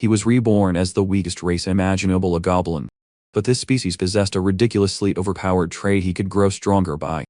He was reborn as the weakest race imaginable, a goblin. But this species possessed a ridiculously overpowered trait: he could grow stronger by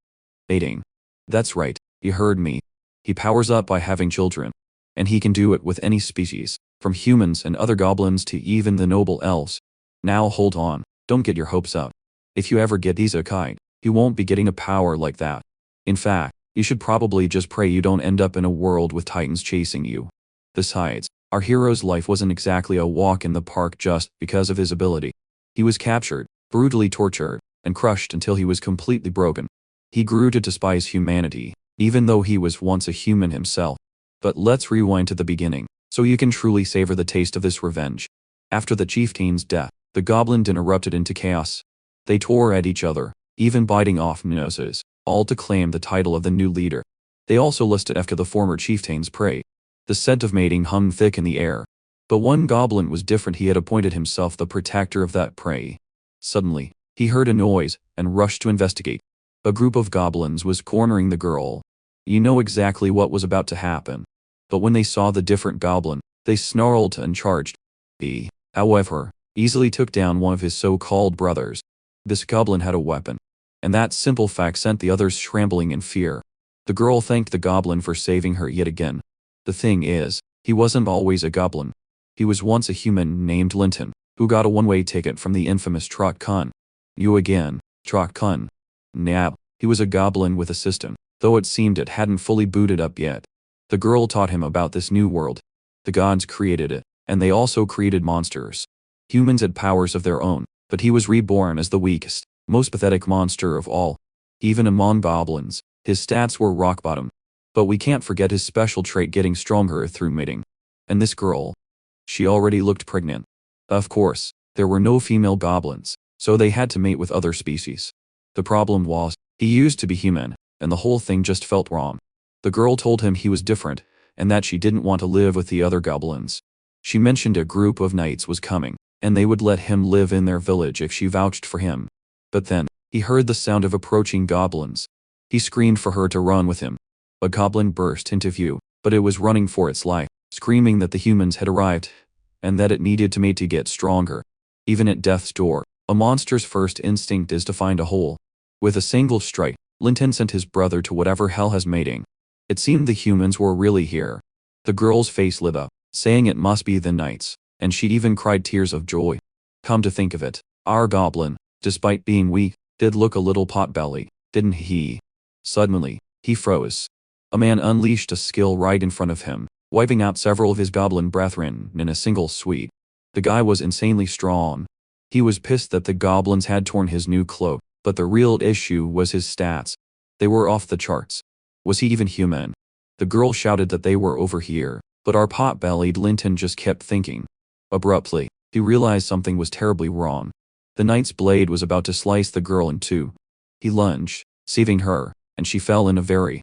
mating. That's right, you heard me. He powers up by having children. And he can do it with any species, from humans and other goblins to even the noble elves. Now hold on, don't get your hopes up. If you ever get Isekai, you won't be getting a power like that. In fact, you should probably just pray you don't end up in a world with titans chasing you. Besides, our hero's life wasn't exactly a walk in the park just because of his ability. He was captured, brutally tortured, and crushed until he was completely broken. He grew to despise humanity, even though he was once a human himself. But let's rewind to the beginning, so you can truly savor the taste of this revenge. After the chieftain's death, the goblin den erupted into chaos. They tore at each other, even biting off noses, all to claim the title of the new leader. They also lusted after the former chieftain's prey. The scent of mating hung thick in the air. But one goblin was different: he had appointed himself the protector of that prey. Suddenly, he heard a noise and rushed to investigate. A group of goblins was cornering the girl. You know exactly what was about to happen. But when they saw the different goblin, they snarled and charged. He, however, easily took down one of his so-called brothers. This goblin had a weapon. And that simple fact sent the others scrambling in fear. The girl thanked the goblin for saving her yet again. The thing is, he wasn't always a goblin. He was once a human named Linton, who got a one-way ticket from the infamous Trot Kun. You again, Trot Kun. Nab, he was a goblin with a system, though it seemed it hadn't fully booted up yet. The girl taught him about this new world. The gods created it, and they also created monsters. Humans had powers of their own, but he was reborn as the weakest, most pathetic monster of all. Even among goblins, his stats were rock bottom. But we can't forget his special trait: getting stronger through mating. And this girl, she already looked pregnant. Of course, there were no female goblins, so they had to mate with other species. The problem was, he used to be human, and the whole thing just felt wrong. The girl told him he was different, and that she didn't want to live with the other goblins. She mentioned a group of knights was coming, and they would let him live in their village if she vouched for him. But then, he heard the sound of approaching goblins. He screamed for her to run with him. A goblin burst into view, but it was running for its life, screaming that the humans had arrived, and that it needed to mate to get stronger. Even at death's door, a monster's first instinct is to find a hole. With a single strike, Linton sent his brother to whatever hell has mating. It seemed the humans were really here. The girl's face lit up, saying it must be the knights, and she even cried tears of joy. Come to think of it, our goblin, despite being weak, did look a little pot-bellied, didn't he? Suddenly, he froze. A man unleashed a skill right in front of him, wiping out several of his goblin brethren in a single sweep. The guy was insanely strong. He was pissed that the goblins had torn his new cloak, but the real issue was his stats. They were off the charts. Was he even human? The girl shouted that they were over here, but our pot-bellied Linton just kept thinking. Abruptly, he realized something was terribly wrong. The knight's blade was about to slice the girl in two. He lunged, saving her, and she fell in a very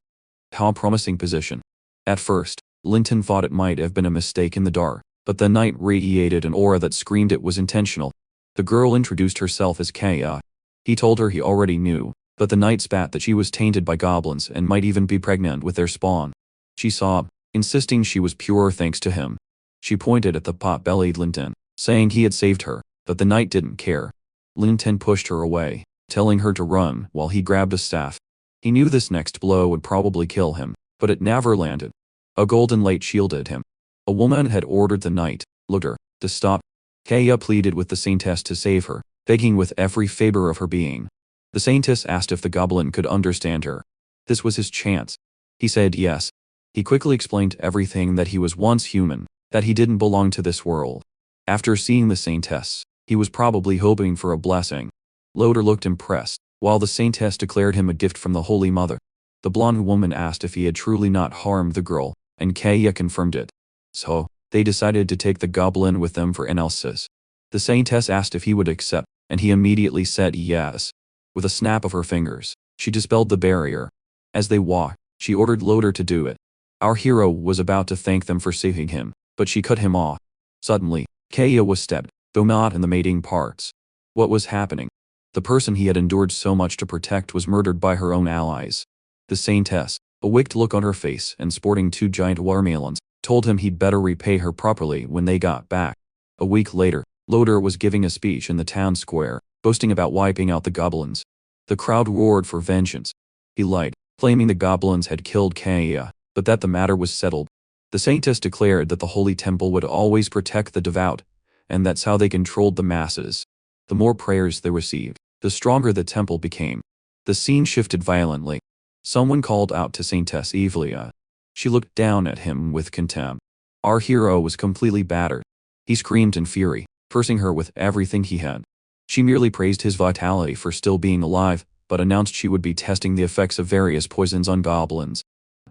promising position. At first, Linton thought it might have been a mistake in the dark, but the knight radiated an aura that screamed it was intentional. The girl introduced herself as Kaya. He told her he already knew, but the knight spat that she was tainted by goblins and might even be pregnant with their spawn. She sobbed, insisting she was pure thanks to him. She pointed at the pot-bellied Linton, saying he had saved her, but the knight didn't care. Linton pushed her away, telling her to run while he grabbed a staff. He knew this next blow would probably kill him, but it never landed. A golden light shielded him. A woman had ordered the knight, Luger, to stop. Kaya pleaded with the saintess to save her, begging with every fiber of her being. The saintess asked if the goblin could understand her. This was his chance. He said yes. He quickly explained everything: that he was once human, that he didn't belong to this world. After seeing the saintess, he was probably hoping for a blessing. Loder looked impressed, while the saintess declared him a gift from the Holy Mother. The blonde woman asked if he had truly not harmed the girl, and Kaya confirmed it. So, they decided to take the goblin with them for analysis. The saintess asked if he would accept, and he immediately said yes. With a snap of her fingers, she dispelled the barrier. As they walked, she ordered Loder to do it. Our hero was about to thank them for saving him, but she cut him off. Suddenly, Kaya was stabbed, though not in the mating parts. What was happening? The person he had endured so much to protect was murdered by her own allies. The saintess, a wicked look on her face and sporting two giant watermelons, told him he'd better repay her properly when they got back. A week later, Loder was giving a speech in the town square, boasting about wiping out the goblins. The crowd roared for vengeance. He lied, claiming the goblins had killed Kaya, but that the matter was settled. The saintess declared that the holy temple would always protect the devout, and that's how they controlled the masses. The more prayers they received, the stronger the temple became. The scene shifted violently. Someone called out to Saintess Evelia. She looked down at him with contempt. Our hero was completely battered. He screamed in fury, cursing her with everything he had. She merely praised his vitality for still being alive, but announced she would be testing the effects of various poisons on goblins.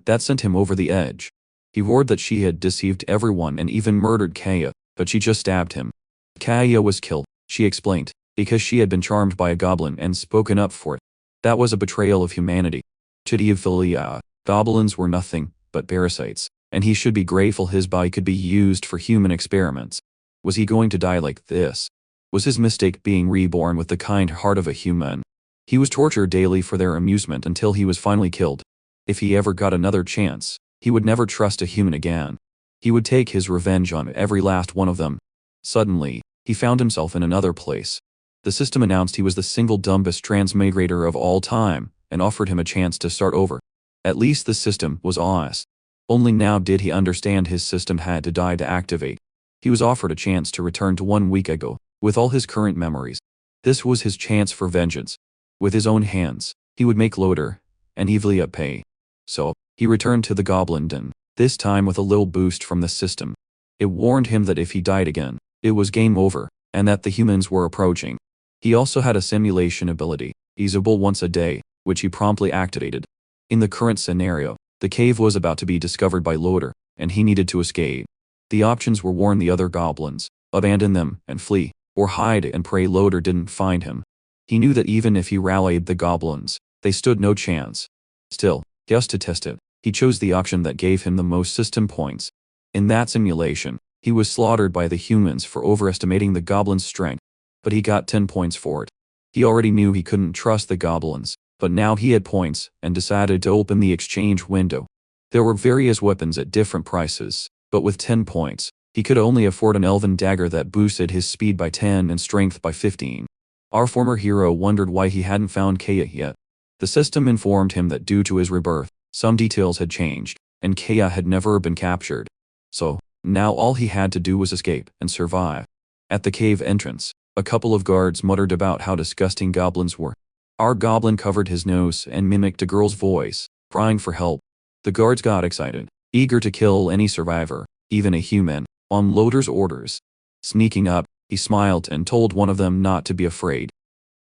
That sent him over the edge. He roared that she had deceived everyone and even murdered Kaya, but she just stabbed him. Kaya was killed, she explained, because she had been charmed by a goblin and spoken up for it. That was a betrayal of humanity. To Evelia, goblins were nothing but parasites, and he should be grateful his body could be used for human experiments. Was he going to die like this? Was his mistake being reborn with the kind heart of a human? He was tortured daily for their amusement until he was finally killed. If he ever got another chance, he would never trust a human again. He would take his revenge on every last one of them. Suddenly, he found himself in another place. The system announced he was the single dumbest transmigrator of all time, and offered him a chance to start over. At least the system was honest. Only now did he understand his system had to die to activate. He was offered a chance to return to 1 week ago, with all his current memories. This was his chance for vengeance. With his own hands, he would make Loder and Evelia pay. So, he returned to the Goblin Den, this time with a little boost from the system. It warned him that if he died again, it was game over, and that the humans were approaching. He also had a simulation ability, usable once a day, which he promptly activated. In the current scenario, the cave was about to be discovered by Loder, and he needed to escape. The options were warn the other goblins, abandon them and flee, or hide and pray Loder didn't find him. He knew that even if he rallied the goblins, they stood no chance. Still, just to test it, he chose the option that gave him the most system points. In that simulation, he was slaughtered by the humans for overestimating the goblins' strength, but he got 10 points for it. He already knew he couldn't trust the goblins, but now he had points and decided to open the exchange window. There were various weapons at different prices, but with 10 points, he could only afford an elven dagger that boosted his speed by 10 and strength by 15. Our former hero wondered why he hadn't found Kaya yet. The system informed him that due to his rebirth, some details had changed, and Kaya had never been captured. So, now all he had to do was escape and survive. At the cave entrance, a couple of guards muttered about how disgusting goblins were. Our goblin covered his nose and mimicked a girl's voice, crying for help. The guards got excited, eager to kill any survivor, even a human, on Loder's orders. Sneaking up, he smiled and told one of them not to be afraid.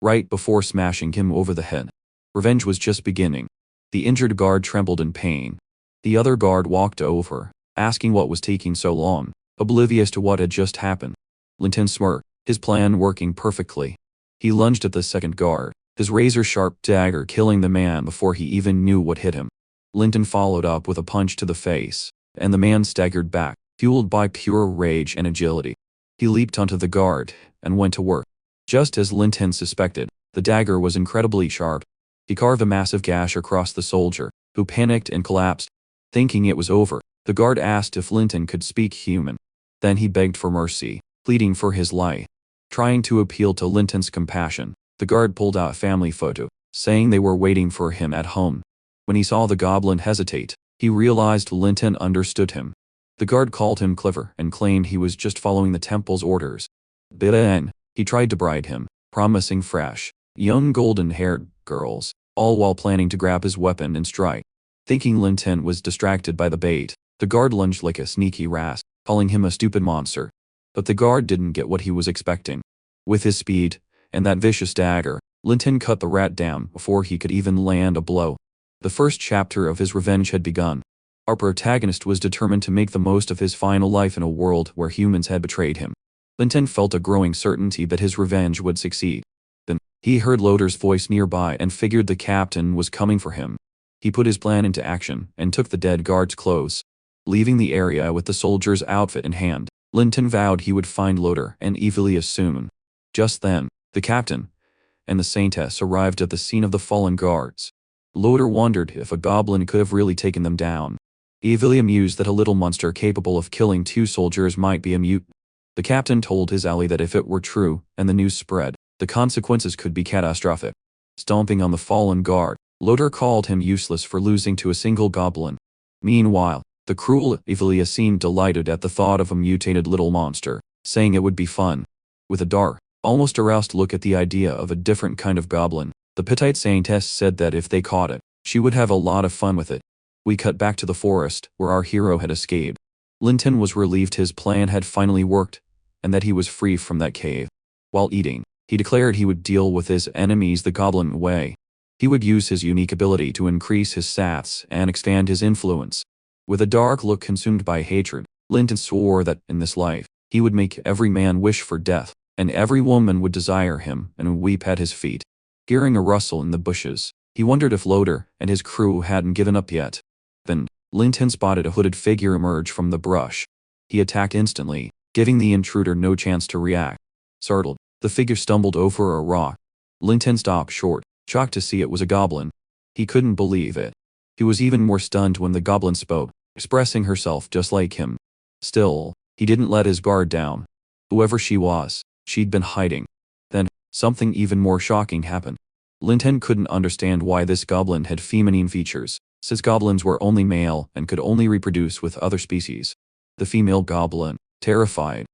Right before smashing him over the head. Revenge was just beginning. The injured guard trembled in pain. The other guard walked over, asking what was taking so long, oblivious to what had just happened. Linton smirked, his plan working perfectly. He lunged at the second guard, his razor-sharp dagger killing the man before he even knew what hit him. Linton followed up with a punch to the face, and the man staggered back, fueled by pure rage and agility. He leaped onto the guard and went to work. Just as Linton suspected, the dagger was incredibly sharp. He carved a massive gash across the soldier, who panicked and collapsed. Thinking it was over, the guard asked if Linton could speak human. Then he begged for mercy, pleading for his life. Trying to appeal to Linton's compassion, the guard pulled out a family photo, saying they were waiting for him at home. When he saw the goblin hesitate, he realized Linton understood him. The guard called him clever and claimed he was just following the temple's orders. Then, he tried to bribe him, promising fresh, young golden-haired girls, all while planning to grab his weapon and strike. Thinking Linton was distracted by the bait, the guard lunged like a sneaky rat, calling him a stupid monster. But the guard didn't get what he was expecting. With his speed, and that vicious dagger, Linton cut the rat down before he could even land a blow. The first chapter of his revenge had begun. Our protagonist was determined to make the most of his final life in a world where humans had betrayed him. Linton felt a growing certainty that his revenge would succeed. Then, he heard Loder's voice nearby and figured the captain was coming for him. He put his plan into action and took the dead guard's clothes. Leaving the area with the soldier's outfit in hand, Linton vowed he would find Loder and Evelia soon. Just then, the captain and the saintess arrived at the scene of the fallen guards. Loder wondered if a goblin could have really taken them down. Evelia mused that a little monster capable of killing 2 soldiers might be a mute. The captain told his ally that if it were true, and the news spread, the consequences could be catastrophic. Stomping on the fallen guard, Loder called him useless for losing to a single goblin. Meanwhile, the cruel Evelia seemed delighted at the thought of a mutated little monster, saying it would be fun. With a dark, almost aroused look at the idea of a different kind of goblin, the Petite Saintess said that if they caught it, she would have a lot of fun with it. We cut back to the forest, where our hero had escaped. Linton was relieved his plan had finally worked, and that he was free from that cave. While eating, he declared he would deal with his enemies the goblin way. He would use his unique ability to increase his stats and expand his influence. With a dark look consumed by hatred, Linton swore that, in this life, he would make every man wish for death, and every woman would desire him and weep at his feet. Hearing a rustle in the bushes, he wondered if Loder and his crew hadn't given up yet. Then, Linton spotted a hooded figure emerge from the brush. He attacked instantly, giving the intruder no chance to react. Startled, the figure stumbled over a rock. Linton stopped short, shocked to see it was a goblin. He couldn't believe it. He was even more stunned when the goblin spoke, expressing herself just like him. Still, he didn't let his guard down. Whoever she was, she'd been hiding. Then, something even more shocking happened. Linton couldn't understand why this goblin had feminine features, since goblins were only male and could only reproduce with other species. The female goblin, terrified,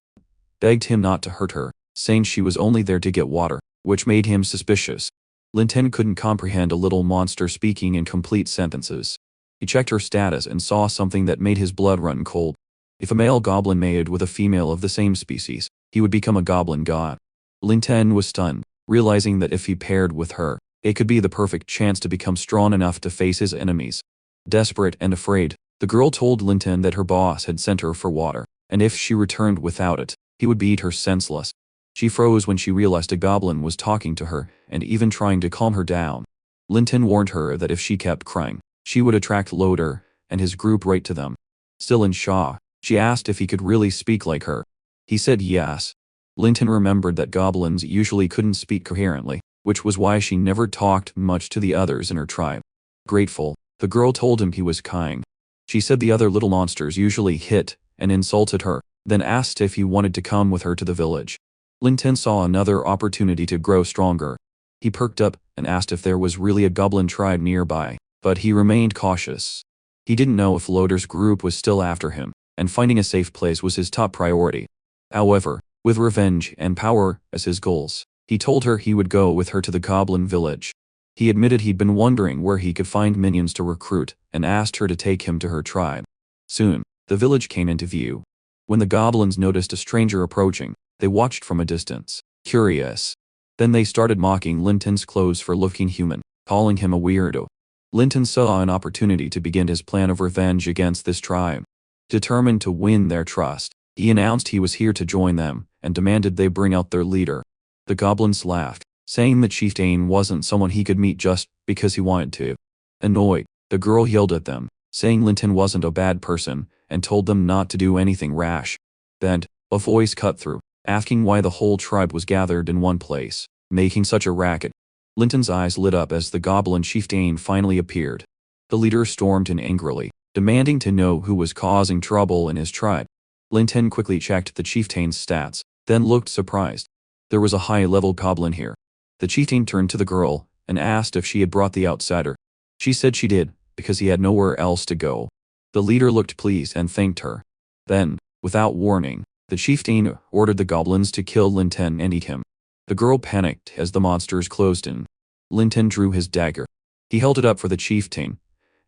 begged him not to hurt her, saying she was only there to get water, which made him suspicious. Linton couldn't comprehend a little monster speaking in complete sentences. He checked her status and saw something that made his blood run cold. If a male goblin mated with a female of the same species, he would become a goblin god. Linton was stunned, realizing that if he paired with her, it could be the perfect chance to become strong enough to face his enemies. Desperate and afraid, the girl told Linton that her boss had sent her for water, and if she returned without it, he would beat her senseless. She froze when she realized a goblin was talking to her and even trying to calm her down. Linton warned her that if she kept crying, she would attract Loder and his group right to them. Still in shock, she asked if he could really speak like her. He said yes. Linton remembered that goblins usually couldn't speak coherently, which was why she never talked much to the others in her tribe. Grateful, the girl told him he was kind. She said the other little monsters usually hit and insulted her, then asked if he wanted to come with her to the village. Linton saw another opportunity to grow stronger. He perked up and asked if there was really a goblin tribe nearby, but he remained cautious. He didn't know if Loder's group was still after him, and finding a safe place was his top priority. However, with revenge and power as his goals, he told her he would go with her to the goblin village. He admitted he'd been wondering where he could find minions to recruit and asked her to take him to her tribe. Soon, the village came into view. When the goblins noticed a stranger approaching, they watched from a distance, curious. Then they started mocking Linton's clothes for looking human, calling him a weirdo. Linton saw an opportunity to begin his plan of revenge against this tribe. Determined to win their trust, he announced he was here to join them and demanded they bring out their leader. The goblins laughed, saying the chieftain wasn't someone he could meet just because he wanted to. Annoyed, the girl yelled at them, saying Linton wasn't a bad person and told them not to do anything rash. Then, a voice cut through, asking why the whole tribe was gathered in one place, making such a racket. Linton's eyes lit up as the goblin chieftain finally appeared. The leader stormed in angrily, demanding to know who was causing trouble in his tribe. Linton quickly checked the chieftain's stats, then looked surprised. There was a high-level goblin here. The chieftain turned to the girl and asked if she had brought the outsider. She said she did, because he had nowhere else to go. The leader looked pleased and thanked her. Then, without warning, the chieftain ordered the goblins to kill Linton and eat him. The girl panicked as the monsters closed in. Linton drew his dagger. He held it up for the chieftain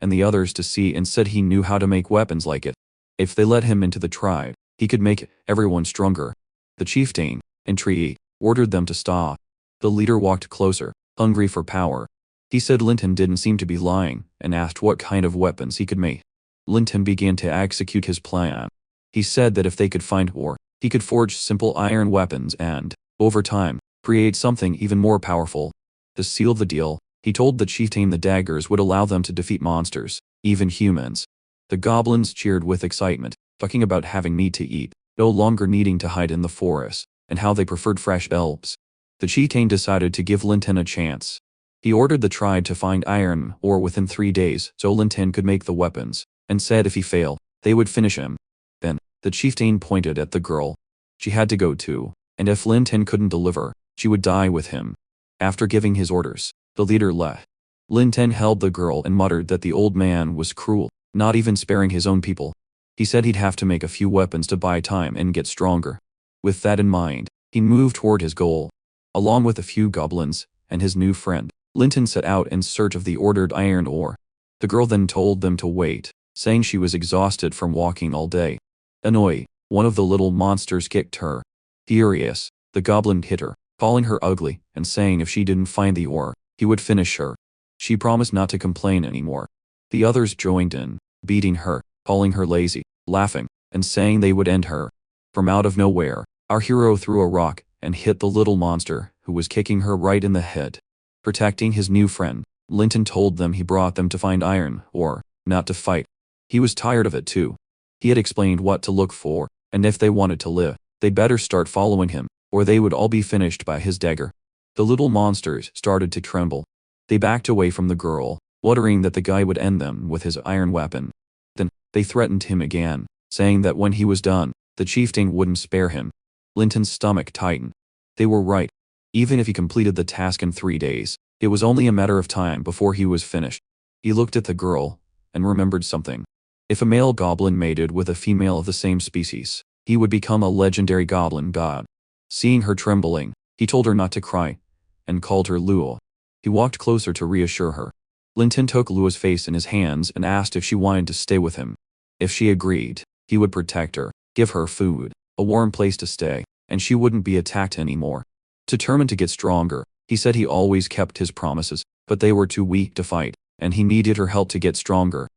and the others to see and said he knew how to make weapons like it. If they let him into the tribe, he could make everyone stronger. The chieftain, intrigued, ordered them to stop. The leader walked closer, hungry for power. He said Linton didn't seem to be lying and asked what kind of weapons he could make. Linton began to execute his plan. He said that if they could find ore, he could forge simple iron weapons and, over time, create something even more powerful. To seal the deal, he told the chieftain the daggers would allow them to defeat monsters, even humans. The goblins cheered with excitement, talking about having meat to eat, no longer needing to hide in the forest, and how they preferred fresh herbs. The chieftain decided to give Linton a chance. He ordered the tribe to find iron ore within 3 days so Linton could make the weapons, and said if he failed, they would finish him. Then, the chieftain pointed at the girl. She had to go too, and if Lin Ten couldn't deliver, she would die with him. After giving his orders, the leader left. Lin Ten held the girl and muttered that the old man was cruel, not even sparing his own people. He said he'd have to make a few weapons to buy time and get stronger. With that in mind, he moved toward his goal. Along with a few goblins and his new friend, Lin Ten set out in search of the ordered iron ore. The girl then told them to wait, saying she was exhausted from walking all day. Annoyed, one of the little monsters kicked her. Furious, the goblin hit her, calling her ugly and saying if she didn't find the ore, he would finish her. She promised not to complain anymore. The others joined in, beating her, calling her lazy, laughing, and saying they would end her. From out of nowhere, our hero threw a rock and hit the little monster, who was kicking her right in the head. Protecting his new friend, Lin Ten told them he brought them to find iron ore, not to fight. He was tired of it too. He had explained what to look for, and if they wanted to live, they'd better start following him, or they would all be finished by his dagger. The little monsters started to tremble. They backed away from the girl, muttering that the guy would end them with his iron weapon. Then, they threatened him again, saying that when he was done, the chieftain wouldn't spare him. Lin Ten's stomach tightened. They were right. Even if he completed the task in 3 days, it was only a matter of time before he was finished. He looked at the girl, and remembered something. If a male goblin mated with a female of the same species, he would become a legendary goblin god. Seeing her trembling, he told her not to cry, and called her Luo. He walked closer to reassure her. Lin Ten took Luo's face in his hands and asked if she wanted to stay with him. If she agreed, he would protect her, give her food, a warm place to stay, and she wouldn't be attacked anymore. Determined to get stronger, he said he always kept his promises, but they were too weak to fight, and he needed her help to get stronger.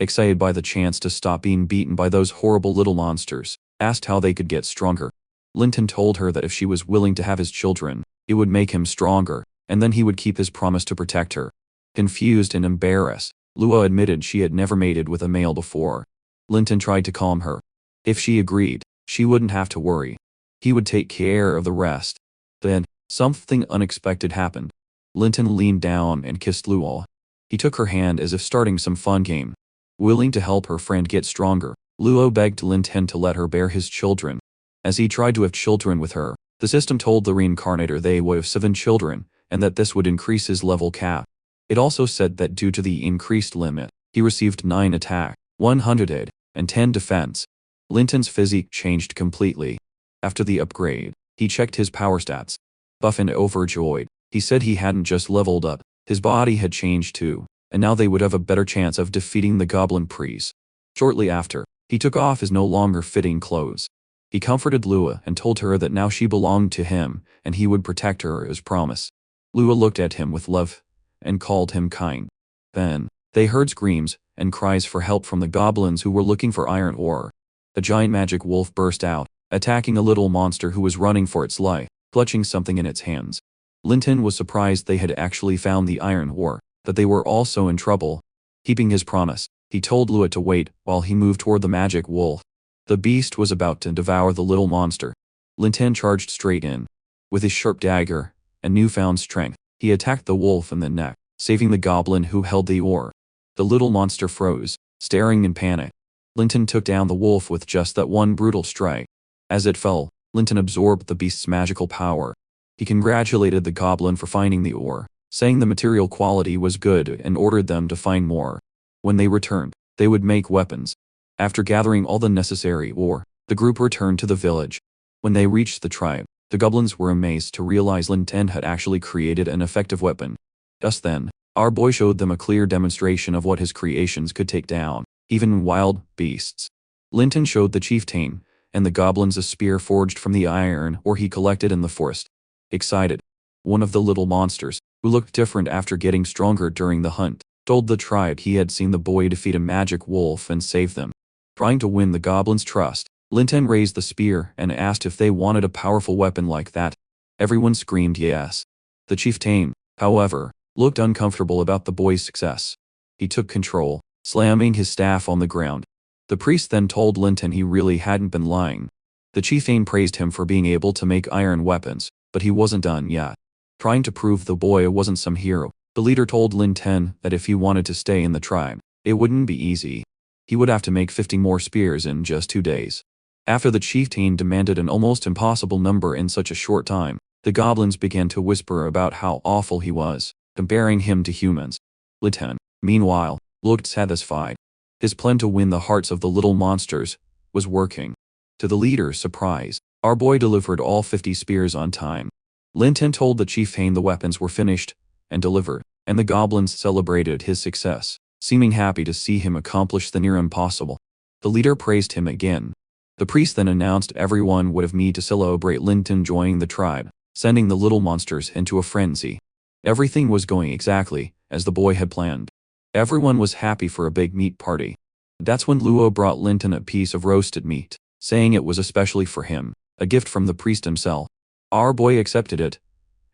Excited by the chance to stop being beaten by those horrible little monsters, asked how they could get stronger. Lin Ten told her that if she was willing to have his children, it would make him stronger, and then he would keep his promise to protect her. Confused and embarrassed, Luo admitted she had never mated with a male before. Lin Ten tried to calm her. If she agreed, she wouldn't have to worry. He would take care of the rest. Then, something unexpected happened. Lin Ten leaned down and kissed Luo. He took her hand as if starting some fun game. Willing to help her friend get stronger, Luo begged Lin Ten to let her bear his children. As he tried to have children with her, the system told the reincarnator they would have 7 children, and that this would increase his level cap. It also said that due to the increased limit, he received 9 attack, 100 and 10 defense. Lin Ten's physique changed completely. After the upgrade, he checked his power stats. Buff and overjoyed, he said he hadn't just leveled up, his body had changed too, and now they would have a better chance of defeating the goblin priest. Shortly after, he took off his no longer fitting clothes. He comforted Lua and told her that now she belonged to him, and he would protect her as promised. Lua looked at him with love, and called him kind. Then, they heard screams and cries for help from the goblins who were looking for iron ore. A giant magic wolf burst out, attacking a little monster who was running for its life, clutching something in its hands. Lin Ten was surprised they had actually found the iron ore, that they were also in trouble. Keeping his promise, he told Lua to wait while he moved toward the magic wolf. The beast was about to devour the little monster. Lin Ten charged straight in. With his sharp dagger and newfound strength, he attacked the wolf in the neck, saving the goblin who held the ore. The little monster froze, staring in panic. Lin Ten took down the wolf with just that one brutal strike. As it fell, Lin Ten absorbed the beast's magical power. He congratulated the goblin for finding the ore, saying the material quality was good and ordered them to find more. When they returned, they would make weapons. After gathering all the necessary ore, the group returned to the village. When they reached the tribe, the goblins were amazed to realize Lin Ten had actually created an effective weapon. Just then, our boy showed them a clear demonstration of what his creations could take down, even wild beasts. Lin Ten showed the chieftain and the goblins a spear forged from the iron ore he collected in the forest. Excited, one of the little monsters, who looked different after getting stronger during the hunt, told the tribe he had seen the boy defeat a magic wolf and save them. Trying to win the goblins' trust, Lin Ten raised the spear and asked if they wanted a powerful weapon like that. Everyone screamed yes. The chieftain, however, looked uncomfortable about the boy's success. He took control, slamming his staff on the ground. The priest then told Lin Ten he really hadn't been lying. The chieftain praised him for being able to make iron weapons, but he wasn't done yet. Trying to prove the boy wasn't some hero, the leader told Lin Ten that if he wanted to stay in the tribe, it wouldn't be easy. He would have to make 50 more spears in just 2 days. After the chieftain demanded an almost impossible number in such a short time, the goblins began to whisper about how awful he was, comparing him to humans. Lin, meanwhile, looked satisfied. His plan to win the hearts of the little monsters was working. To the leader's surprise, our boy delivered all 50 spears on time. Lin told the chieftain the weapons were finished and delivered, and the goblins celebrated his success, seeming happy to see him accomplish the near impossible. The leader praised him again. The priest then announced everyone would have meet to celebrate Linton joining the tribe, sending the little monsters into a frenzy. Everything was going exactly as the boy had planned. Everyone was happy for a big meat party. That's when Luo brought Linton a piece of roasted meat, saying it was especially for him, a gift from the priest himself. Our boy accepted it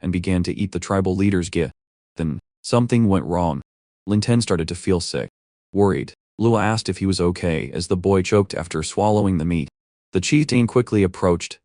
and began to eat the tribal leader's gift. Then, something went wrong. Linton started to feel sick. Worried, Luo asked if he was okay as the boy choked after swallowing the meat. The chieftain quickly approached,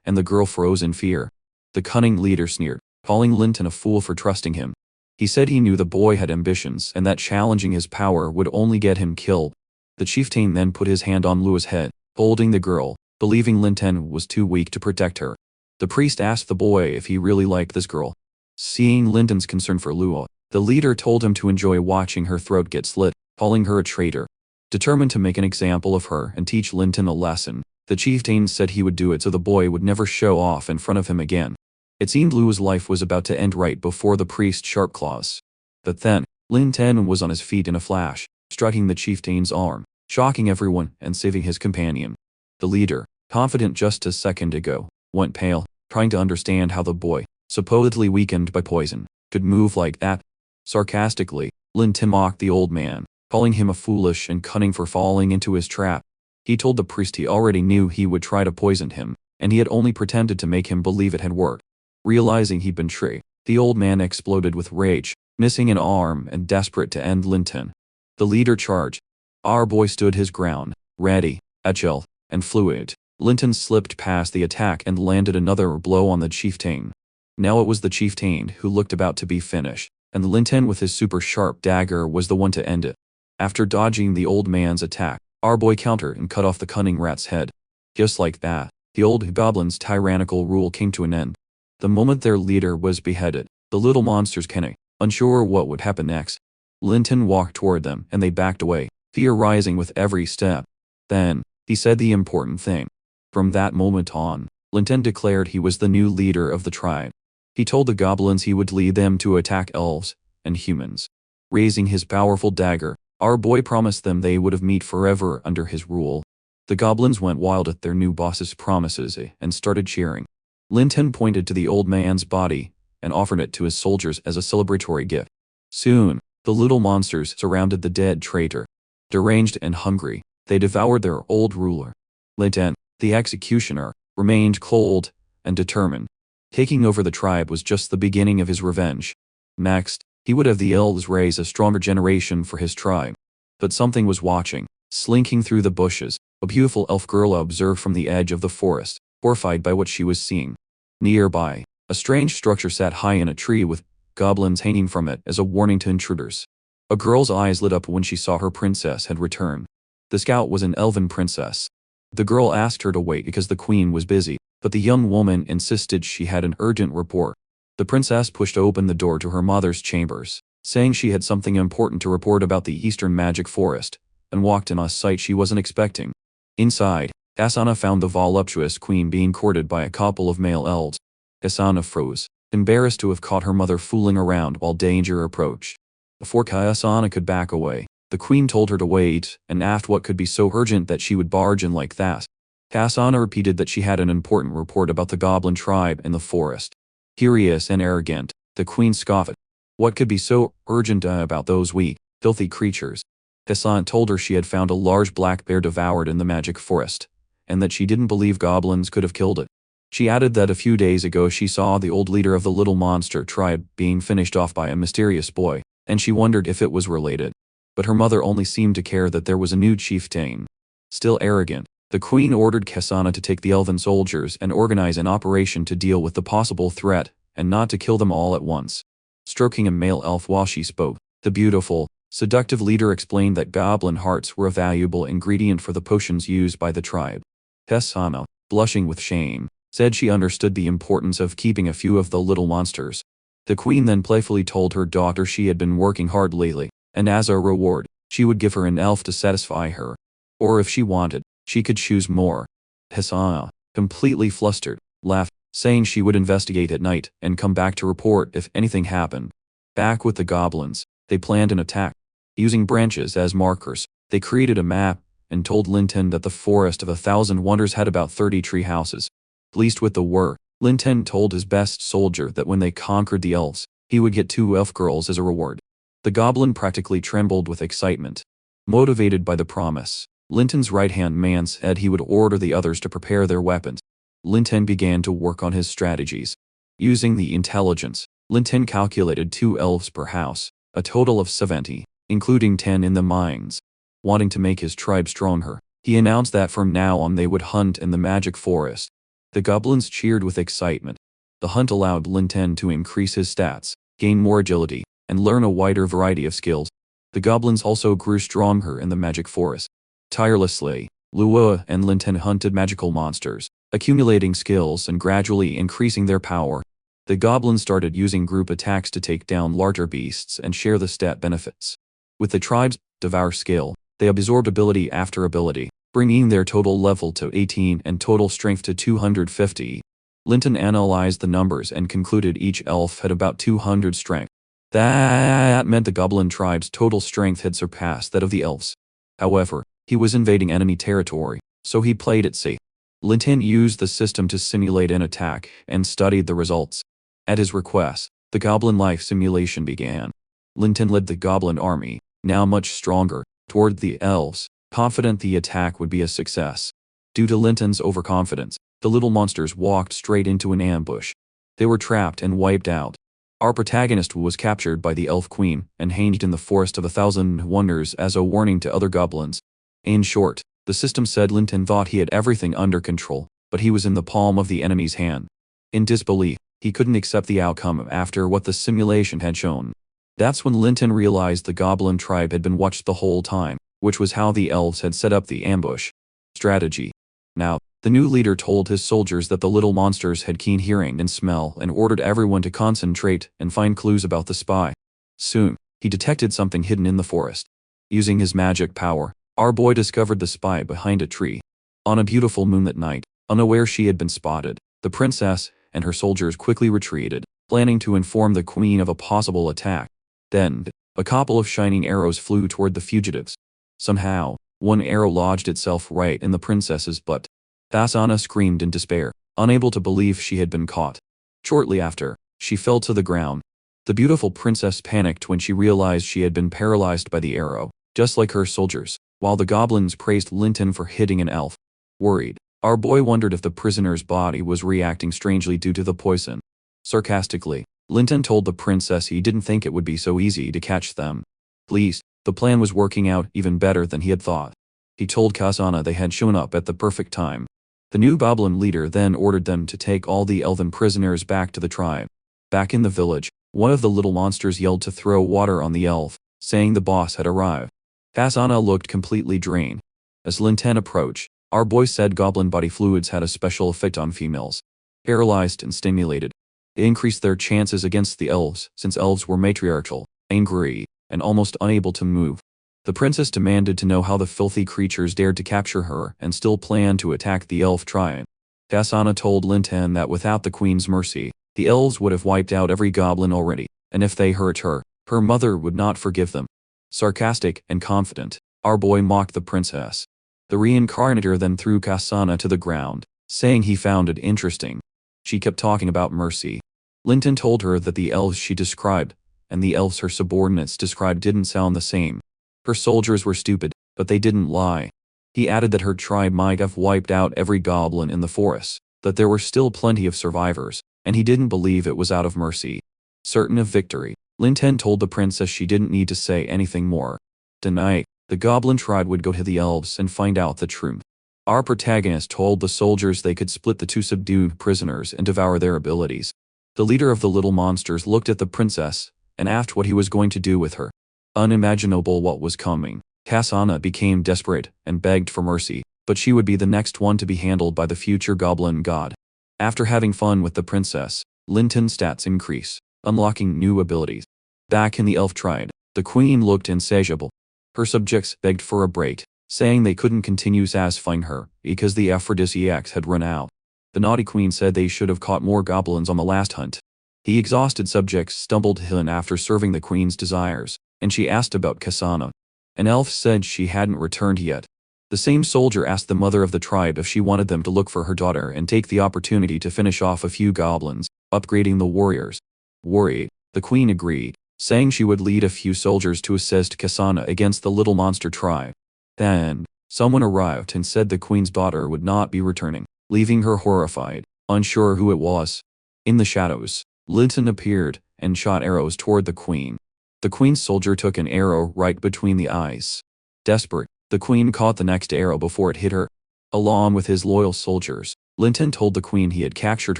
and the girl froze in fear. The cunning leader sneered, calling Linton a fool for trusting him. He said he knew the boy had ambitions and that challenging his power would only get him killed. The chieftain then put his hand on Luo's head, holding the girl, believing Linton was too weak to protect her. The priest asked the boy if he really liked this girl. Seeing Linton's concern for Luo, the leader told him to enjoy watching her throat get slit, calling her a traitor. Determined to make an example of her and teach Linton a lesson, the chieftain said he would do it so the boy would never show off in front of him again. It seemed Luo's life was about to end right before the priest's sharp claws. But then, Linton was on his feet in a flash, striking the chieftain's arm, shocking everyone and saving his companion. The leader, confident just a second ago, went pale, trying to understand how the boy, supposedly weakened by poison, could move like that. Sarcastically, Linton mocked the old man, calling him a foolish and cunning for falling into his trap. He told the priest he already knew he would try to poison him, and he had only pretended to make him believe it had worked. Realizing he'd been tricked, the old man exploded with rage, missing an arm and desperate to end Linton. The leader charged. Our boy stood his ground, ready, agile, and fluid. Linton slipped past the attack and landed another blow on the chieftain. Now it was the chieftain who looked about to be finished, and Linton with his super sharp dagger was the one to end it. After dodging the old man's attack, our boy countered and cut off the cunning rat's head. Just like that, the old goblin's tyrannical rule came to an end. The moment their leader was beheaded, the little monsters came, unsure what would happen next. Linton walked toward them and they backed away, fear rising with every step. Then, he said the important thing. From that moment on, Linton declared he was the new leader of the tribe. He told the goblins he would lead them to attack elves and humans. Raising his powerful dagger, our boy promised them they would have meet forever under his rule. The goblins went wild at their new boss's promises and started cheering. Linton pointed to the old man's body and offered it to his soldiers as a celebratory gift. Soon, the little monsters surrounded the dead traitor. Deranged and hungry, they devoured their old ruler. Linton, the executioner, remained cold and determined. Taking over the tribe was just the beginning of his revenge. Next, he would have the elves raise a stronger generation for his tribe. But something was watching, slinking through the bushes. A beautiful elf girl observed from the edge of the forest, horrified by what she was seeing. Nearby, a strange structure sat high in a tree with goblins hanging from it as a warning to intruders. A girl's eyes lit up when she saw her princess had returned. The scout was an elven princess. The girl asked her to wait because the queen was busy, but the young woman insisted she had an urgent report. The princess pushed open the door to her mother's chambers, saying she had something important to report about the eastern magic forest, and walked in a sight she wasn't expecting. Inside, Asana found the voluptuous queen being courted by a couple of male elves. Asana froze, embarrassed to have caught her mother fooling around while danger approached. Before Asana could back away, the queen told her to wait and asked what could be so urgent that she would barge in like that. Asana repeated that she had an important report about the goblin tribe in the forest. Curious and arrogant, the queen scoffed. What could be so urgent about those weak, filthy creatures? Asana told her she had found a large black bear devoured in the magic forest, and that she didn't believe goblins could have killed it. She added that a few days ago she saw the old leader of the little monster tribe being finished off by a mysterious boy, and she wondered if it was related. But her mother only seemed to care that there was a new chieftain. Still arrogant, the queen ordered Kasana to take the elven soldiers and organize an operation to deal with the possible threat, and not to kill them all at once. Stroking a male elf while she spoke, the beautiful, seductive leader explained that goblin hearts were a valuable ingredient for the potions used by the tribe. Kasana, blushing with shame, said she understood the importance of keeping a few of the little monsters. The queen then playfully told her daughter she had been working hard lately, and as a reward, she would give her an elf to satisfy her. Or if she wanted, she could choose more. Kasana, completely flustered, laughed, saying she would investigate at night and come back to report if anything happened. Back with the goblins, they planned an attack. Using branches as markers, they created a map and told Linton that the Forest of 1,000 Wonders had about 30 tree houses. Pleased with the work, Linton told his best soldier that when they conquered the elves, he would get 2 elf girls as a reward. The goblin practically trembled with excitement. Motivated by the promise, Linton's right-hand man said he would order the others to prepare their weapons. Linton began to work on his strategies. Using the intelligence, Linton calculated 2 elves per house, a total of 70, including 10 in the mines. Wanting to make his tribe stronger, he announced that from now on they would hunt in the magic forest. The goblins cheered with excitement. The hunt allowed Linton to increase his stats, gain more agility, and learn a wider variety of skills. The goblins also grew stronger in the magic forest. Tirelessly, Lua and Linton hunted magical monsters, accumulating skills and gradually increasing their power. The goblins started using group attacks to take down larger beasts and share the stat benefits. With the tribe's devour skill, they absorbed ability after ability, bringing their total level to 18 and total strength to 250. Linton analyzed the numbers and concluded each elf had about 200 strength. That meant the goblin tribe's total strength had surpassed that of the elves. However, he was invading enemy territory, so he played it safe. Linton used the system to simulate an attack and studied the results. At his request, the goblin life simulation began. Linton led the goblin army, now much stronger, toward the elves, confident the attack would be a success. Due to Linton's overconfidence, the little monsters walked straight into an ambush. They were trapped and wiped out. Our protagonist was captured by the elf queen and hanged in the Forest of 1,000 Wonders as a warning to other goblins. In short, the system said Linton thought he had everything under control, but he was in the palm of the enemy's hand. In disbelief, he couldn't accept the outcome after what the simulation had shown. That's when Linton realized the goblin tribe had been watched the whole time, which was how the elves had set up the ambush. Strategy. Now, the new leader told his soldiers that the little monsters had keen hearing and smell and ordered everyone to concentrate and find clues about the spy. Soon, he detected something hidden in the forest. Using his magic power, our boy discovered the spy behind a tree. On a beautiful moonlit night, unaware she had been spotted, the princess and her soldiers quickly retreated, planning to inform the queen of a possible attack. Then, a couple of shining arrows flew toward the fugitives. Somehow, one arrow lodged itself right in the princess's butt. Kasana screamed in despair, unable to believe she had been caught. Shortly after, she fell to the ground. The beautiful princess panicked when she realized she had been paralyzed by the arrow, just like her soldiers, while the goblins praised Linton for hitting an elf. Worried, our boy wondered if the prisoner's body was reacting strangely due to the poison. Sarcastically, Linton told the princess he didn't think it would be so easy to catch them. Pleased, the plan was working out even better than he had thought. He told Kasana they had shown up at the perfect time. The new goblin leader then ordered them to take all the elven prisoners back to the tribe. Back in the village, one of the little monsters yelled to throw water on the elf, saying the boss had arrived. Kasana looked completely drained. As Linton approached, our boy said goblin body fluids had a special effect on females. Paralyzed and stimulated, it increased their chances against the elves, since elves were matriarchal, angry, and almost unable to move. The princess demanded to know how the filthy creatures dared to capture her and still planned to attack the elf tribe. Kasana told Linton that without the queen's mercy, the elves would have wiped out every goblin already, and if they hurt her, her mother would not forgive them. Sarcastic and confident, our boy mocked the princess. The reincarnator then threw Kasana to the ground, saying he found it interesting. She kept talking about mercy. Linton told her that the elves she described, and the elves her subordinates described didn't sound the same. Her soldiers were stupid, but they didn't lie. He added that her tribe might have wiped out every goblin in the forest, that there were still plenty of survivors, and he didn't believe it was out of mercy. Certain of victory, Linton told the princess she didn't need to say anything more. Tonight, the goblin tribe would go to the elves and find out the truth. Our protagonist told the soldiers they could split the 2 subdued prisoners and devour their abilities. The leader of the little monsters looked at the princess and asked what he was going to do with her. Unimaginable what was coming. Kasana became desperate and begged for mercy, but she would be the next one to be handled by the future goblin god. After having fun with the princess, Linton's stats increase, unlocking new abilities. Back in the elf tribe, the queen looked insatiable. Her subjects begged for a break, saying they couldn't continue satisfying her because the aphrodisiacs had run out. The naughty queen said they should have caught more goblins on the last hunt. The exhausted subjects stumbled in after serving the queen's desires, and she asked about Kasana. An elf said she hadn't returned yet. The same soldier asked the mother of the tribe if she wanted them to look for her daughter and take the opportunity to finish off a few goblins, upgrading the warriors. Worried, the queen agreed, saying she would lead a few soldiers to assist Kasana against the little monster tribe. Then, someone arrived and said the queen's daughter would not be returning, leaving her horrified, unsure who it was. In the shadows, Linton appeared and shot arrows toward the queen. The queen's soldier took an arrow right between the eyes. Desperate, the queen caught the next arrow before it hit her. Along with his loyal soldiers, Linton told the queen he had captured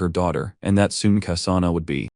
her daughter and that soon Kasana would be.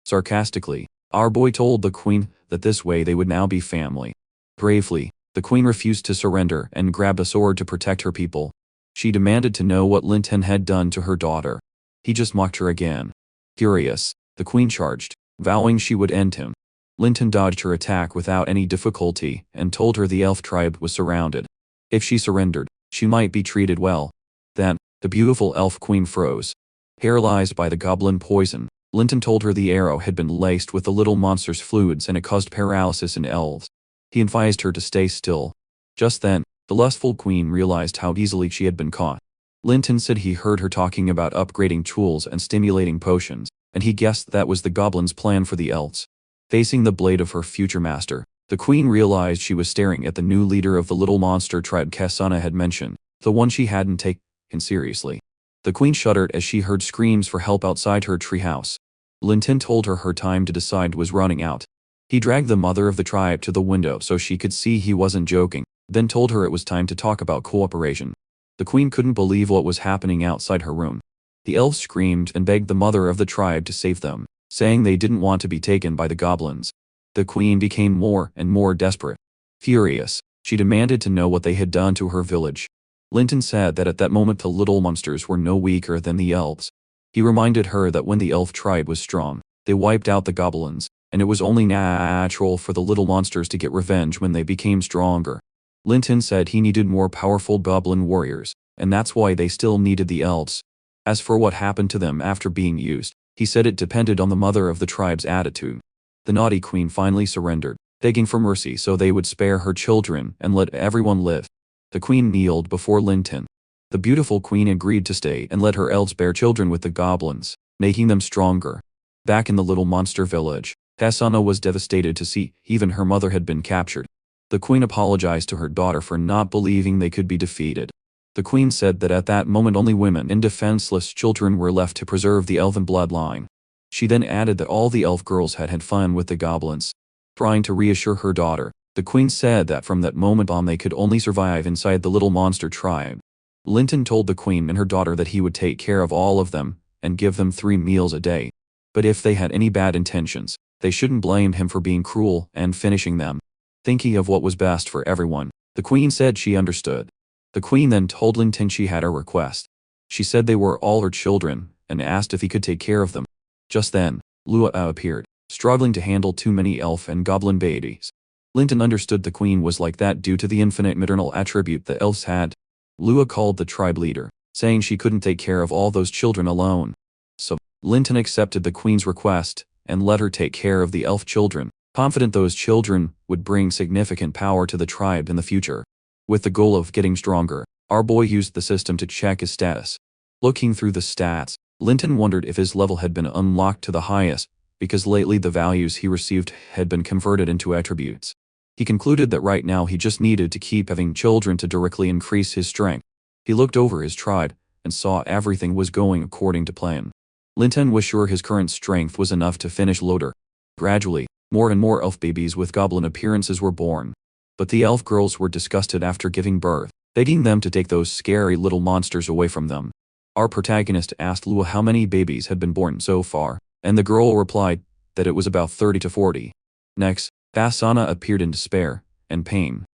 Sarcastically, our boy told the queen that this way they would now be family. Bravely, the queen refused to surrender and grabbed a sword to protect her people. She demanded to know what Linton had done to her daughter. He just mocked her again. Furious, the queen charged, vowing she would end him. Linton dodged her attack without any difficulty and told her the elf tribe was surrounded. If she surrendered, she might be treated well. Then, the beautiful elf queen froze. Paralyzed by the goblin poison, Linton told her the arrow had been laced with the little monster's fluids and it caused paralysis in elves. He advised her to stay still. Just then, the lustful queen realized how easily she had been caught. Linton said he heard her talking about upgrading tools and stimulating potions, and he guessed that was the goblin's plan for the elves. Facing the blade of her future master, the queen realized she was staring at the new leader of the little monster tribe Kasana had mentioned, the one she hadn't taken seriously. The queen shuddered as she heard screams for help outside her treehouse. Linton told her time to decide was running out. He dragged the mother of the tribe to the window so she could see he wasn't joking, then told her it was time to talk about cooperation. The queen couldn't believe what was happening outside her room. The elves screamed and begged the mother of the tribe to save them, saying they didn't want to be taken by the goblins. The queen became more and more desperate. Furious, she demanded to know what they had done to her village. Linton said that at that moment the little monsters were no weaker than the elves. He reminded her that when the elf tribe was strong, they wiped out the goblins, and it was only natural for the little monsters to get revenge when they became stronger. Linton said he needed more powerful goblin warriors, and that's why they still needed the elves. As for what happened to them after being used, he said it depended on the mother of the tribe's attitude. The naughty queen finally surrendered, begging for mercy so they would spare her children and let everyone live. The queen kneeled before Linton. The beautiful queen agreed to stay and let her elves bear children with the goblins, making them stronger. Back in the little monster village, Kasana was devastated to see even her mother had been captured. The queen apologized to her daughter for not believing they could be defeated. The queen said that at that moment only women and defenseless children were left to preserve the elven bloodline. She then added that all the elf girls had had fun with the goblins. Trying to reassure her daughter, the queen said that from that moment on they could only survive inside the little monster tribe. Linton told the queen and her daughter that he would take care of all of them and give them 3 meals a day. But if they had any bad intentions, they shouldn't blame him for being cruel and finishing them. Thinking of what was best for everyone, the queen said she understood. The queen then told Linton she had a request. She said they were all her children and asked if he could take care of them. Just then, Lua appeared, struggling to handle too many elf and goblin babies. Linton understood the queen was like that due to the infinite maternal attribute the elves had. Lua called the tribe leader, saying she couldn't take care of all those children alone. So, Linton accepted the queen's request and let her take care of the elf children, confident those children would bring significant power to the tribe in the future. With the goal of getting stronger, our boy used the system to check his status. Looking through the stats, Linton wondered if his level had been unlocked to the highest, because lately the values he received had been converted into attributes. He concluded that right now he just needed to keep having children to directly increase his strength. He looked over his tribe and saw everything was going according to plan. Linton was sure his current strength was enough to finish Loader. Gradually, more and more elf babies with goblin appearances were born. But the elf girls were disgusted after giving birth, begging them to take those scary little monsters away from them. Our protagonist asked Lua how many babies had been born so far, and the girl replied that it was about 30 to 40. Next, Kasana appeared in despair and pain.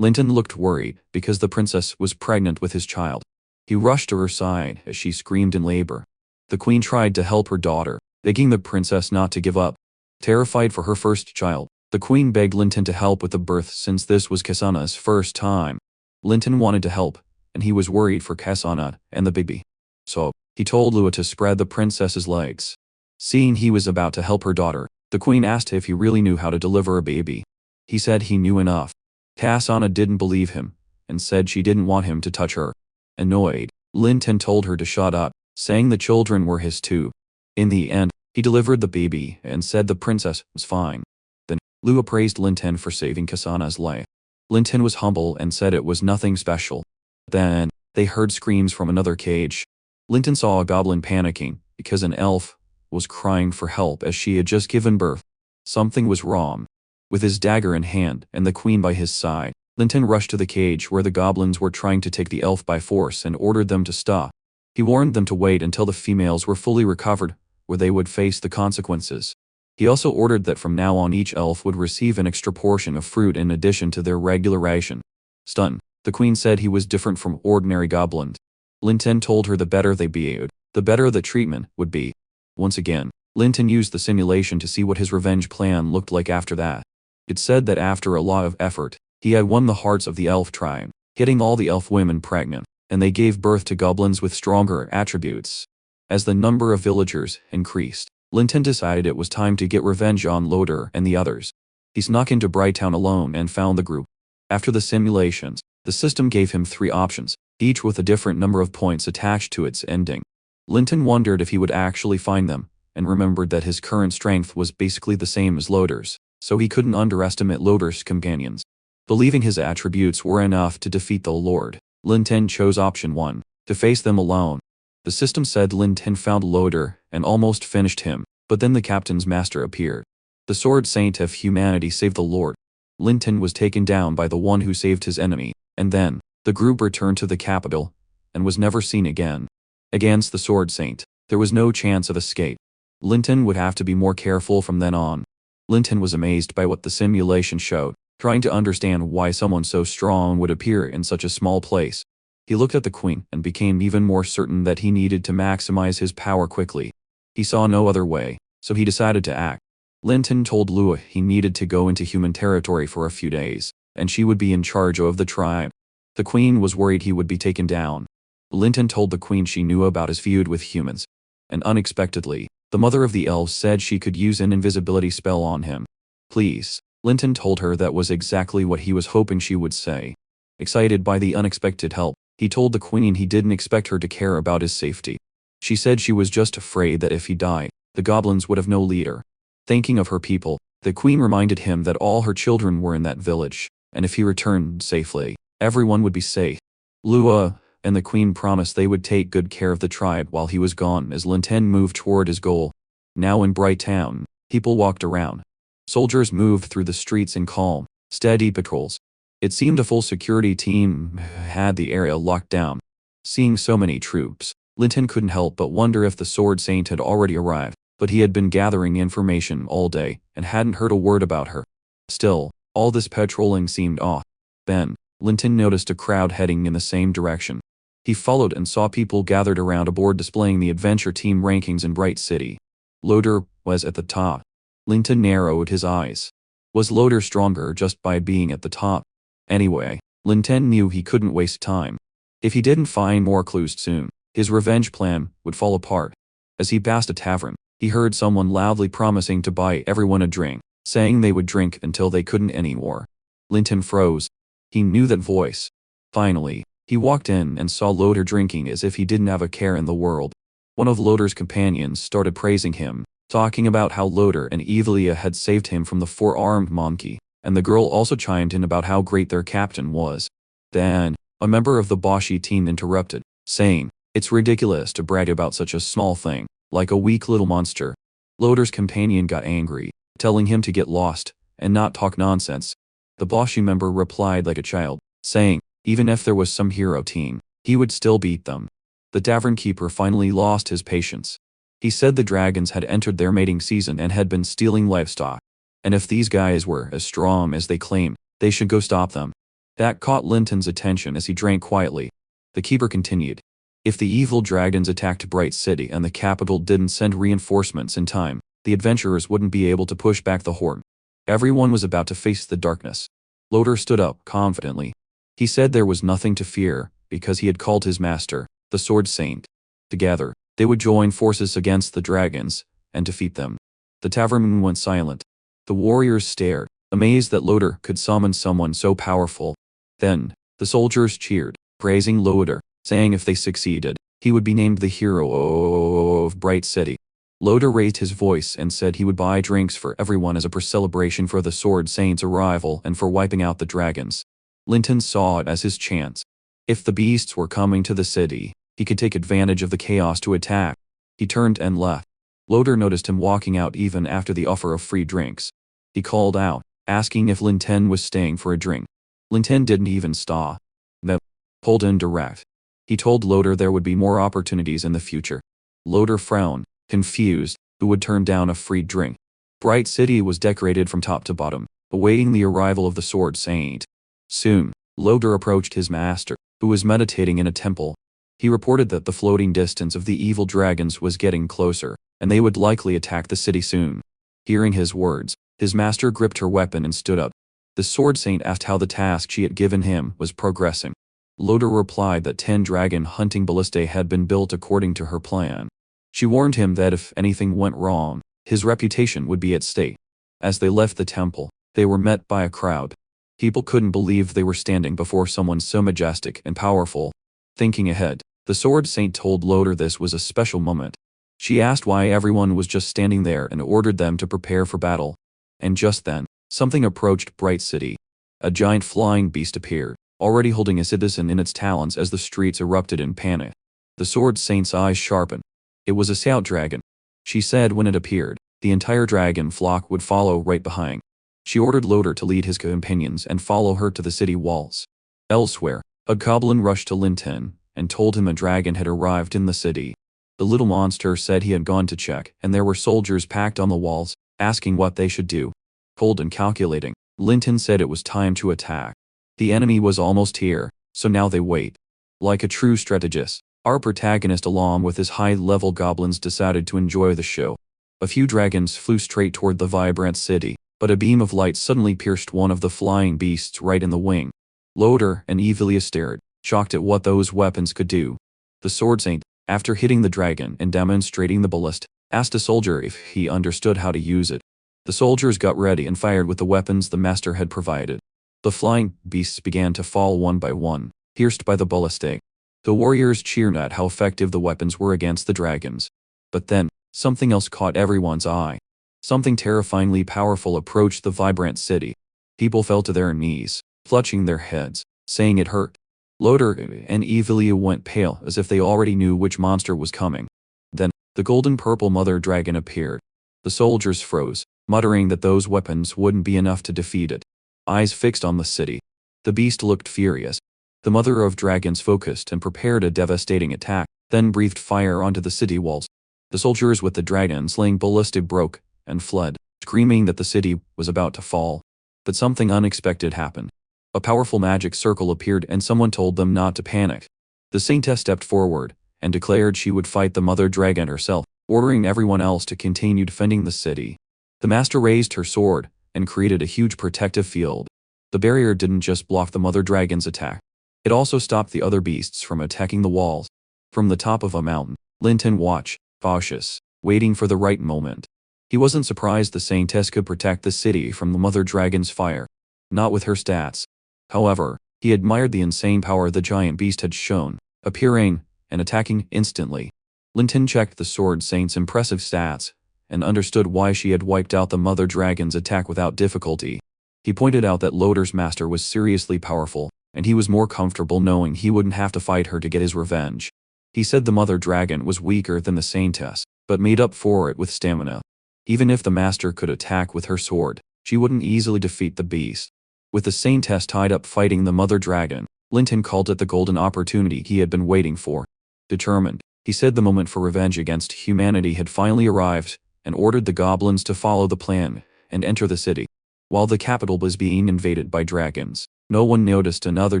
Linton looked worried because the princess was pregnant with his child. He rushed to her side as she screamed in labor. The queen tried to help her daughter, begging the princess not to give up. Terrified for her first child, the queen begged Linton to help with the birth since this was Kasana's first time. Linton wanted to help, and he was worried for Kasana and the baby. So, he told Lua to spread the princess's legs. Seeing he was about to help her daughter, the queen asked if he really knew how to deliver a baby. He said he knew enough. Kasana didn't believe him, and said she didn't want him to touch her. Annoyed, Linton told her to shut up, saying the children were his too. In the end, he delivered the baby and said the princess was fine. Then, Lua praised Linton for saving Kasana's life. Linton was humble and said it was nothing special. Then, they heard screams from another cage. Linton saw a goblin panicking because an elf was crying for help as she had just given birth. Something was wrong. With his dagger in hand and the queen by his side, Linton rushed to the cage where the goblins were trying to take the elf by force and ordered them to stop. He warned them to wait until the females were fully recovered, where they would face the consequences. He also ordered that from now on each elf would receive an extra portion of fruit in addition to their regular ration. Stunned, the queen said he was different from ordinary goblins. Linton told her the better they behaved, the better the treatment would be. Once again, Linton used the simulation to see what his revenge plan looked like after that. It said that after a lot of effort, he had won the hearts of the elf tribe, getting all the elf women pregnant, and they gave birth to goblins with stronger attributes. As the number of villagers increased, Linton decided it was time to get revenge on Loader and the others. He snuck into Brighttown alone and found the group. After the simulations, the system gave him 3 options, each with a different number of points attached to its ending. Linton wondered if he would actually find them, and remembered that his current strength was basically the same as Loader's, so he couldn't underestimate Loader's companions. Believing his attributes were enough to defeat the Lord, Linton chose option 1, to face them alone. The system said Linton found Loader and almost finished him, but then the captain's master appeared. The sword saint of humanity saved the Lord. Linton was taken down by the one who saved his enemy, and then, the group returned to the capital, and was never seen again. Against the sword saint, there was no chance of escape. Linton would have to be more careful from then on. Linton was amazed by what the simulation showed, trying to understand why someone so strong would appear in such a small place. He looked at the queen and became even more certain that he needed to maximize his power quickly. He saw no other way, so he decided to act. Linton told Lua he needed to go into human territory for a few days, and she would be in charge of the tribe. The queen was worried he would be taken down. Linton told the queen she knew about his feud with humans. And unexpectedly, the mother of the elves said she could use an invisibility spell on him. Please, Linton told her that was exactly what he was hoping she would say. Excited by the unexpected help, he told the queen he didn't expect her to care about his safety. She said she was just afraid that if he died, the goblins would have no leader. Thinking of her people, the queen reminded him that all her children were in that village, and if he returned safely, everyone would be safe. Lua and the queen promised they would take good care of the tribe while he was gone as Linton moved toward his goal. Now in Brighttown, people walked around. Soldiers moved through the streets in calm, steady patrols. It seemed a full security team had the area locked down. Seeing so many troops, Linton couldn't help but wonder if the sword saint had already arrived, but he had been gathering information all day and hadn't heard a word about her. Still, all this patrolling seemed off. Then, Linton noticed a crowd heading in the same direction. He followed and saw people gathered around a board displaying the adventure team rankings in Bright City. Loader was at the top. Linton narrowed his eyes. Was Loader stronger just by being at the top? Anyway, Linton knew he couldn't waste time. If he didn't find more clues soon, his revenge plan would fall apart. As he passed a tavern, he heard someone loudly promising to buy everyone a drink, saying they would drink until they couldn't anymore. Linton froze. He knew that voice. Finally, he walked in and saw Loader drinking as if he didn't have a care in the world. One of Loader's companions started praising him, talking about how Loader and Evelia had saved him from the 4-armed monkey, and the girl also chimed in about how great their captain was. Then, a member of the Boshi team interrupted, saying, "It's ridiculous to brag about such a small thing, like a weak little monster." Loader's companion got angry, telling him to get lost, and not talk nonsense. The Boshi member replied like a child, saying, even if there was some hero team, he would still beat them. The tavern keeper finally lost his patience. He said the dragons had entered their mating season and had been stealing livestock. And if these guys were as strong as they claimed, they should go stop them. That caught Linton's attention as he drank quietly. The keeper continued. If the evil dragons attacked Bright City and the capital didn't send reinforcements in time, the adventurers wouldn't be able to push back the horde. Everyone was about to face the darkness. Loder stood up confidently. He said there was nothing to fear, because he had called his master, the Sword Saint. Together, they would join forces against the dragons, and defeat them. The tavern went silent. The warriors stared, amazed that Loder could summon someone so powerful. Then, the soldiers cheered, praising Loder, saying if they succeeded, he would be named the hero of Bright City. Loder raised his voice and said he would buy drinks for everyone as a celebration for the Sword Saint's arrival and for wiping out the dragons. Linton saw it as his chance. If the beasts were coming to the city, he could take advantage of the chaos to attack. He turned and left. Loder noticed him walking out even after the offer of free drinks. He called out, asking if Linton was staying for a drink. Linton didn't even stop. No. Pulled in direct. He told Loder there would be more opportunities in the future. Loder frowned, confused, who would turn down a free drink. Bright City was decorated from top to bottom, awaiting the arrival of the Sword Saint. Soon, Loder approached his master, who was meditating in a temple. He reported that the floating distance of the evil dragons was getting closer, and they would likely attack the city soon. Hearing his words, his master gripped her weapon and stood up. The Sword Saint asked how the task she had given him was progressing. Loder replied that 10 dragon hunting ballistae had been built according to her plan. She warned him that if anything went wrong, his reputation would be at stake. As they left the temple, they were met by a crowd. People couldn't believe they were standing before someone so majestic and powerful. Thinking ahead, the Sword Saint told Loder this was a special moment. She asked why everyone was just standing there and ordered them to prepare for battle. And just then, something approached Bright City. A giant flying beast appeared, already holding a citizen in its talons as the streets erupted in panic. The Sword Saint's eyes sharpened. It was a scout dragon. She said when it appeared, the entire dragon flock would follow right behind. She ordered Loder to lead his companions and follow her to the city walls. Elsewhere, a goblin rushed to Linton and told him a dragon had arrived in the city. The little monster said he had gone to check, and there were soldiers packed on the walls, asking what they should do. Cold and calculating, Linton said it was time to attack. The enemy was almost here, so now they wait. Like a true strategist, our protagonist along with his high-level goblins decided to enjoy the show. A few dragons flew straight toward the vibrant city, but a beam of light suddenly pierced one of the flying beasts right in the wing. Loder and Evelia stared, shocked at what those weapons could do. The Sword Saint, after hitting the dragon and demonstrating the ballista, asked a soldier if he understood how to use it. The soldiers got ready and fired with the weapons the master had provided. The flying beasts began to fall one by one, pierced by the ballista. The warriors cheered at how effective the weapons were against the dragons. But then, something else caught everyone's eye. Something terrifyingly powerful approached the vibrant city. People fell to their knees, clutching their heads, saying it hurt. Loder and Evelia went pale as if they already knew which monster was coming. Then, the golden-purple mother dragon appeared. The soldiers froze, muttering that those weapons wouldn't be enough to defeat it. Eyes fixed on the city. The beast looked furious. The mother of dragons focused and prepared a devastating attack, then breathed fire onto the city walls. The soldiers with the dragon-slaying ballista broke and fled, screaming that the city was about to fall. But something unexpected happened. A powerful magic circle appeared and someone told them not to panic. The saintess stepped forward and declared she would fight the mother dragon herself, ordering everyone else to continue defending the city. The master raised her sword and created a huge protective field. The barrier didn't just block the mother dragon's attack. It also stopped the other beasts from attacking the walls. From the top of a mountain, Linton watched, cautious, waiting for the right moment. He wasn't surprised the saintess could protect the city from the mother dragon's fire. Not with her stats. However, he admired the insane power the giant beast had shown, appearing and attacking instantly. Linton checked the Sword Saint's impressive stats and understood why she had wiped out the mother dragon's attack without difficulty. He pointed out that Loder's master was seriously powerful, and he was more comfortable knowing he wouldn't have to fight her to get his revenge. He said the mother dragon was weaker than the saintess, but made up for it with stamina. Even if the master could attack with her sword, she wouldn't easily defeat the beast. With the saintess tied up fighting the mother dragon, Linton called it the golden opportunity he had been waiting for. Determined, he said the moment for revenge against humanity had finally arrived, and ordered the goblins to follow the plan and enter the city. While the capital was being invaded by dragons, No one noticed another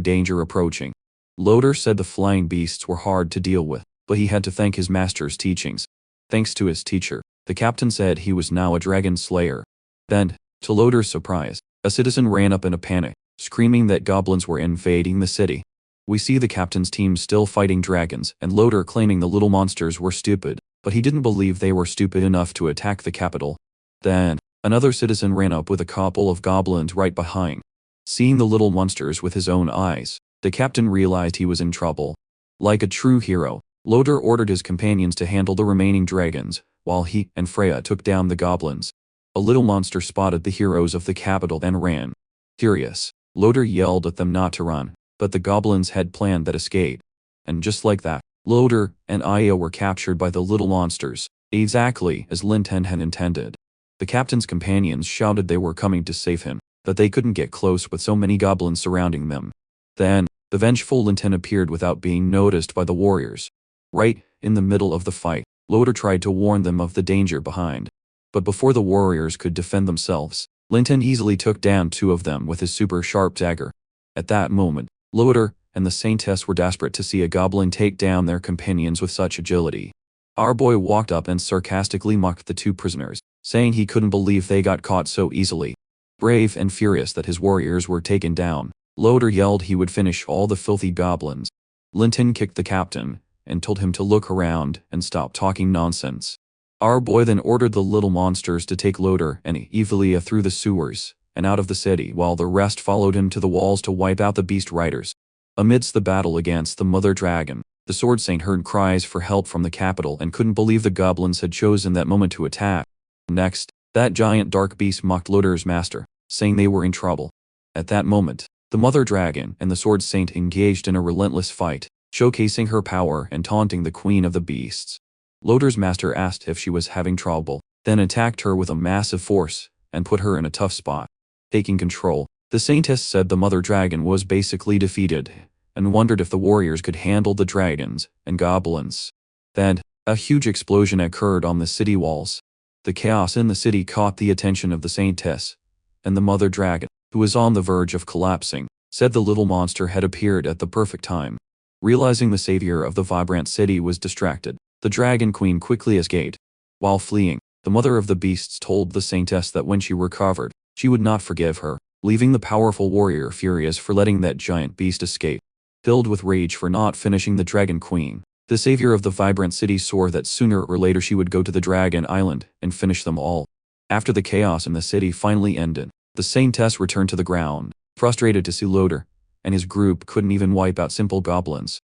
danger approaching. Loder said the flying beasts were hard to deal with, but he had to thank his master's teachings. Thanks to his teacher, the captain said he was now a dragon slayer. Then, to Loder's surprise, a citizen ran up in a panic, screaming that goblins were invading the city. We see the captain's team still fighting dragons, and Loder claiming the little monsters were stupid, but he didn't believe they were stupid enough to attack the capital. Then, another citizen ran up with a couple of goblins right behind. Seeing the little monsters with his own eyes, the captain realized he was in trouble. Like a true hero, Loder ordered his companions to handle the remaining dragons, while he and Freya took down the goblins. A little monster spotted the heroes of the capital and ran. Furious, Loder yelled at them not to run, but the goblins had planned that escape. And just like that, Loder and Aya were captured by the little monsters, exactly as Linten had intended. The captain's companions shouted they were coming to save him, but they couldn't get close with so many goblins surrounding them. Then, the vengeful Linten appeared without being noticed by the warriors. Right in the middle of the fight, Loder tried to warn them of the danger behind. But before the warriors could defend themselves, Linten easily took down two of them with his super sharp dagger. At that moment, Loder and the Saintess were desperate to see a goblin take down their companions with such agility. Our boy walked up and sarcastically mocked the two prisoners, saying he couldn't believe they got caught so easily. Brave and furious that his warriors were taken down, Loder yelled he would finish all the filthy goblins. Linten kicked the captain and told him to look around and stop talking nonsense. Our boy then ordered the little monsters to take Loder and Evelia through the sewers and out of the city, while the rest followed him to the walls to wipe out the beast riders. Amidst the battle against the mother dragon, the Sword Saint heard cries for help from the capital and couldn't believe the goblins had chosen that moment to attack. Next, that giant dark beast mocked Loder's master, saying they were in trouble. At that moment, the mother dragon and the Sword Saint engaged in a relentless fight, showcasing her power and taunting the queen of the beasts. Loder's master asked if she was having trouble, then attacked her with a massive force and put her in a tough spot. Taking control, the Saintess said the mother dragon was basically defeated and wondered if the warriors could handle the dragons and goblins. Then, a huge explosion occurred on the city walls. The chaos in the city caught the attention of the Saintess, and the mother dragon, who was on the verge of collapsing, said the little monster had appeared at the perfect time. Realizing the savior of the vibrant city was distracted, the dragon queen quickly escaped. While fleeing, the mother of the beasts told the Saintess that when she recovered, she would not forgive her, leaving the powerful warrior furious for letting that giant beast escape. Filled with rage for not finishing the dragon queen, the savior of the vibrant city swore that sooner or later she would go to the dragon island and finish them all. After the chaos in the city finally ended, the Saintess returned to the ground, frustrated to see Loder and his group couldn't even wipe out simple goblins.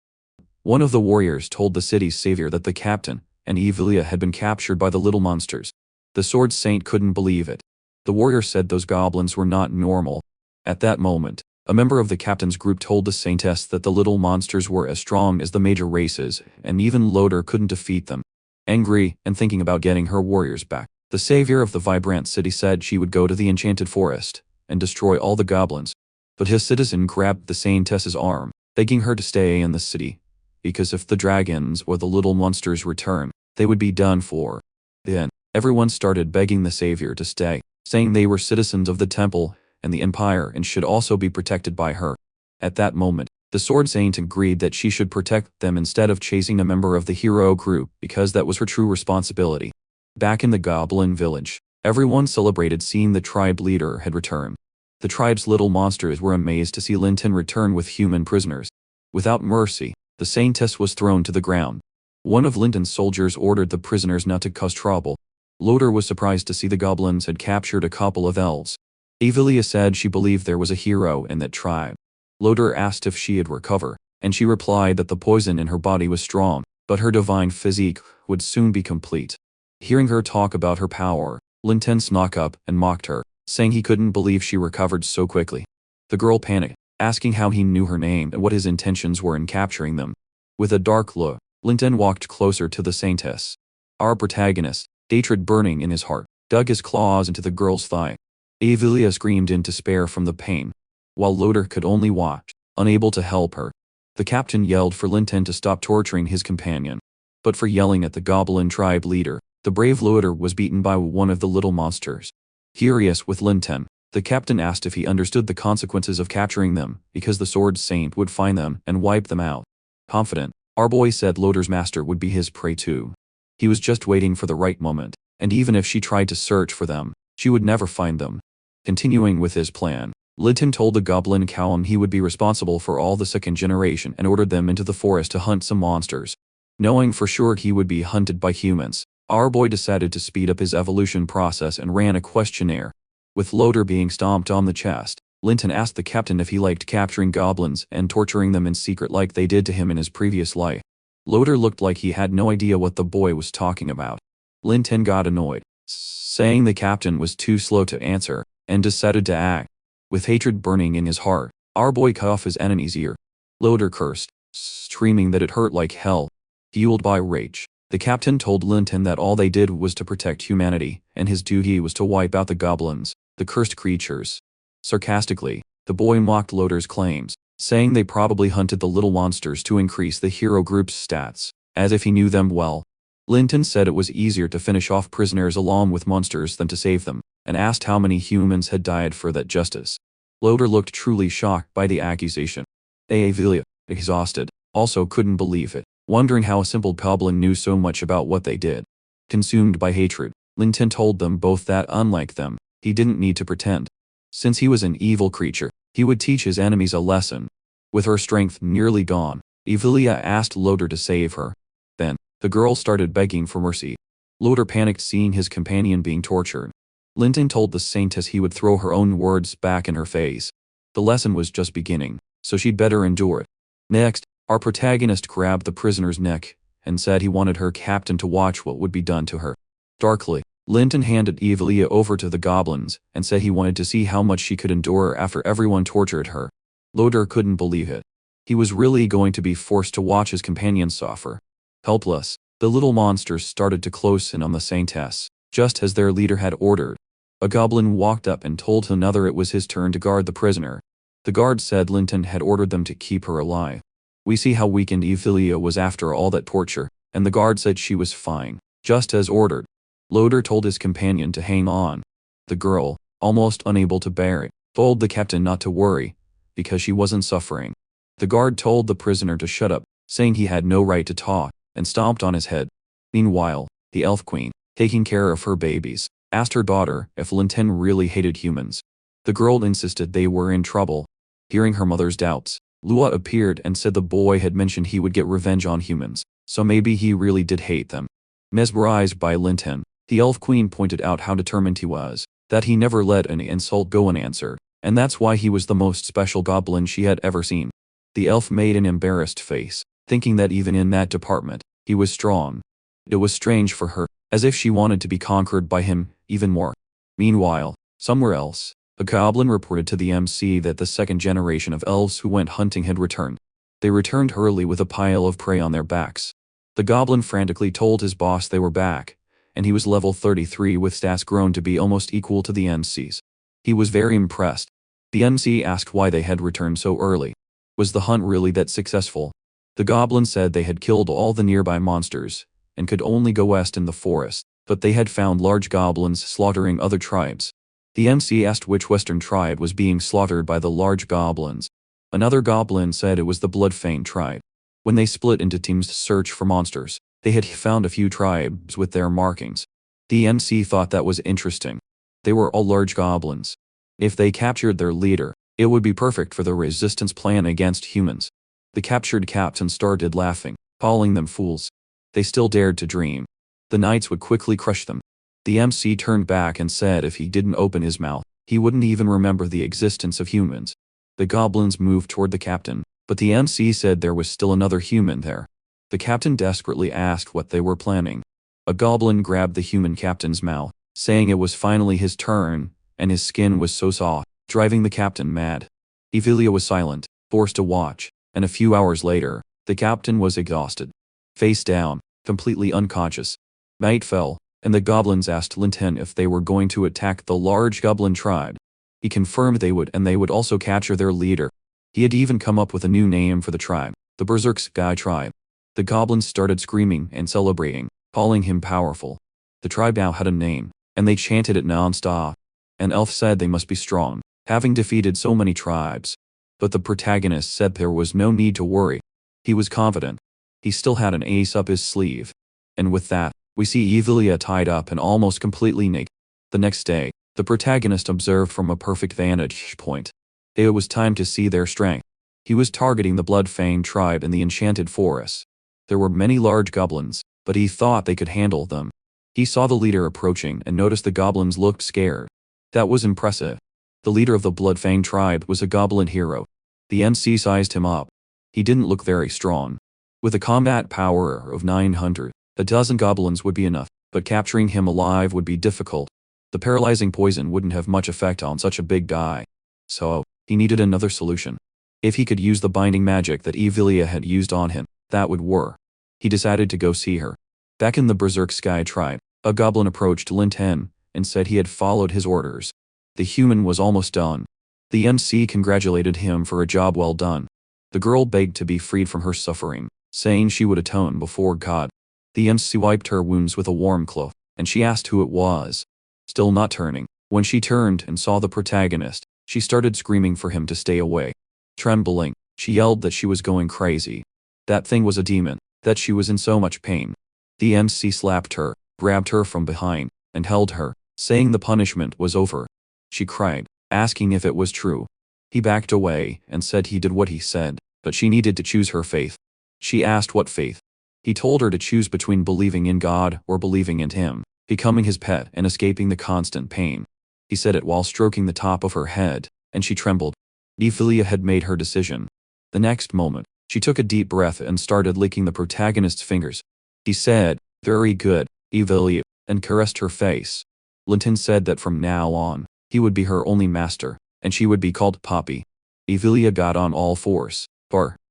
One of the warriors told the city's savior that the captain and Evelia had been captured by the little monsters. The Sword Saint couldn't believe it. The warrior said those goblins were not normal. At that moment, a member of the captain's group told the Saintess that the little monsters were as strong as the major races, and even Loder couldn't defeat them. Angry and thinking about getting her warriors back, the savior of the vibrant city said she would go to the enchanted forest and destroy all the goblins. But his citizen grabbed the Saintess's arm, begging her to stay in the city, because if the dragons or the little monsters return, they would be done for. Then, everyone started begging the savior to stay, saying they were citizens of the temple and the empire and should also be protected by her. At that moment, the Sword Saint agreed that she should protect them instead of chasing a member of the hero group, because that was her true responsibility. Back in the goblin village, everyone celebrated seeing the tribe leader had returned. The tribe's little monsters were amazed to see Linten return with human prisoners. Without mercy, the Saintess was thrown to the ground. One of Linten's soldiers ordered the prisoners not to cause trouble. Loder was surprised to see the goblins had captured a couple of elves. Evelia said she believed there was a hero in that tribe. Loder asked if she had recovered, and she replied that the poison in her body was strong, but her divine physique would soon be complete. Hearing her talk about her power, Linten snuck up and mocked her, saying he couldn't believe she recovered so quickly. The girl panicked, asking how he knew her name and what his intentions were in capturing them. With a dark look, Linten walked closer to the Saintess. Our protagonist, hatred burning in his heart, dug his claws into the girl's thigh. Evelia screamed in despair from the pain, while Loder could only watch, unable to help her. The captain yelled for Linten to stop torturing his companion. But for yelling at the goblin tribe leader, the brave Loder was beaten by one of the little monsters. Furious with Linten, The captain asked if he understood the consequences of capturing them, because the Sword Saint would find them and wipe them out. Confident, our boy said Loader's master would be his prey too. He was just waiting for the right moment, and even if she tried to search for them, she would never find them. Continuing with his plan, Linton told the goblin Callum he would be responsible for all the second generation and ordered them into the forest to hunt some monsters. Knowing for sure he would be hunted by humans, our boy decided to speed up his evolution process and ran a questionnaire. With Loader being stomped on the chest, Linton asked the captain if he liked capturing goblins and torturing them in secret like they did to him in his previous life. Loader looked like he had no idea what the boy was talking about. Linton got annoyed, saying the captain was too slow to answer, and decided to act. With hatred burning in his heart, our boy cut off his enemy's ear. Loader cursed, screaming that it hurt like hell. Fueled by rage, the captain told Linton that all they did was to protect humanity, and his duty was to wipe out the goblins, the cursed creatures. Sarcastically, the boy mocked Loader's claims, saying they probably hunted the little monsters to increase the hero group's stats, as if he knew them well. Linton said it was easier to finish off prisoners along with monsters than to save them, and asked how many humans had died for that justice. Loader looked truly shocked by the accusation. Avilia, exhausted, also couldn't believe it, wondering how a simple goblin knew so much about what they did. Consumed by hatred, Linton told them both that, unlike them, he didn't need to pretend. Since he was an evil creature, he would teach his enemies a lesson. With her strength nearly gone, Avilia asked Loader to save her. Then, the girl started begging for mercy. Loader panicked seeing his companion being tortured. Linton told the saintess he would throw her own words back in her face. The lesson was just beginning, so she'd better endure it. Next, our protagonist grabbed the prisoner's neck and said he wanted her captain to watch what would be done to her. Darkly, Linton handed Avilia over to the goblins and said he wanted to see how much she could endure after everyone tortured her. Loader couldn't believe it. He was really going to be forced to watch his companions suffer. Helpless, the little monsters started to close in on the saintess, just as their leader had ordered. A goblin walked up and told another it was his turn to guard the prisoner. The guard said Linton had ordered them to keep her alive. We see how weakened Avilia was after all that torture, and the guard said she was fine, just as ordered. Loader told his companion to hang on. The girl, almost unable to bear it, told the captain not to worry, because she wasn't suffering. The guard told the prisoner to shut up, saying he had no right to talk, and stomped on his head. Meanwhile, the elf queen, taking care of her babies, asked her daughter if Linton really hated humans. The girl insisted they were in trouble. Hearing her mother's doubts, Lua appeared and said the boy had mentioned he would get revenge on humans, so maybe he really did hate them. Mesmerized by Linton, the elf queen pointed out how determined he was, that he never let any insult go unanswered, and that's why he was the most special goblin she had ever seen. The elf made an embarrassed face, thinking that even in that department, he was strong. It was strange for her, as if she wanted to be conquered by him even more. Meanwhile, somewhere else, a goblin reported to the MC that the second generation of elves who went hunting had returned. They returned early with a pile of prey on their backs. The goblin frantically told his boss they were back, and he was level 33 with stats grown to be almost equal to the MC's. He was very impressed. The MC asked why they had returned so early. Was the hunt really that successful? The goblin said they had killed all the nearby monsters, and could only go west in the forest, but they had found large goblins slaughtering other tribes. The MC asked which western tribe was being slaughtered by the large goblins. Another goblin said it was the Bloodfang tribe. When they split into teams to search for monsters, they had found a few tribes with their markings. The MC thought that was interesting. They were all large goblins. If they captured their leader, it would be perfect for the resistance plan against humans. The captured captain started laughing, calling them fools. They still dared to dream. The knights would quickly crush them. The MC turned back and said if he didn't open his mouth, he wouldn't even remember the existence of humans. The goblins moved toward the captain, but the MC said there was still another human there. The captain desperately asked what they were planning. A goblin grabbed the human captain's mouth, saying it was finally his turn, and his skin was so soft, driving the captain mad. Avilia was silent, forced to watch, and a few hours later, the captain was exhausted. Face down, completely unconscious. Night fell, and the goblins asked Linton if they were going to attack the large goblin tribe. He confirmed they would, and they would also capture their leader. He had even come up with a new name for the tribe, the Berserk Sky Tribe. The goblins started screaming and celebrating, calling him powerful. The tribe now had a name, and they chanted it non-stop. An elf said they must be strong, having defeated so many tribes. But the protagonist said there was no need to worry. He was confident. He still had an ace up his sleeve. And with that, we see Evelia tied up and almost completely naked. The next day, the protagonist observed from a perfect vantage point. It was time to see their strength. He was targeting the Bloodfang tribe in the enchanted forest. There were many large goblins, but he thought they could handle them. He saw the leader approaching and noticed the goblins looked scared. That was impressive. The leader of the Bloodfang tribe was a goblin hero. The MC sized him up. He didn't look very strong. With a combat power of 900, a dozen goblins would be enough, but capturing him alive would be difficult. The paralyzing poison wouldn't have much effect on such a big guy. So, he needed another solution. If he could use the binding magic that Evelia had used on him, that would work. He decided to go see her. Back in the Berserk Sky tribe, a goblin approached Linten and said he had followed his orders. The human was almost done. The MC congratulated him for a job well done. The girl begged to be freed from her suffering, saying she would atone before God. The MC wiped her wounds with a warm cloth, and she asked who it was. Still not turning. When she turned and saw the protagonist, she started screaming for him to stay away. Trembling, she yelled that she was going crazy. That thing was a demon, that she was in so much pain. The MC slapped her, grabbed her from behind, and held her, saying the punishment was over. She cried, asking if it was true. He backed away and said he did what he said, but she needed to choose her faith. She asked what faith. He told her to choose between believing in God or believing in him, becoming his pet and escaping the constant pain. He said it while stroking the top of her head, and she trembled. Evelia had made her decision. The next moment, she took a deep breath and started licking the protagonist's fingers. He said, "Very good, Evelia," and caressed her face. Linton said that from now on, he would be her only master, and she would be called Poppy. Evelia got on all fours,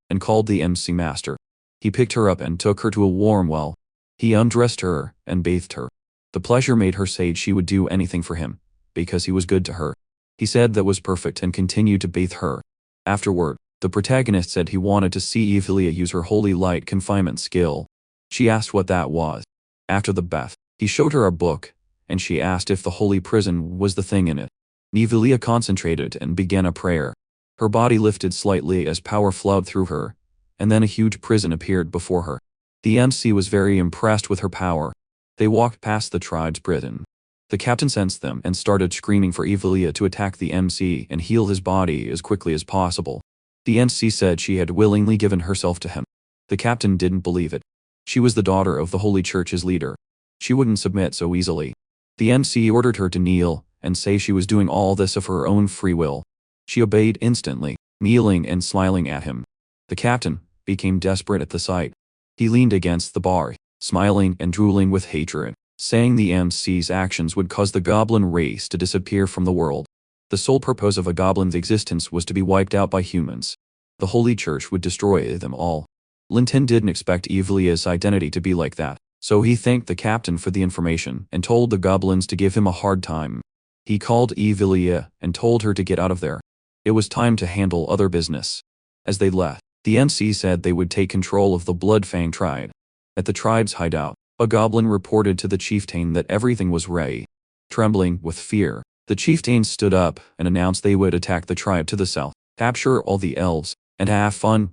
and called the MC master. He picked her up and took her to a warm well. He undressed her and bathed her. The pleasure made her say she would do anything for him, because he was good to her. He said that was perfect and continued to bathe her. Afterward, the protagonist said he wanted to see Evelia use her holy light confinement skill. She asked what that was. After the bath, he showed her a book, and she asked if the holy prison was the thing in it. Evelia concentrated and began a prayer. Her body lifted slightly as power flowed through her, and then a huge prison appeared before her. The MC was very impressed with her power. They walked past the tribe's prison. The captain sensed them and started screaming for Evelia to attack the MC and heal his body as quickly as possible. The MC said she had willingly given herself to him. The captain didn't believe it. She was the daughter of the Holy Church's leader. She wouldn't submit so easily. The MC ordered her to kneel and say she was doing all this of her own free will. She obeyed instantly, kneeling and smiling at him. The captain became desperate at the sight. He leaned against the bar, smiling and drooling with hatred, saying the MC's actions would cause the goblin race to disappear from the world. The sole purpose of a goblin's existence was to be wiped out by humans. The Holy Church would destroy them all. Linton didn't expect Evelia's identity to be like that, so he thanked the captain for the information and told the goblins to give him a hard time. He called Evelia and told her to get out of there. It was time to handle other business. As they left, the MC said they would take control of the Bloodfang tribe. At the tribe's hideout, a goblin reported to the chieftain that everything was ready. Trembling with fear, the chieftain stood up and announced they would attack the tribe to the south, capture all the elves, and have fun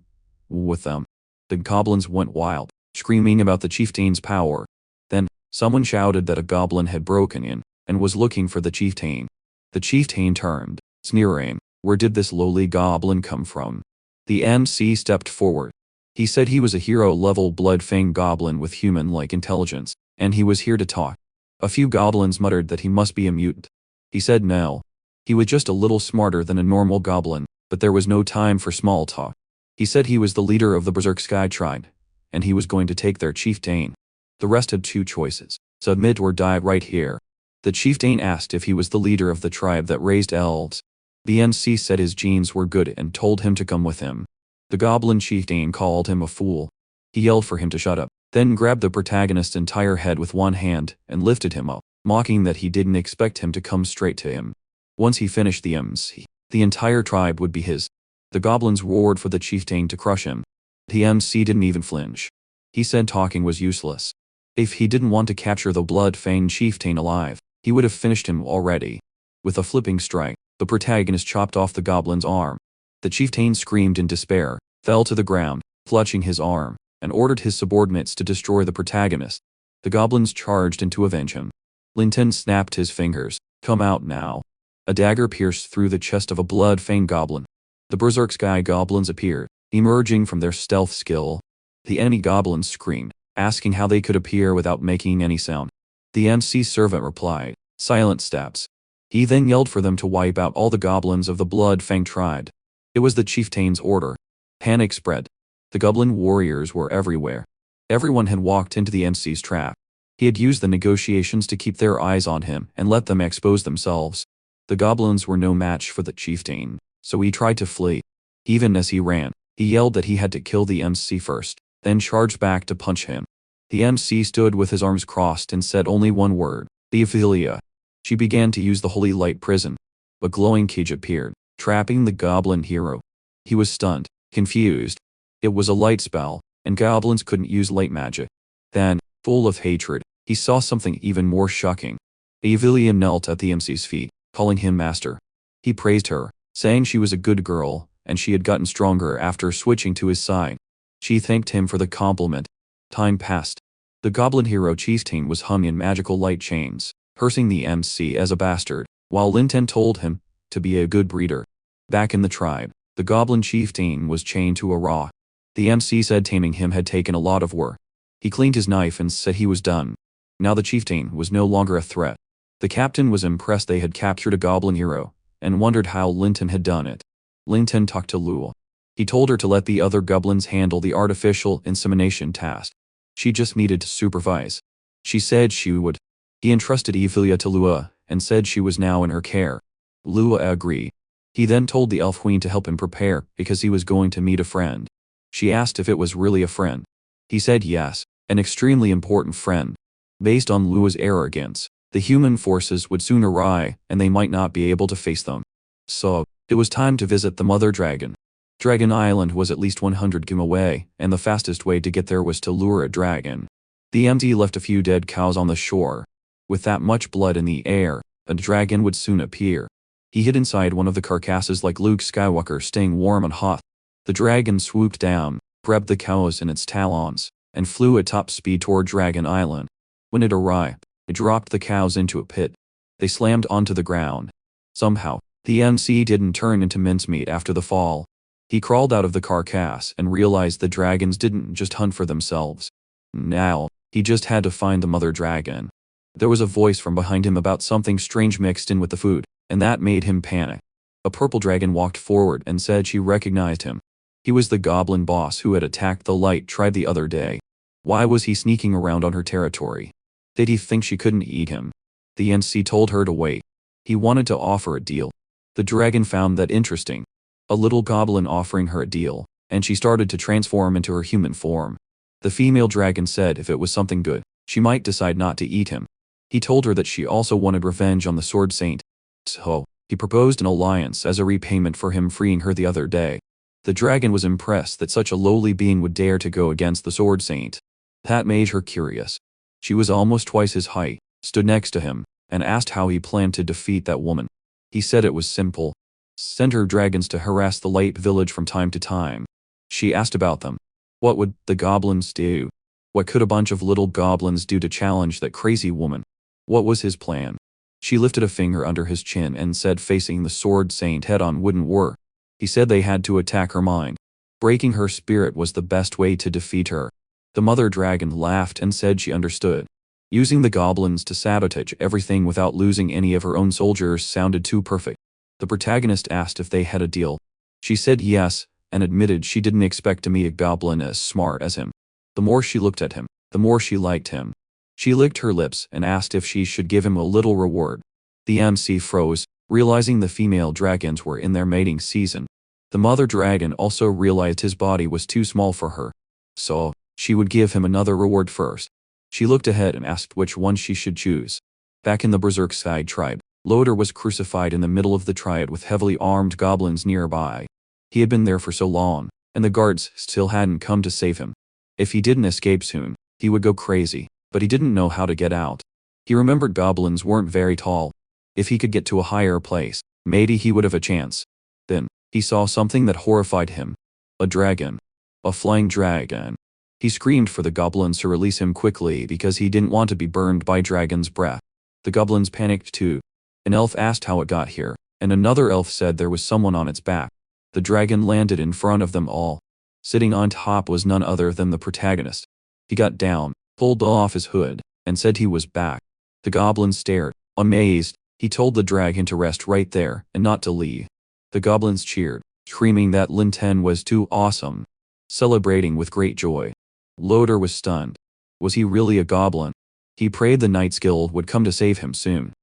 with them. The goblins went wild, screaming about the chieftain's power. Then, someone shouted that a goblin had broken in and was looking for the chieftain. The chieftain turned, sneering, "Where did this lowly goblin come from?" The MC stepped forward. He said he was a hero-level Bloodfang goblin with human-like intelligence, and he was here to talk. A few goblins muttered that he must be a mutant. He said no. He was just a little smarter than a normal goblin, but there was no time for small talk. He said he was the leader of the Berserk Sky tribe, and he was going to take their chieftain. The rest had two choices: submit or die right here. The chieftain asked if he was the leader of the tribe that raised elves. The MC said his genes were good and told him to come with him. The goblin chieftain called him a fool. He yelled for him to shut up, then grabbed the protagonist's entire head with one hand and lifted him up, mocking that he didn't expect him to come straight to him. Once he finished the MC, the entire tribe would be his. The goblins roared for the chieftain to crush him. The MC didn't even flinch. He said talking was useless. If he didn't want to capture the Bloodfang chieftain alive, he would have finished him already. With a flipping strike, the protagonist chopped off the goblin's arm. The chieftain screamed in despair, fell to the ground, clutching his arm, and ordered his subordinates to destroy the protagonist. The goblins charged in to avenge him. Linton snapped his fingers. Come out now. A dagger pierced through the chest of a blood-fanged goblin. The berserk sky goblins appeared, emerging from their stealth skill. The enemy goblins screamed, asking how they could appear without making any sound. The MC's servant replied, silent steps. He then yelled for them to wipe out all the goblins of the blood-fanged tribe. It was the chieftain's order. Panic spread. The goblin warriors were everywhere. Everyone had walked into the MC's trap. He had used the negotiations to keep their eyes on him and let them expose themselves. The goblins were no match for the chieftain, so he tried to flee. Even as he ran, he yelled that he had to kill the MC first, then charged back to punch him. The MC stood with his arms crossed and said only one word, Theophilia. She began to use the holy light prison. A glowing cage appeared, trapping the goblin hero. He was stunned, confused. It was a light spell, and goblins couldn't use light magic. Then, full of hatred, he saw something even more shocking. Theophilia knelt at the MC's feet, calling him master. He praised her, saying she was a good girl, and she had gotten stronger after switching to his side. She thanked him for the compliment. Time passed. The goblin hero chieftain was hung in magical light chains, cursing the MC as a bastard, while Linton told him to be a good breeder. Back in the tribe, the goblin chieftain was chained to a rock. The MC said taming him had taken a lot of work. He cleaned his knife and said he was done. Now the chieftain was no longer a threat. The captain was impressed they had captured a goblin hero, and wondered how Linton had done it. Linton talked to Lua. He told her to let the other goblins handle the artificial insemination task. She just needed to supervise. She said she would. He entrusted Ophelia to Lua, and said she was now in her care. Lua agreed. He then told the elf queen to help him prepare, because he was going to meet a friend. She asked if it was really a friend. He said yes, an extremely important friend. Based on Lua's arrogance, the human forces would soon arrive, and they might not be able to face them. So, it was time to visit the mother dragon. Dragon Island was at least 100 km away, and the fastest way to get there was to lure a dragon. The MD left a few dead cows on the shore. With that much blood in the air, a dragon would soon appear. He hid inside one of the carcasses like Luke Skywalker, staying warm and hot. The dragon swooped down, grabbed the cows in its talons, and flew at top speed toward Dragon Island. When it arrived, it dropped the cows into a pit. They slammed onto the ground. Somehow, the MC didn't turn into mincemeat after the fall. He crawled out of the carcass and realized the dragons didn't just hunt for themselves. Now, he just had to find the mother dragon. There was a voice from behind him about something strange mixed in with the food, and that made him panic. A purple dragon walked forward and said she recognized him. He was the goblin boss who had attacked the light tribe the other day. Why was he sneaking around on her territory? Did he think she couldn't eat him? The NC told her to wait. He wanted to offer a deal. The dragon found that interesting. A little goblin offering her a deal, and she started to transform into her human form. The female dragon said if it was something good, she might decide not to eat him. He told her that she also wanted revenge on the Sword Saint. So, he proposed an alliance as a repayment for him freeing her the other day. The dragon was impressed that such a lowly being would dare to go against the Sword Saint. That made her curious. She was almost twice his height, stood next to him, and asked how he planned to defeat that woman. He said it was simple. Send her dragons to harass the light village from time to time. She asked about them. What would the goblins do? What could a bunch of little goblins do to challenge that crazy woman? What was his plan? She lifted a finger under his chin and said facing the Sword Saint head-on wouldn't work. He said they had to attack her mind. Breaking her spirit was the best way to defeat her. The mother dragon laughed and said she understood. Using the goblins to sabotage everything without losing any of her own soldiers sounded too perfect. The protagonist asked if they had a deal. She said yes, and admitted she didn't expect to meet a goblin as smart as him. The more she looked at him, the more she liked him. She licked her lips and asked if she should give him a little reward. The MC froze, realizing the female dragons were in their mating season. The mother dragon also realized his body was too small for her. So, she would give him another reward first. She looked ahead and asked which one she should choose. Back in the Berserk Side tribe, Loder was crucified in the middle of the triad with heavily armed goblins nearby. He had been there for so long, and the guards still hadn't come to save him. If he didn't escape soon, he would go crazy, but he didn't know how to get out. He remembered goblins weren't very tall. If he could get to a higher place, maybe he would have a chance. Then, he saw something that horrified him. A dragon. A flying dragon. He screamed for the goblins to release him quickly because he didn't want to be burned by dragon's breath. The goblins panicked too. An elf asked how it got here, and another elf said there was someone on its back. The dragon landed in front of them all. Sitting on top was none other than the protagonist. He got down, pulled off his hood, and said he was back. The goblins stared, amazed. He told the dragon to rest right there and not to leave. The goblins cheered, screaming that Lin 10 was too awesome, celebrating with great joy. Loder was stunned. Was he really a goblin? He prayed the Knights Guild would come to save him soon.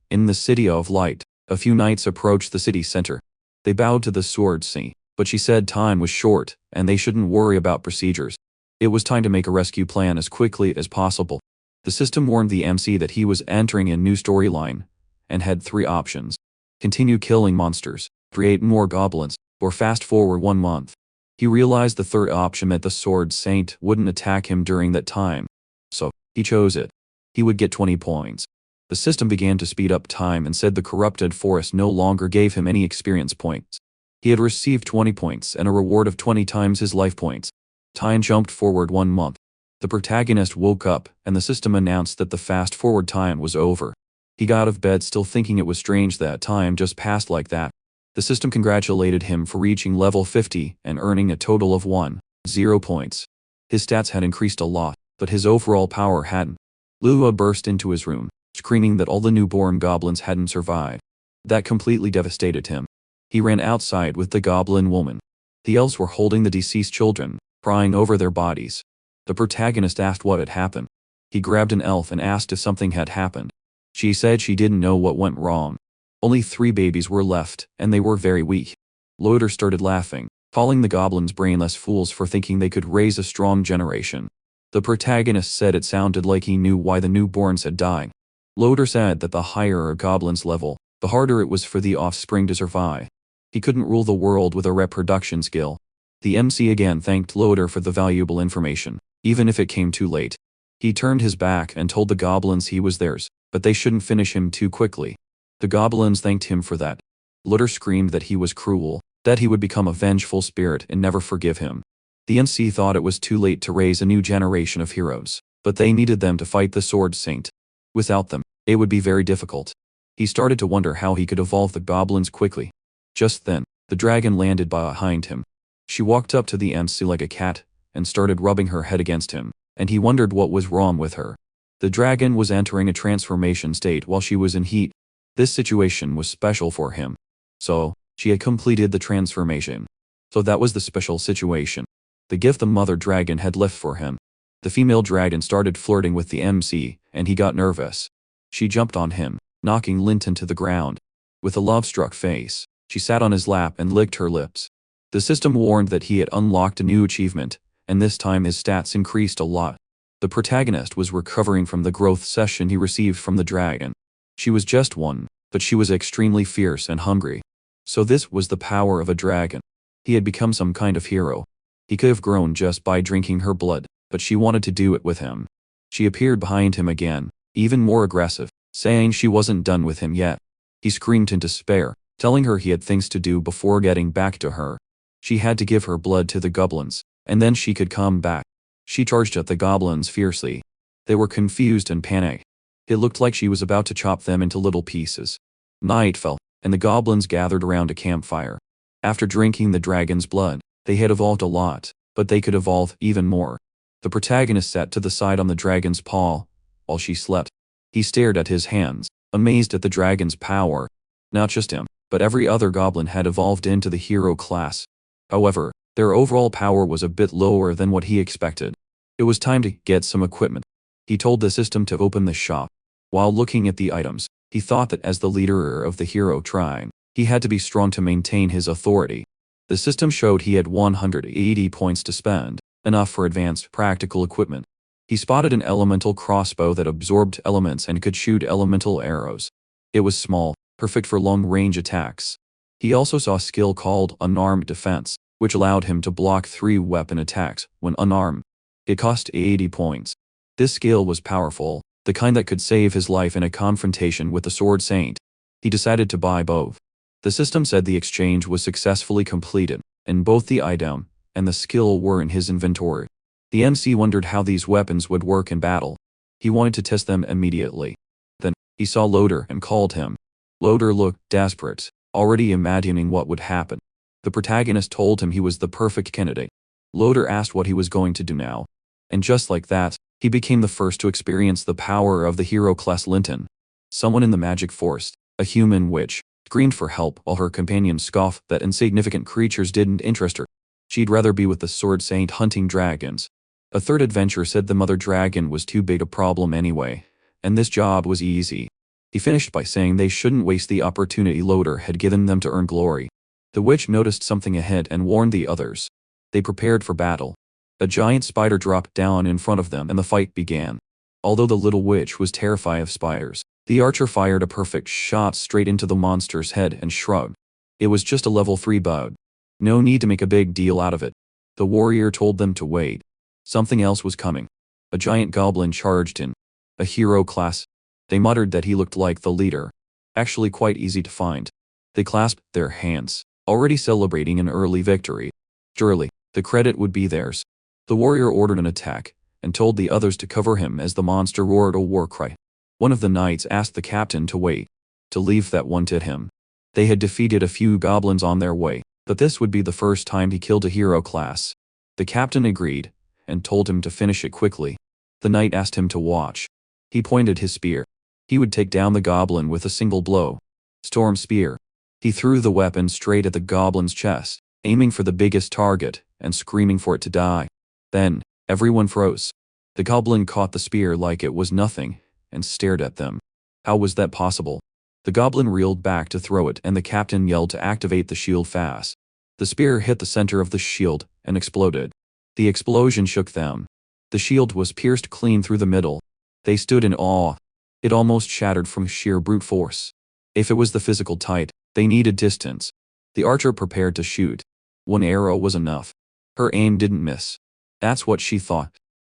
In the City of Light, a few knights approached the city center. They bowed to the Sword Sea, but she said time was short and they shouldn't worry about procedures. It was time to make a rescue plan as quickly as possible. The system warned the MC that he was entering a new storyline and had 3 options. Continue killing monsters, create more goblins, or fast forward 1 month. He realized the third option meant the Sword Saint wouldn't attack him during that time. So, he chose it. He would get 20 points. The system began to speed up time and said the corrupted forest no longer gave him any experience points. He had received 20 points and a reward of 20 times his life points. Time jumped forward 1 month. The protagonist woke up and the system announced that the fast forward time was over. He got out of bed still thinking it was strange that time just passed like that. The system congratulated him for reaching level 50 and earning a total of 0 points. His stats had increased a lot, but his overall power hadn't. Lua burst into his room, screaming that all the newborn goblins hadn't survived. That completely devastated him. He ran outside with the goblin woman. The elves were holding the deceased children, crying over their bodies. The protagonist asked what had happened. He grabbed an elf and asked if something had happened. She said she didn't know what went wrong. Only 3 babies were left, and they were very weak. Loder started laughing, calling the goblins brainless fools for thinking they could raise a strong generation. The protagonist said it sounded like he knew why the newborns had died. Loder said that the higher a goblin's level, the harder it was for the offspring to survive. He couldn't rule the world with a reproduction skill. The MC again thanked Loder for the valuable information, even if it came too late. He turned his back and told the goblins he was theirs, but they shouldn't finish him too quickly. The goblins thanked him for that. Loder screamed that he was cruel, that he would become a vengeful spirit and never forgive him. The MC thought it was too late to raise a new generation of heroes, but they needed them to fight the Sword Saint. Without them, it would be very difficult. He started to wonder how he could evolve the goblins quickly. Just then, the dragon landed behind him. She walked up to the MC like a cat and started rubbing her head against him, and he wondered what was wrong with her. The dragon was entering a transformation state while she was in heat. This situation was special for him. So, she had completed the transformation. So that was the special situation. The gift the mother dragon had left for him. The female dragon started flirting with the MC, and he got nervous. She jumped on him, knocking Linton to the ground. With a love-struck face, she sat on his lap and licked her lips. The system warned that he had unlocked a new achievement, and this time his stats increased a lot. The protagonist was recovering from the growth session he received from the dragon. She was just 1, but she was extremely fierce and hungry. So this was the power of a dragon. He had become some kind of hero. He could have grown just by drinking her blood, but she wanted to do it with him. She appeared behind him again, even more aggressive, saying she wasn't done with him yet. He screamed in despair, telling her he had things to do before getting back to her. She had to give her blood to the goblins, and then she could come back. She charged at the goblins fiercely. They were confused and panicked. It looked like she was about to chop them into little pieces. Night fell, and the goblins gathered around a campfire. After drinking the dragon's blood, they had evolved a lot, but they could evolve even more. The protagonist sat to the side on the dragon's paw, while she slept. He stared at his hands, amazed at the dragon's power. Not just him, but every other goblin had evolved into the hero class. However, their overall power was a bit lower than what he expected. It was time to get some equipment. He told the system to open the shop. While looking at the items, he thought that as the leader of the hero tribe, he had to be strong to maintain his authority. The system showed he had 180 points to spend, enough for advanced practical equipment. He spotted an elemental crossbow that absorbed elements and could shoot elemental arrows. It was small, perfect for long-range attacks. He also saw a skill called Unarmed Defense, which allowed him to block 3 weapon attacks when unarmed. It cost 80 points. This skill was powerful, the kind that could save his life in a confrontation with the Sword Saint. He decided to buy both. The system said the exchange was successfully completed, and both the item and the skill were in his inventory. The MC wondered how these weapons would work in battle. He wanted to test them immediately. Then, he saw Loader and called him. Loader looked desperate, already imagining what would happen. The protagonist told him he was the perfect candidate. Loader asked what he was going to do now. And just like that, he became the first to experience the power of the hero class Linton. Someone in the magic forest, a human witch, screamed for help while her companions scoffed that insignificant creatures didn't interest her. She'd rather be with the sword saint hunting dragons. A third adventurer said the mother dragon was too big a problem anyway, and this job was easy. He finished by saying they shouldn't waste the opportunity Loader had given them to earn glory. The witch noticed something ahead and warned the others. They prepared for battle. A giant spider dropped down in front of them and the fight began. Although the little witch was terrified of spiders, the archer fired a perfect shot straight into the monster's head and shrugged. It was just a level 3 bug. No need to make a big deal out of it. The warrior told them to wait. Something else was coming. A giant goblin charged in. A hero class. They muttered that he looked like the leader. Actually quite easy to find. They clasped their hands, already celebrating an early victory. Surely, the credit would be theirs. The warrior ordered an attack, and told the others to cover him as the monster roared a war cry. One of the knights asked the captain to wait, to leave that one to him. They had defeated a few goblins on their way, but this would be the first time he killed a hero class. The captain agreed, and told him to finish it quickly. The knight asked him to watch. He pointed his spear. He would take down the goblin with a single blow. Storm spear. He threw the weapon straight at the goblin's chest, aiming for the biggest target, and screaming for it to die. Then, everyone froze. The goblin caught the spear like it was nothing, and stared at them. How was that possible? The goblin reeled back to throw it and the captain yelled to activate the shield fast. The spear hit the center of the shield, and exploded. The explosion shook them. The shield was pierced clean through the middle. They stood in awe. It almost shattered from sheer brute force. If it was the physical tight, they needed distance. The archer prepared to shoot. One arrow was enough. Her aim didn't miss. That's what she thought.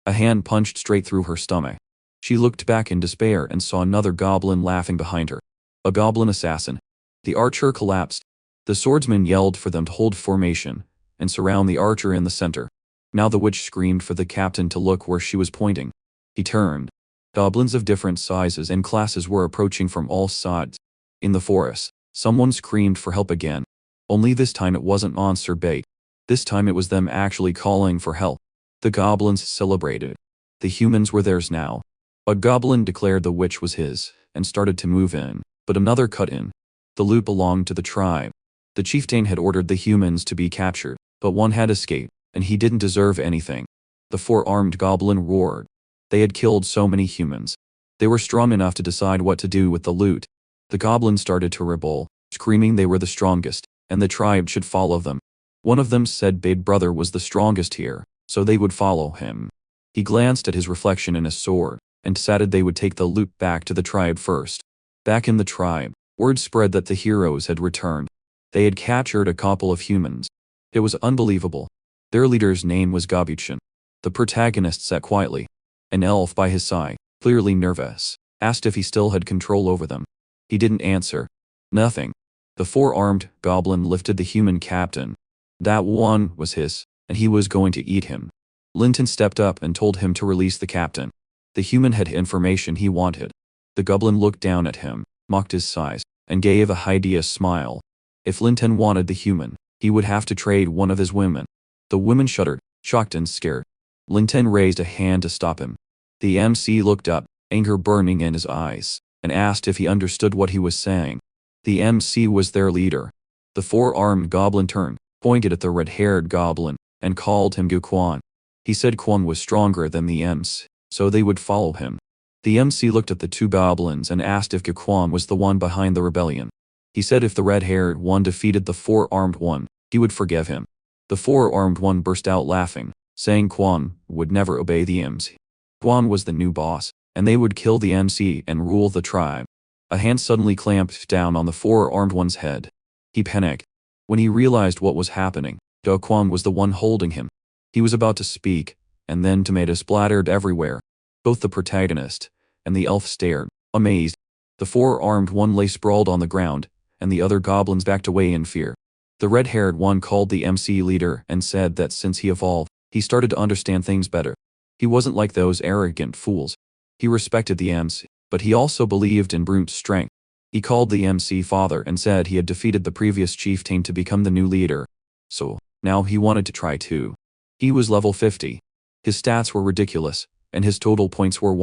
A hand punched straight through her stomach. She looked back in despair and saw another goblin laughing behind her. A goblin assassin. The archer collapsed. The swordsman yelled for them to hold formation and surround the archer in the center. Now the witch screamed for the captain to look where she was pointing. He turned. Goblins of different sizes and classes were approaching from all sides. In the forest, someone screamed for help again. Only this time it wasn't monster bait. This time it was them actually calling for help. The goblins celebrated. The humans were theirs now. A goblin declared the witch was his, and started to move in, but another cut in. The loot belonged to the tribe. The chieftain had ordered the humans to be captured, but one had escaped, and he didn't deserve anything. The four-armed goblin roared. They had killed so many humans. They were strong enough to decide what to do with the loot. The goblins started to rebel, screaming they were the strongest, and the tribe should follow them. One of them said Big Brother was the strongest here, so they would follow him. He glanced at his reflection in his sword, and decided they would take the loot back to the tribe first. Back in the tribe, word spread that the heroes had returned. They had captured a couple of humans. It was unbelievable. Their leader's name was Gabuchin. The protagonist sat quietly. An elf by his side, clearly nervous, asked if he still had control over them. He didn't answer. Nothing. The four-armed goblin lifted the human captain. That one was his, and he was going to eat him. Linton stepped up and told him to release the captain. The human had information he wanted. The goblin looked down at him, mocked his size, and gave a hideous smile. If Linton wanted the human, he would have to trade one of his women. The women shuddered, shocked and scared. Linton raised a hand to stop him. The MC looked up, anger burning in his eyes, and asked if he understood what he was saying. The MC was their leader. The four-armed goblin turned, pointed at the red-haired goblin, and called him Gu Quan. He said Quan was stronger than the MC, so they would follow him. The MC looked at the two goblins and asked if Gu Quan was the one behind the rebellion. He said if the red-haired one defeated the four-armed one, he would forgive him. The four-armed one burst out laughing, saying Quan would never obey the MC. Quan was the new boss, and they would kill the MC and rule the tribe. A hand suddenly clamped down on the four-armed one's head. He panicked. When he realized what was happening, Do Quan was the one holding him. He was about to speak, and then tomato splattered everywhere. Both the protagonist and the elf stared, amazed. The four-armed one lay sprawled on the ground, and the other goblins backed away in fear. The red-haired one called the MC leader and said that since he evolved, he started to understand things better. He wasn't like those arrogant fools. He respected the MC, but he also believed in brute strength. He called the MC father and said he had defeated the previous chieftain to become the new leader. So, now he wanted to try too. He was level 50. His stats were ridiculous, and his total points were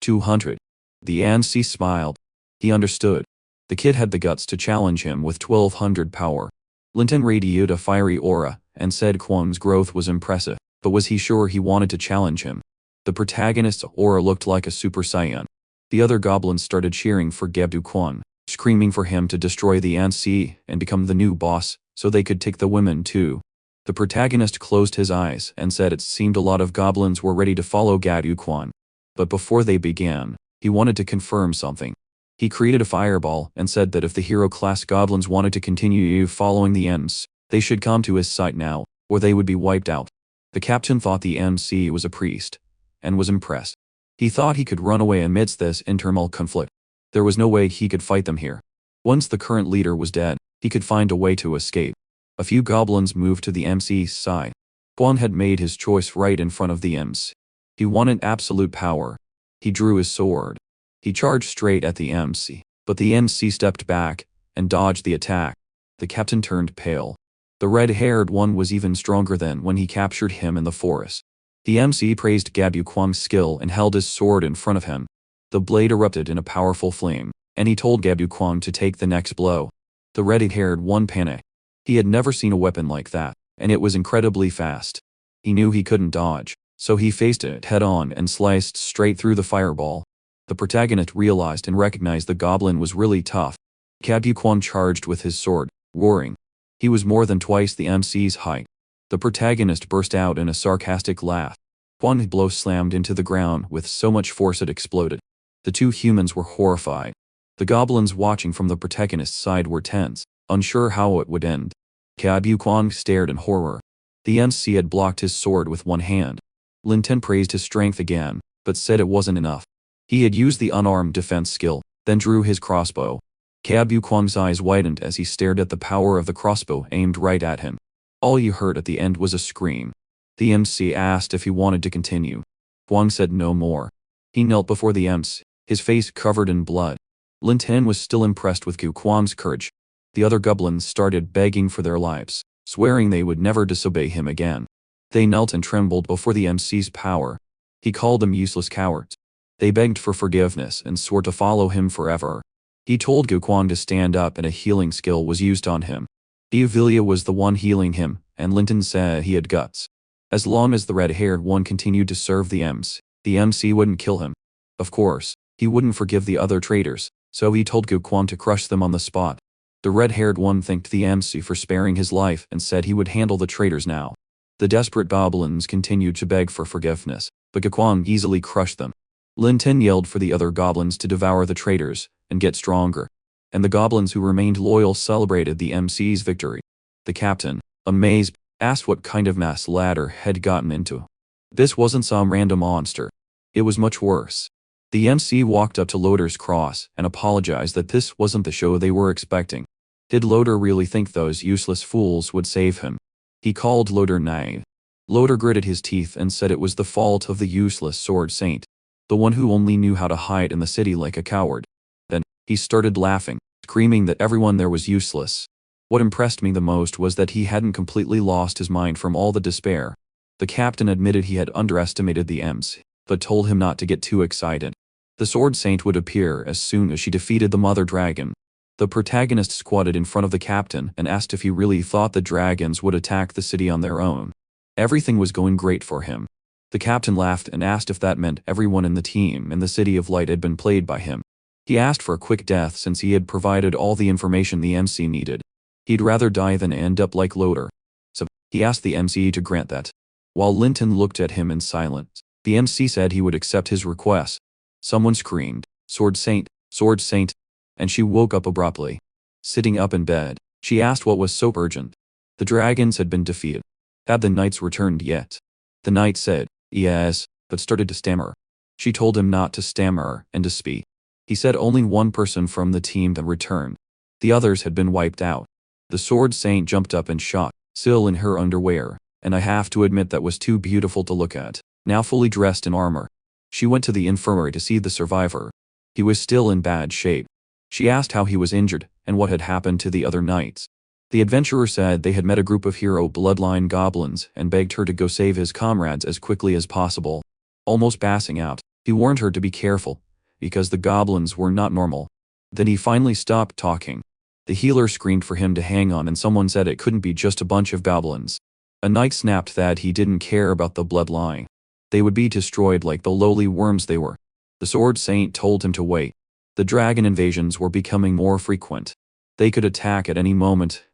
200. The MC smiled. He understood. The kid had the guts to challenge him with 1200 power. Linton radioed a fiery aura and said Kwang's growth was impressive, but was he sure he wanted to challenge him? The protagonist's aura looked like a Super Saiyan. The other goblins started cheering for Gebdu Kwang, screaming for him to destroy the MC and become the new boss, so they could take the women too. The protagonist closed his eyes and said it seemed a lot of goblins were ready to follow Gebdu Kwang. But before they began, he wanted to confirm something. He created a fireball and said that if the hero-class goblins wanted to continue following the MC, they should come to his site now, or they would be wiped out. The captain thought the MC was a priest, and was impressed. He thought he could run away amidst this internal conflict. There was no way he could fight them here. Once the current leader was dead, he could find a way to escape. A few goblins moved to the MC's side. Kwang had made his choice right in front of the MC. He wanted absolute power. He drew his sword. He charged straight at the MC, but the MC stepped back and dodged the attack. The captain turned pale. The red-haired one was even stronger than when he captured him in the forest. The MC praised Gebdu Kwang's skill and held his sword in front of him. The blade erupted in a powerful flame, and he told Gebdu Kwang to take the next blow. The red-haired one panicked. He had never seen a weapon like that, and it was incredibly fast. He knew he couldn't dodge, so he faced it head-on and sliced straight through the fireball. The protagonist realized and recognized the goblin was really tough. Gebdu Kwang charged with his sword, roaring. He was more than twice the MC's height. The protagonist burst out in a sarcastic laugh. Kwang's blow slammed into the ground with so much force it exploded. The two humans were horrified. The goblins watching from the protagonist's side were tense, unsure how it would end. Gebdu Kwang stared in horror. The MC had blocked his sword with one hand. Linton praised his strength again, but said it wasn't enough. He had used the unarmed defense skill, then drew his crossbow. Gebdu Kwang's eyes widened as he stared at the power of the crossbow aimed right at him. All you heard at the end was a scream. The MC asked if he wanted to continue. Kwang said no more. He knelt before the MC, his face covered in blood. Linton was still impressed with Kwang's courage. The other goblins started begging for their lives, swearing they would never disobey him again. They knelt and trembled before the MC's power. He called them useless cowards. They begged for forgiveness and swore to follow him forever. He told Kwang to stand up and a healing skill was used on him. Diavilia was the one healing him, and Linton said he had guts. As long as the red-haired one continued to serve the MC wouldn't kill him. Of course, he wouldn't forgive the other traitors, so he told Kwang to crush them on the spot. The red-haired one thanked the MC for sparing his life and said he would handle the traitors now. The desperate goblins continued to beg for forgiveness, but Kwang easily crushed them. Linton yelled for the other goblins to devour the traitors and get stronger, and the goblins who remained loyal celebrated the MC's victory. The captain, amazed, asked what kind of mess Ladder had gotten into. This wasn't some random monster. It was much worse. The MC walked up to Loader's cross and apologized that this wasn't the show they were expecting. Did Loader really think those useless fools would save him? He called Loader naive. Loader gritted his teeth and said it was the fault of the useless sword saint, the one who only knew how to hide in the city like a coward. Then, he started laughing, screaming that everyone there was useless. What impressed me the most was that he hadn't completely lost his mind from all the despair. The captain admitted he had underestimated the MC, but told him not to get too excited. The sword saint would appear as soon as she defeated the mother dragon. The protagonist squatted in front of the captain and asked if he really thought the dragons would attack the city on their own. Everything was going great for him. The captain laughed and asked if that meant everyone in the team in the City of Light had been played by him. He asked for a quick death since he had provided all the information the MC needed. He'd rather die than end up like Loader. So, he asked the MC to grant that. While Linton looked at him in silence, the MC said he would accept his request. Someone screamed, "Sword Saint, Sword Saint," and she woke up abruptly. Sitting up in bed, she asked what was so urgent. The dragons had been defeated. Had the knights returned yet? The knight said, yes, but started to stammer. She told him not to stammer and to speak. He said only one person from the team had returned. The others had been wiped out. The sword saint jumped up in shock, still in her underwear, and I have to admit that was too beautiful to look at, now fully dressed in armor. She went to the infirmary to see the survivor. He was still in bad shape. She asked how he was injured and what had happened to the other knights. The adventurer said they had met a group of hero bloodline goblins and begged her to go save his comrades as quickly as possible. Almost passing out, he warned her to be careful, because the goblins were not normal. Then he finally stopped talking. The healer screamed for him to hang on and someone said it couldn't be just a bunch of goblins. A knight snapped that he didn't care about the bloodline. They would be destroyed like the lowly worms they were. The sword saint told him to wait. The dragon invasions were becoming more frequent. They could attack at any moment,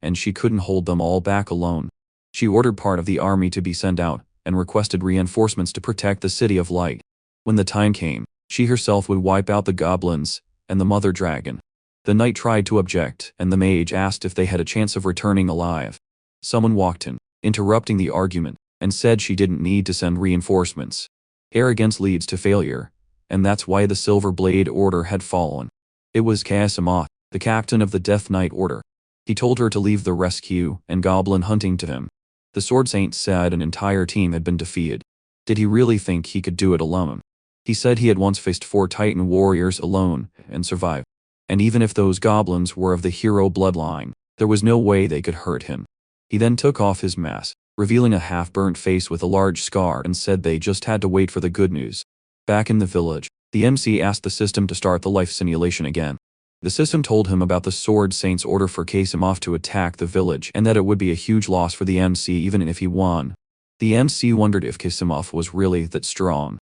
and she couldn't hold them all back alone. She ordered part of the army to be sent out, and requested reinforcements to protect the City of Light. When the time came, she herself would wipe out the goblins and the mother dragon. The knight tried to object, and the mage asked if they had a chance of returning alive. Someone walked in, interrupting the argument, and said she didn't need to send reinforcements. Arrogance leads to failure, and that's why the Silver Blade Order had fallen. It was Kasimov, the captain of the Death Knight Order. He told her to leave the rescue and goblin hunting to him. The Sword Saint said an entire team had been defeated. Did he really think he could do it alone? He said he had once faced 4 Titan warriors alone and survived. And even if those goblins were of the hero bloodline, there was no way they could hurt him. He then took off his mask, revealing a half-burnt face with a large scar, and said they just had to wait for the good news. Back in the village, the MC asked the system to start the life simulation again. The system told him about the Sword Saint's order for Kasimov to attack the village and that it would be a huge loss for the MC even if he won. The MC wondered if Kasimov was really that strong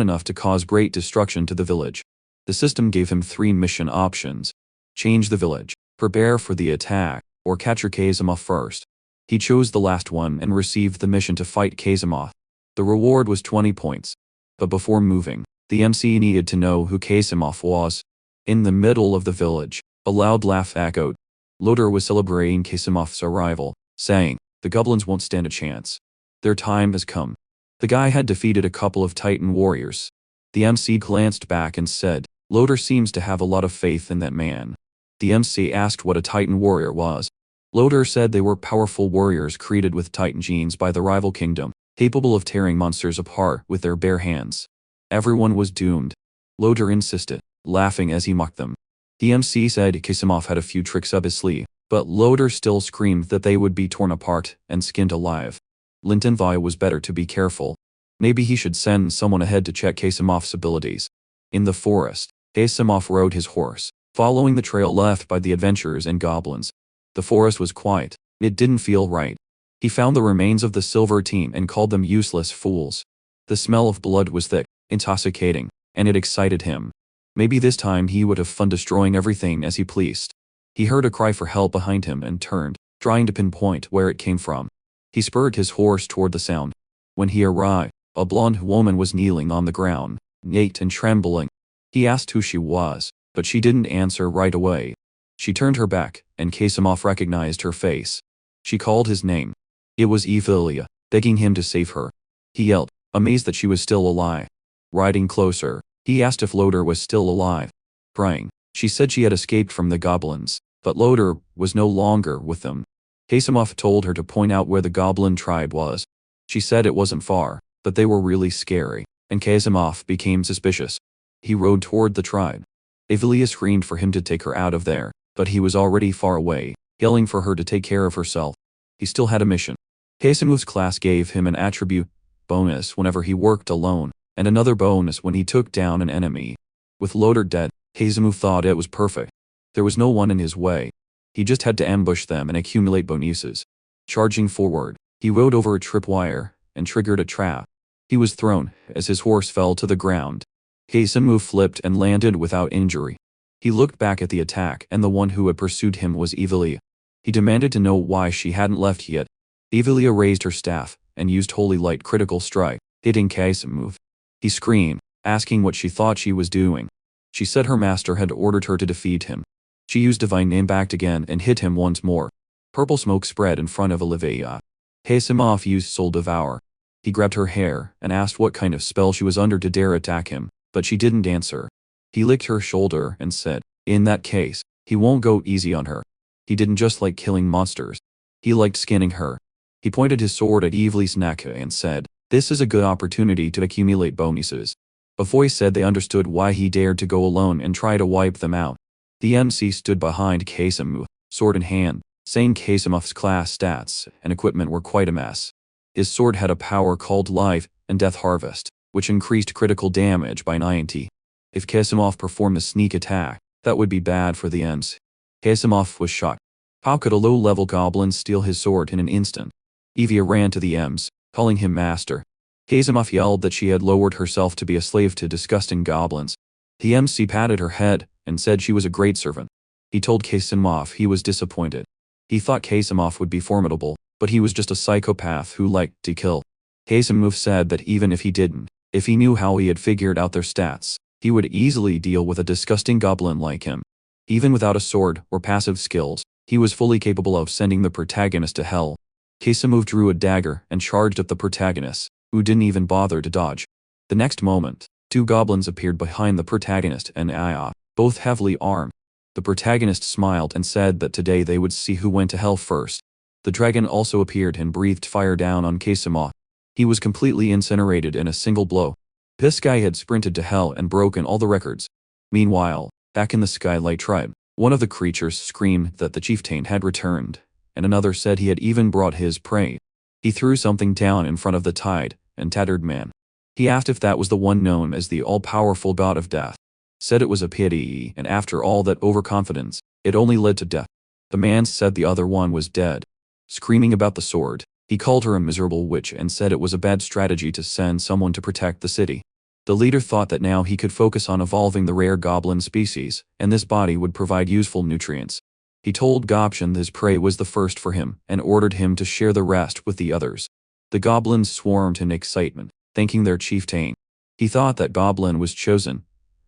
enough to cause great destruction to the village. The system gave him 3 mission options: change the village, prepare for the attack, or capture Kasimov first. He chose the last one and received the mission to fight Kasimov. The reward was 20 points. But before moving, the MC needed to know who Kasimov was. In the middle of the village, a loud laugh echoed. Loder was celebrating Kasimov's arrival, saying, "The goblins won't stand a chance. Their time has come." The guy had defeated a couple of Titan warriors. The MC glanced back and said, "Loder seems to have a lot of faith in that man." The MC asked what a Titan warrior was. Loder said they were powerful warriors created with Titan genes by the rival kingdom, capable of tearing monsters apart with their bare hands. Everyone was doomed. Loder insisted, laughing as he mocked them. The MC said Kasimov had a few tricks up his sleeve, but Loder still screamed that they would be torn apart and skinned alive. Lintonvi was better to be careful. Maybe he should send someone ahead to check Kasimov's abilities. In the forest, Kasimov rode his horse, following the trail left by the adventurers and goblins. The forest was quiet. It didn't feel right. He found the remains of the silver team and called them useless fools. The smell of blood was thick, intoxicating, and it excited him. Maybe this time he would have fun destroying everything as he pleased. He heard a cry for help behind him and turned, trying to pinpoint where it came from. He spurred his horse toward the sound. When he arrived, a blonde woman was kneeling on the ground, naked and trembling. He asked who she was, but she didn't answer right away. She turned her back, and Kasimov recognized her face. She called his name. It was Evelia, begging him to save her. He yelled, amazed that she was still alive. Riding closer, he asked if Loder was still alive. Crying, she said she had escaped from the goblins, but Loder was no longer with them. Kasimov told her to point out where the goblin tribe was. She said it wasn't far, but they were really scary, and Kasimov became suspicious. He rode toward the tribe. Evelia screamed for him to take her out of there, but he was already far away, yelling for her to take care of herself. He still had a mission. Kasimov's class gave him an attribute bonus whenever he worked alone, and another bonus when he took down an enemy. With Loder dead, Kasimov thought it was perfect. There was no one in his way. He just had to ambush them and accumulate bonuses. Charging forward, he rode over a tripwire and triggered a trap. He was thrown as his horse fell to the ground. Kasimov flipped and landed without injury. He looked back at the attack, and the one who had pursued him was Evelia. He demanded to know why she hadn't left yet. Evelia raised her staff and used Holy Light Critical Strike, hitting Kasimov. He screamed, asking what she thought she was doing. She said her master had ordered her to defeat him. She used Divine Impact again and hit him once more. Purple smoke spread in front of Olivia. Kasimov used Soul Devour. He grabbed her hair and asked what kind of spell she was under to dare attack him, but she didn't answer. He licked her shoulder and said, "In that case, he won't go easy on her. He didn't just like killing monsters. He liked skinning her." He pointed his sword at Evelyn's neck and said, "This is a good opportunity to accumulate bonuses." A voice said they understood why he dared to go alone and try to wipe them out. The MC stood behind Kasimu, sword in hand, saying Kasimov's class stats and equipment were quite a mess. His sword had a power called Life and Death Harvest, which increased critical damage by 90. If Kasimov performed a sneak attack, that would be bad for the MC. Kasimov was shocked. How could a low-level goblin steal his sword in an instant? Evia ran to the MC, calling him master. Kasimov yelled that she had lowered herself to be a slave to disgusting goblins. The MC patted her head and said she was a great servant. He told Kasimov he was disappointed. He thought Kasimov would be formidable, but he was just a psychopath who liked to kill. Kasimov said that even if he didn't, if he knew how he had figured out their stats, he would easily deal with a disgusting goblin like him. Even without a sword or passive skills, he was fully capable of sending the protagonist to hell. Kasimov drew a dagger and charged at the protagonist, who didn't even bother to dodge. The next moment, two goblins appeared behind the protagonist and Aya, both heavily armed. The protagonist smiled and said that today they would see who went to hell first. The dragon also appeared and breathed fire down on Kasimov. He was completely incinerated in a single blow. This guy had sprinted to hell and broken all the records. Meanwhile, back in the Skylight tribe, one of the creatures screamed that the chieftain had returned, and another said he had even brought his prey. He threw something down in front of the tied and tattered man. He asked if that was the one known as the all-powerful god of death. Said it was a pity, and after all that overconfidence, it only led to death. The man said the other one was dead. Screaming about the sword, he called her a miserable witch and said it was a bad strategy to send someone to protect the city. The leader thought that now he could focus on evolving the rare goblin species, and this body would provide useful nutrients. He told Gopshin his prey was the first for him and ordered him to share the rest with the others. The goblins swarmed in excitement, thanking their chieftain. He thought that goblin was chosen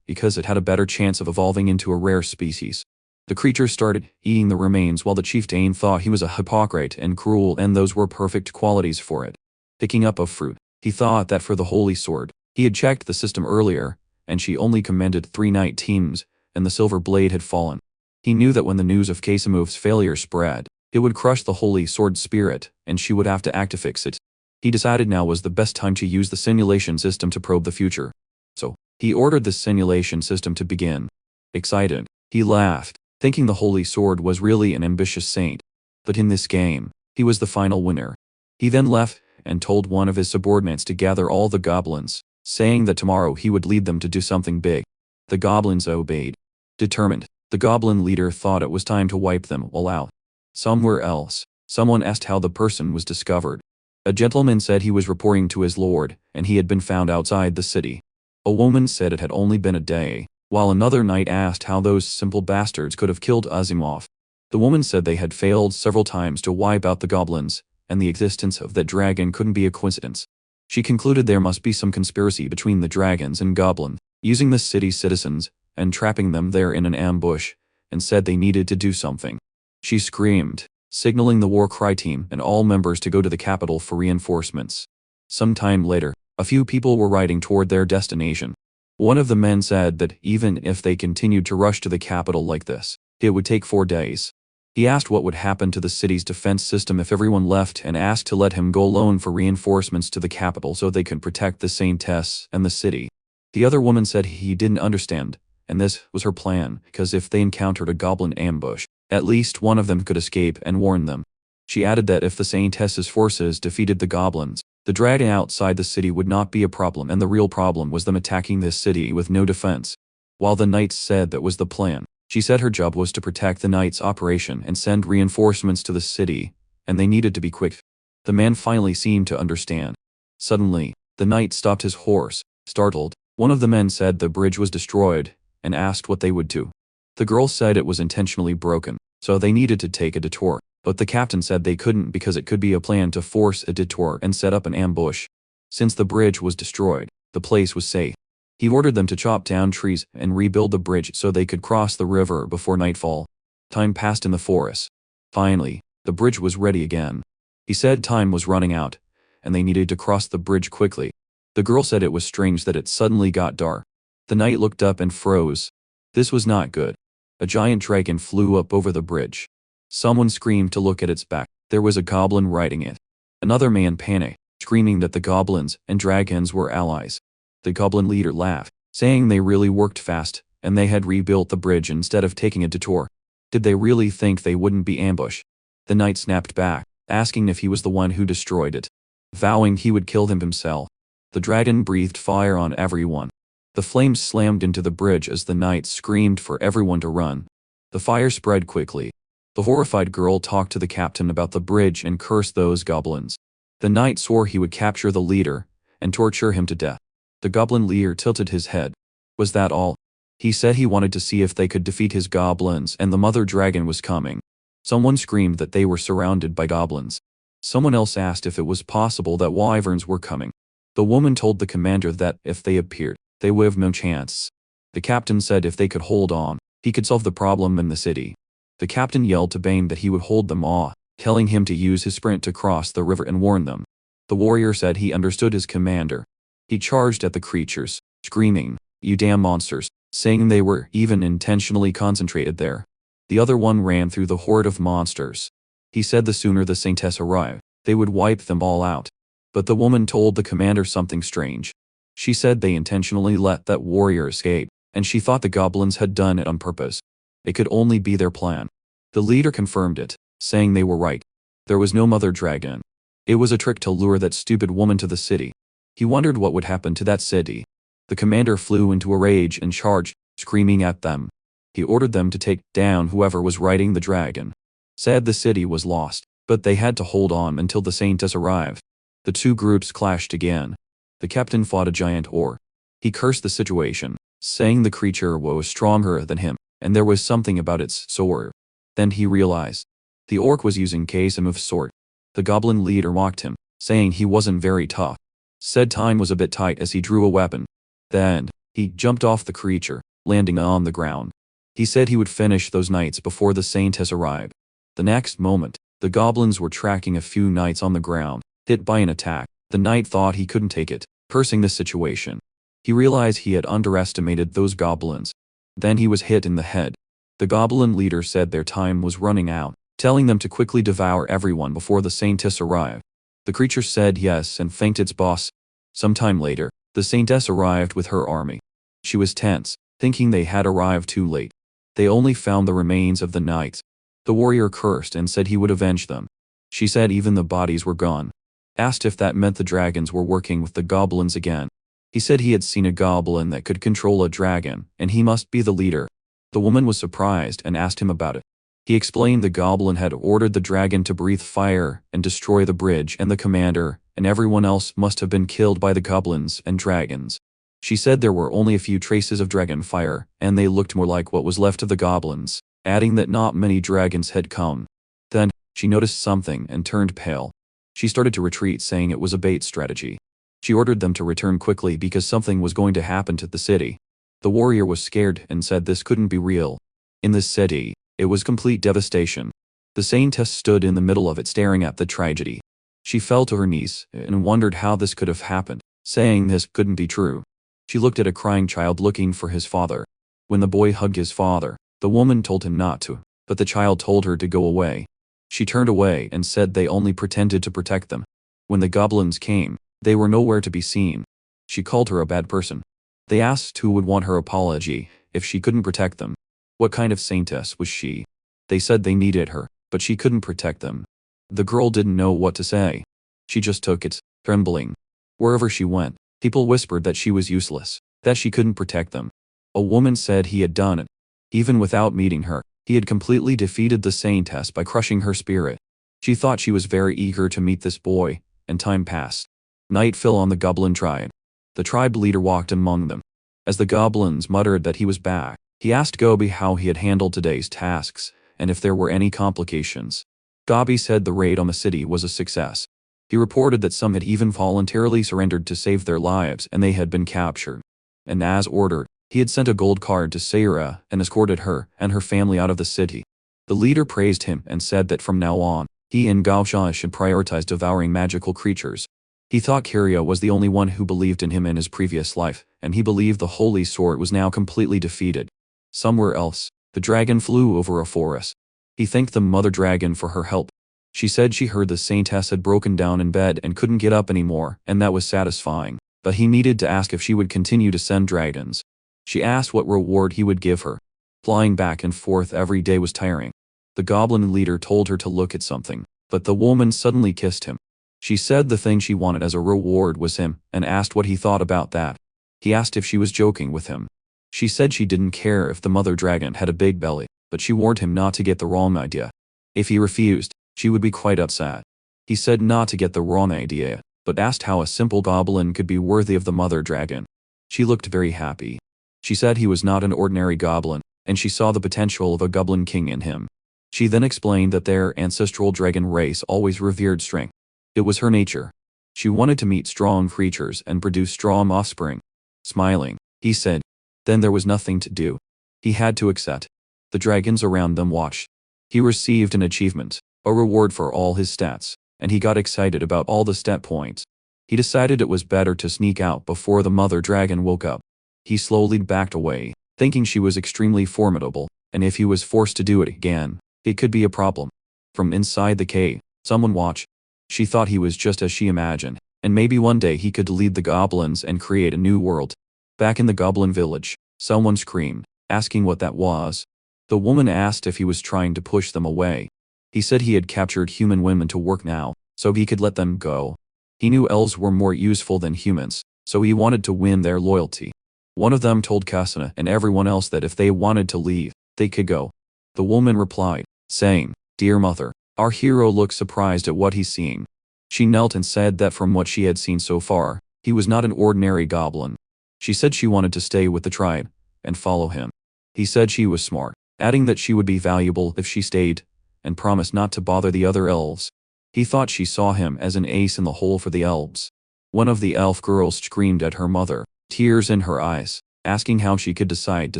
because it had a better chance of evolving into a rare species. The creature started eating the remains while the chieftain thought he was a hypocrite and cruel, and those were perfect qualities for it. Picking up a fruit, he thought that for the holy sword, he had checked the system earlier, and she only commended 3 knight teams, and the silver blade had fallen. He knew that when the news of Kasimov's failure spread, it would crush the holy sword spirit, and she would have to act to fix it. He decided now was the best time to use the simulation system to probe the future. So, he ordered the simulation system to begin. Excited, he laughed, thinking the holy sword was really an ambitious saint. But in this game, he was the final winner. He then left and told one of his subordinates to gather all the goblins, saying that tomorrow he would lead them to do something big. The goblins obeyed. Determined, the goblin leader thought it was time to wipe them all out. Somewhere else, someone asked how the person was discovered. A gentleman said he was reporting to his lord, and he had been found outside the city. A woman said it had only been a day, while another knight asked how those simple bastards could have killed Asimov. The woman said they had failed several times to wipe out the goblins, and the existence of that dragon couldn't be a coincidence. She concluded there must be some conspiracy between the dragons and goblin, using the city's citizens and trapping them there in an ambush, and said they needed to do something. She screamed, signaling the war cry team and all members to go to the capital for reinforcements. Some time later, a few people were riding toward their destination. One of the men said that even if they continued to rush to the capital like this, it would take 4 days. He asked what would happen to the city's defense system if everyone left and asked to let him go alone for reinforcements to the capital so they could protect the Saintess and the city. The other woman said he didn't understand, and this was her plan, because if they encountered a goblin ambush, at least one of them could escape and warn them. She added that if the Saintess's forces defeated the goblins, the dragon outside the city would not be a problem, and the real problem was them attacking this city with no defense. While the knights said that was the plan, she said her job was to protect the knights' operation and send reinforcements to the city, and they needed to be quick. The man finally seemed to understand. Suddenly, the knight stopped his horse, startled. One of the men said the bridge was destroyed, and asked what they would do. The girl said it was intentionally broken, so they needed to take a detour. But the captain said they couldn't because it could be a plan to force a detour and set up an ambush. Since the bridge was destroyed, the place was safe. He ordered them to chop down trees and rebuild the bridge so they could cross the river before nightfall. Time passed in the forest. Finally, the bridge was ready again. He said time was running out, and they needed to cross the bridge quickly. The girl said it was strange that it suddenly got dark. The knight looked up and froze. This was not good. A giant dragon flew up over the bridge. Someone screamed to look at its back. There was a goblin riding it. Another man panicked, screaming that the goblins and dragons were allies. The goblin leader laughed, saying they really worked fast, and they had rebuilt the bridge instead of taking a detour. Did they really think they wouldn't be ambushed? The knight snapped back, asking if he was the one who destroyed it, vowing he would kill them himself. The dragon breathed fire on everyone. The flames slammed into the bridge as the knight screamed for everyone to run. The fire spread quickly. The horrified girl talked to the captain about the bridge and cursed those goblins. The knight swore he would capture the leader and torture him to death. The goblin leader tilted his head. Was that all? He said he wanted to see if they could defeat his goblins and the mother dragon was coming. Someone screamed that they were surrounded by goblins. Someone else asked if it was possible that wyverns were coming. The woman told the commander that if they appeared, they would have no chance. The captain said if they could hold on, he could solve the problem in the city. The captain yelled to Bane that he would hold them off, telling him to use his sprint to cross the river and warn them. The warrior said he understood his commander. He charged at the creatures, screaming, "You damn monsters," saying they were even intentionally concentrated there. The other one ran through the horde of monsters. He said the sooner the Saintess arrived, they would wipe them all out. But the woman told the commander something strange. She said they intentionally let that warrior escape, and she thought the goblins had done it on purpose. It could only be their plan. The leader confirmed it, saying they were right. There was no mother dragon. It was a trick to lure that stupid woman to the city. He wondered what would happen to that city. The commander flew into a rage and charged, screaming at them. He ordered them to take down whoever was riding the dragon. Said the city was lost, but they had to hold on until the Saintess arrived. The two groups clashed again. The captain fought a giant orc. He cursed the situation, saying the creature was stronger than him, and there was something about its sword. Then he realized. The orc was using Kasim's sword. The goblin leader mocked him, saying he wasn't very tough. Said time was a bit tight as he drew a weapon. Then, he jumped off the creature, landing on the ground. He said he would finish those knights before the Saintess arrived. The next moment, the goblins were tracking a few knights on the ground, hit by an attack. The knight thought he couldn't take it, cursing the situation. He realized he had underestimated those goblins. Then he was hit in the head. The goblin leader said their time was running out, telling them to quickly devour everyone before the Saintess arrived. The creature said yes and thanked its boss. Sometime later, the Saintess arrived with her army. She was tense, thinking they had arrived too late. They only found the remains of the knights. The warrior cursed and said he would avenge them. She said even the bodies were gone. Asked if that meant the dragons were working with the goblins again. He said he had seen a goblin that could control a dragon, and he must be the leader. The woman was surprised and asked him about it. He explained the goblin had ordered the dragon to breathe fire and destroy the bridge, and the commander and everyone else must have been killed by the goblins and dragons. She said there were only a few traces of dragon fire, and they looked more like what was left of the goblins, adding that not many dragons had come. Then, she noticed something and turned pale. She started to retreat, saying it was a bait strategy. She ordered them to return quickly because something was going to happen to the city. The warrior was scared and said this couldn't be real. In this city, it was complete devastation. The Saintess stood in the middle of it staring at the tragedy. She fell to her knees and wondered how this could have happened, saying this couldn't be true. She looked at a crying child looking for his father. When the boy hugged his father, the woman told him not to, but the child told her to go away. She turned away and said they only pretended to protect them. When the goblins came, they were nowhere to be seen. She called her a bad person. They asked who would want her apology if she couldn't protect them. What kind of saintess was she? They said they needed her, but she couldn't protect them. The girl didn't know what to say. She just took it, trembling. Wherever she went, people whispered that she was useless, that she couldn't protect them. A woman said he had done it. Even without meeting her, he had completely defeated the Saintess by crushing her spirit. She thought she was very eager to meet this boy, and time passed. Night fell on the goblin tribe. The tribe leader walked among them. As the goblins muttered that he was back, he asked Gobi how he had handled today's tasks, and if there were any complications. Gobi said the raid on the city was a success. He reported that some had even voluntarily surrendered to save their lives and they had been captured. And as ordered, he had sent a gold card to Sayra and escorted her and her family out of the city. The leader praised him and said that from now on, he and Gaosha should prioritize devouring magical creatures. He thought Kiria was the only one who believed in him in his previous life, and he believed the holy sword was now completely defeated. Somewhere else, the dragon flew over a forest. He thanked the mother dragon for her help. She said she heard the saintess had broken down in bed and couldn't get up anymore, and that was satisfying, but he needed to ask if she would continue to send dragons. She asked what reward he would give her. Flying back and forth every day was tiring. The goblin leader told her to look at something, but the woman suddenly kissed him. She said the thing she wanted as a reward was him, and asked what he thought about that. He asked if she was joking with him. She said she didn't care if the mother dragon had a big belly, but she warned him not to get the wrong idea. If he refused, she would be quite upset. He said not to get the wrong idea, but asked how a simple goblin could be worthy of the mother dragon. She looked very happy. She said he was not an ordinary goblin, and she saw the potential of a goblin king in him. She then explained that their ancestral dragon race always revered strength. It was her nature. She wanted to meet strong creatures and produce strong offspring. Smiling, he said. Then there was nothing to do. He had to accept. The dragons around them watched. He received an achievement, a reward for all his stats, and he got excited about all the stat points. He decided it was better to sneak out before the mother dragon woke up. He slowly backed away, thinking she was extremely formidable, and if he was forced to do it again, it could be a problem. From inside the cave, someone watched. She thought he was just as she imagined, and maybe one day he could lead the goblins and create a new world. Back in the goblin village, someone screamed, asking what that was. The woman asked if he was trying to push them away. He said he had captured human women to work now, so he could let them go. He knew elves were more useful than humans, so he wanted to win their loyalty. One of them told Kasana and everyone else that if they wanted to leave, they could go. The woman replied, saying, "Dear mother, our hero looks surprised at what he's seeing." She knelt and said that from what she had seen so far, he was not an ordinary goblin. She said she wanted to stay with the tribe and follow him. He said she was smart, adding that she would be valuable if she stayed, and promised not to bother the other elves. He thought she saw him as an ace in the hole for the elves. One of the elf girls screamed at her mother, tears in her eyes, asking how she could decide to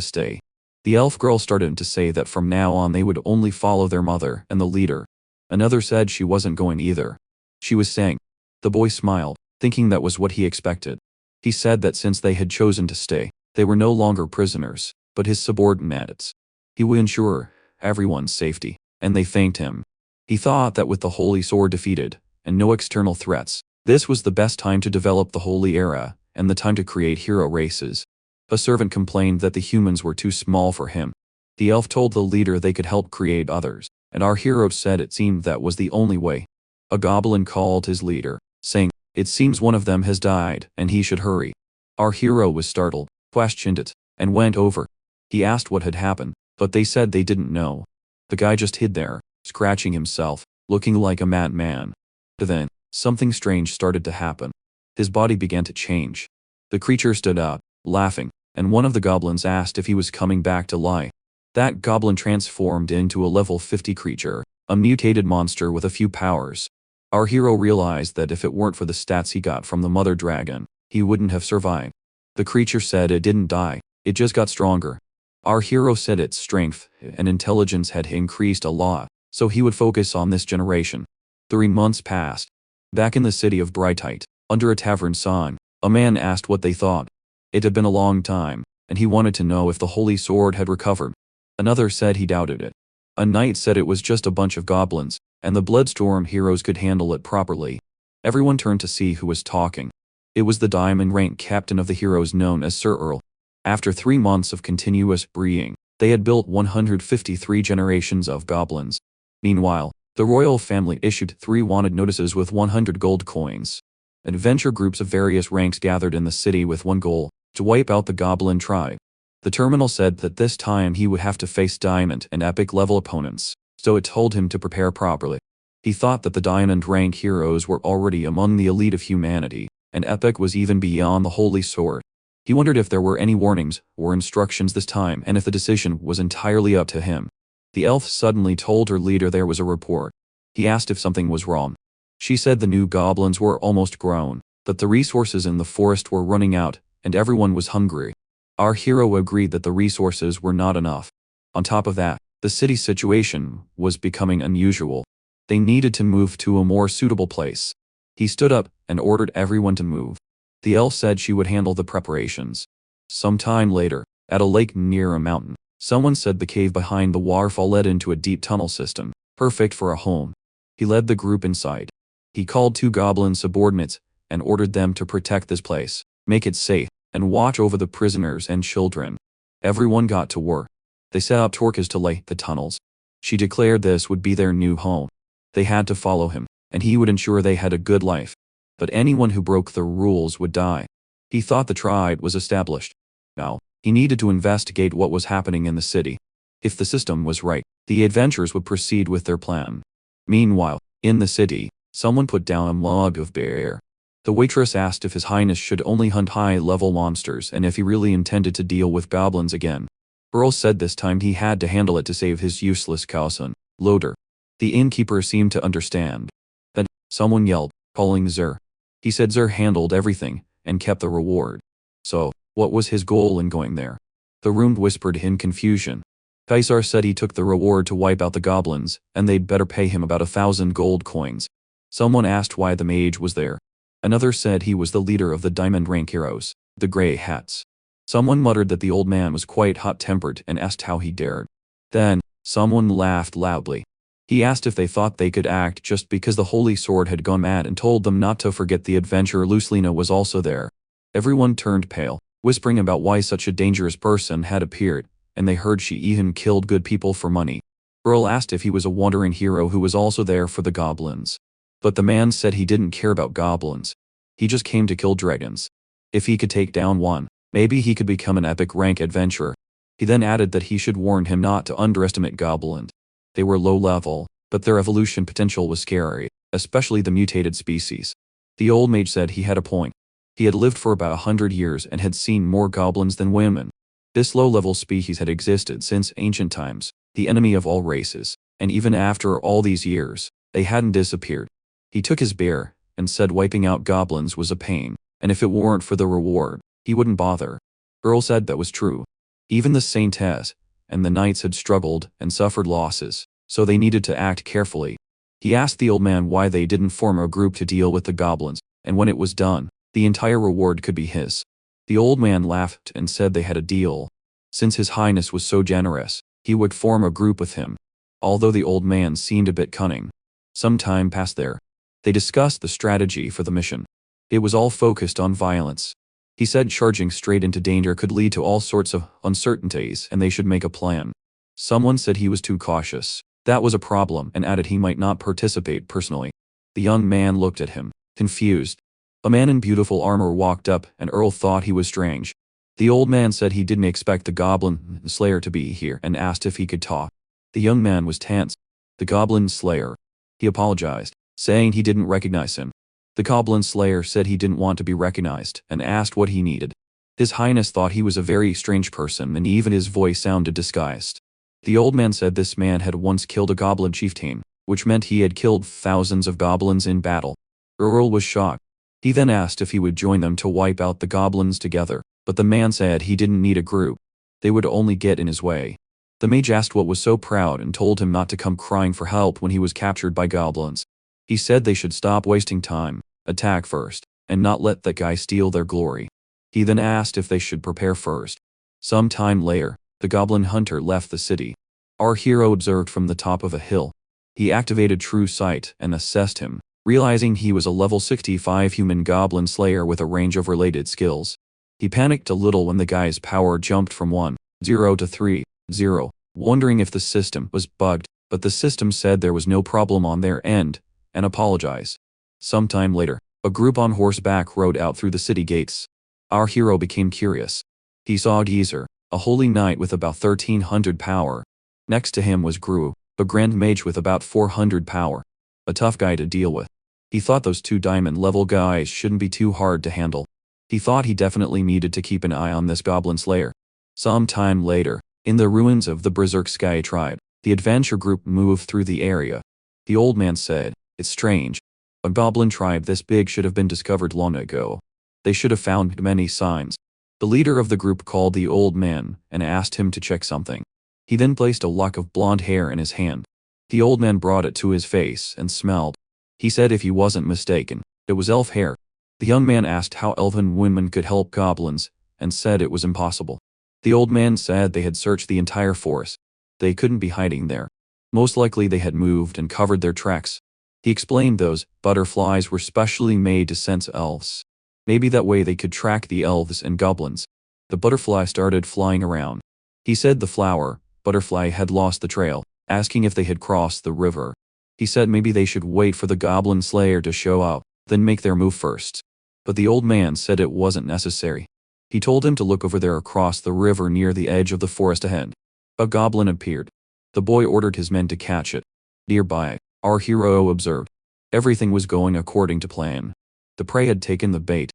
stay. The elf girl started to say that from now on they would only follow their mother and the leader. Another said she wasn't going either. She was saying. The boy smiled, thinking that was what he expected. He said that since they had chosen to stay, they were no longer prisoners, but his subordinates. He would ensure everyone's safety, and they thanked him. He thought that with the holy sword defeated, and no external threats, this was the best time to develop the holy era, and the time to create hero races. A servant complained that the humans were too small for him. The elf told the leader they could help create others, and our hero said it seemed that was the only way. A goblin called his leader, saying, "It seems one of them has died, and he should hurry." Our hero was startled, questioned it, and went over. He asked what had happened, but they said they didn't know. The guy just hid there, scratching himself, looking like a madman. Then, something strange started to happen. His body began to change. The creature stood up, laughing, and one of the goblins asked if he was coming back to life. That goblin transformed into a level 50 creature, a mutated monster with a few powers. Our hero realized that if it weren't for the stats he got from the mother dragon, he wouldn't have survived. The creature said it didn't die, it just got stronger. Our hero said its strength and intelligence had increased a lot, so he would focus on this generation. 3 months passed. Back in the city of Brightite, under a tavern sign, a man asked what they thought. It had been a long time, and he wanted to know if the holy sword had recovered. Another said he doubted it. A knight said it was just a bunch of goblins, and the Bloodstorm heroes could handle it properly. Everyone turned to see who was talking. It was the diamond rank captain of the heroes known as Sir Earl. After 3 months of continuous breeding, they had built 153 generations of goblins. Meanwhile, the royal family issued 3 wanted notices with 100 gold coins. Adventure groups of various ranks gathered in the city with one goal, to wipe out the goblin tribe. The terminal said that this time he would have to face diamond and epic level opponents, so it told him to prepare properly. He thought that the diamond rank heroes were already among the elite of humanity, and epic was even beyond the holy sword. He wondered if there were any warnings or instructions this time and if the decision was entirely up to him. The elf suddenly told her leader there was a report. He asked if something was wrong. She said the new goblins were almost grown, that the resources in the forest were running out, and everyone was hungry. Our hero agreed that the resources were not enough. On top of that, the city situation was becoming unusual. They needed to move to a more suitable place. He stood up and ordered everyone to move. The elf said she would handle the preparations. Some time later, at a lake near a mountain, someone said the cave behind the waterfall led into a deep tunnel system, perfect for a home. He led the group inside. He called 2 goblin subordinates and ordered them to protect this place, make it safe, and watch over the prisoners and children. Everyone got to work. They set up torches to light the tunnels. She declared this would be their new home. They had to follow him, and he would ensure they had a good life. But anyone who broke the rules would die. He thought the tribe was established. Now, he needed to investigate what was happening in the city. If the system was right, the adventurers would proceed with their plan. Meanwhile, in the city, someone put down a mug of beer. The waitress asked if His Highness should only hunt high-level monsters and if he really intended to deal with goblins again. Earl said this time he had to handle it to save his useless cousin, Loader. The innkeeper seemed to understand. Then, someone yelled, calling Zur. He said Zur handled everything and kept the reward. So, what was his goal in going there? The room whispered in confusion. Kaisar said he took the reward to wipe out the goblins, and they'd better pay him about 1,000 gold coins. Someone asked why the mage was there. Another said he was the leader of the diamond rank heroes, the Grey Hats. Someone muttered that the old man was quite hot-tempered and asked how he dared. Then, someone laughed loudly. He asked if they thought they could act just because the Holy Sword had gone mad and told them not to forget the adventurer Lucelina was also there. Everyone turned pale, whispering about why such a dangerous person had appeared, and they heard she even killed good people for money. Earl asked if he was a wandering hero who was also there for the goblins. But the man said he didn't care about goblins. He just came to kill dragons. If he could take down one, maybe he could become an epic rank adventurer. He then added that he should warn him not to underestimate goblins. They were low level, but their evolution potential was scary, especially the mutated species. The old mage said he had a point. He had lived for about 100 years and had seen more goblins than women. This low-level species had existed since ancient times, the enemy of all races, and even after all these years, they hadn't disappeared. He took his beer and said wiping out goblins was a pain, and if it weren't for the reward, he wouldn't bother. Earl said that was true. Even the Saintess and the knights had struggled and suffered losses, so they needed to act carefully. He asked the old man why they didn't form a group to deal with the goblins, and when it was done, the entire reward could be his. The old man laughed and said they had a deal. Since His Highness was so generous, he would form a group with him. Although the old man seemed a bit cunning. Some time passed there. They discussed the strategy for the mission. It was all focused on violence. He said charging straight into danger could lead to all sorts of uncertainties and they should make a plan. Someone said he was too cautious. That was a problem and added he might not participate personally. The young man looked at him, confused. A man in beautiful armor walked up and Earl thought he was strange. The old man said he didn't expect the Goblin Slayer to be here and asked if he could talk. The young man was tense. The Goblin Slayer. He apologized, saying he didn't recognize him. The Goblin Slayer said he didn't want to be recognized and asked what he needed. His Highness thought he was a very strange person and even his voice sounded disguised. The old man said this man had once killed a goblin chieftain, which meant he had killed thousands of goblins in battle. Earl was shocked. He then asked if he would join them to wipe out the goblins together, but the man said he didn't need a group. They would only get in his way. The mage asked what was so proud and told him not to come crying for help when he was captured by goblins. He said they should stop wasting time, attack first, and not let that guy steal their glory. He then asked if they should prepare first. Some time later, the goblin hunter left the city. Our hero observed from the top of a hill. He activated True Sight and assessed him, realizing he was a level 65 human goblin slayer with a range of related skills. He panicked a little when the guy's power jumped from 1-0 to 3-0, wondering if the system was bugged, but the system said there was no problem on their end, and apologized. Sometime later, a group on horseback rode out through the city gates. Our hero became curious. He saw Geezer, a holy knight with about 1300 power. Next to him was Gru, a grand mage with about 400 power. A tough guy to deal with. He thought those 2 diamond-level guys shouldn't be too hard to handle. He thought he definitely needed to keep an eye on this goblin slayer. Some time later, in the ruins of the Berserk Sky tribe, the adventure group moved through the area. The old man said, "It's strange. A goblin tribe this big should have been discovered long ago. They should have found many signs." The leader of the group called the old man and asked him to check something. He then placed a lock of blonde hair in his hand. The old man brought it to his face and smelled. He said if he wasn't mistaken, It was elf hair. The young man asked how elven women could help goblins, and said it was impossible. The old man said they had searched the entire forest. They couldn't be hiding there. Most likely they had moved and covered their tracks. He explained those butterflies were specially made to sense elves. Maybe that way they could track the elves and goblins. The butterfly started flying around. He said the flower butterfly had lost the trail, asking if they had crossed the river. He said maybe they should wait for the goblin slayer to show up, then make their move first. But the old man said it wasn't necessary. He told him to look over there across the river near the edge of the forest ahead. A goblin appeared. The boy ordered his men to catch it. Nearby, our hero observed. Everything was going according to plan. The prey had taken the bait.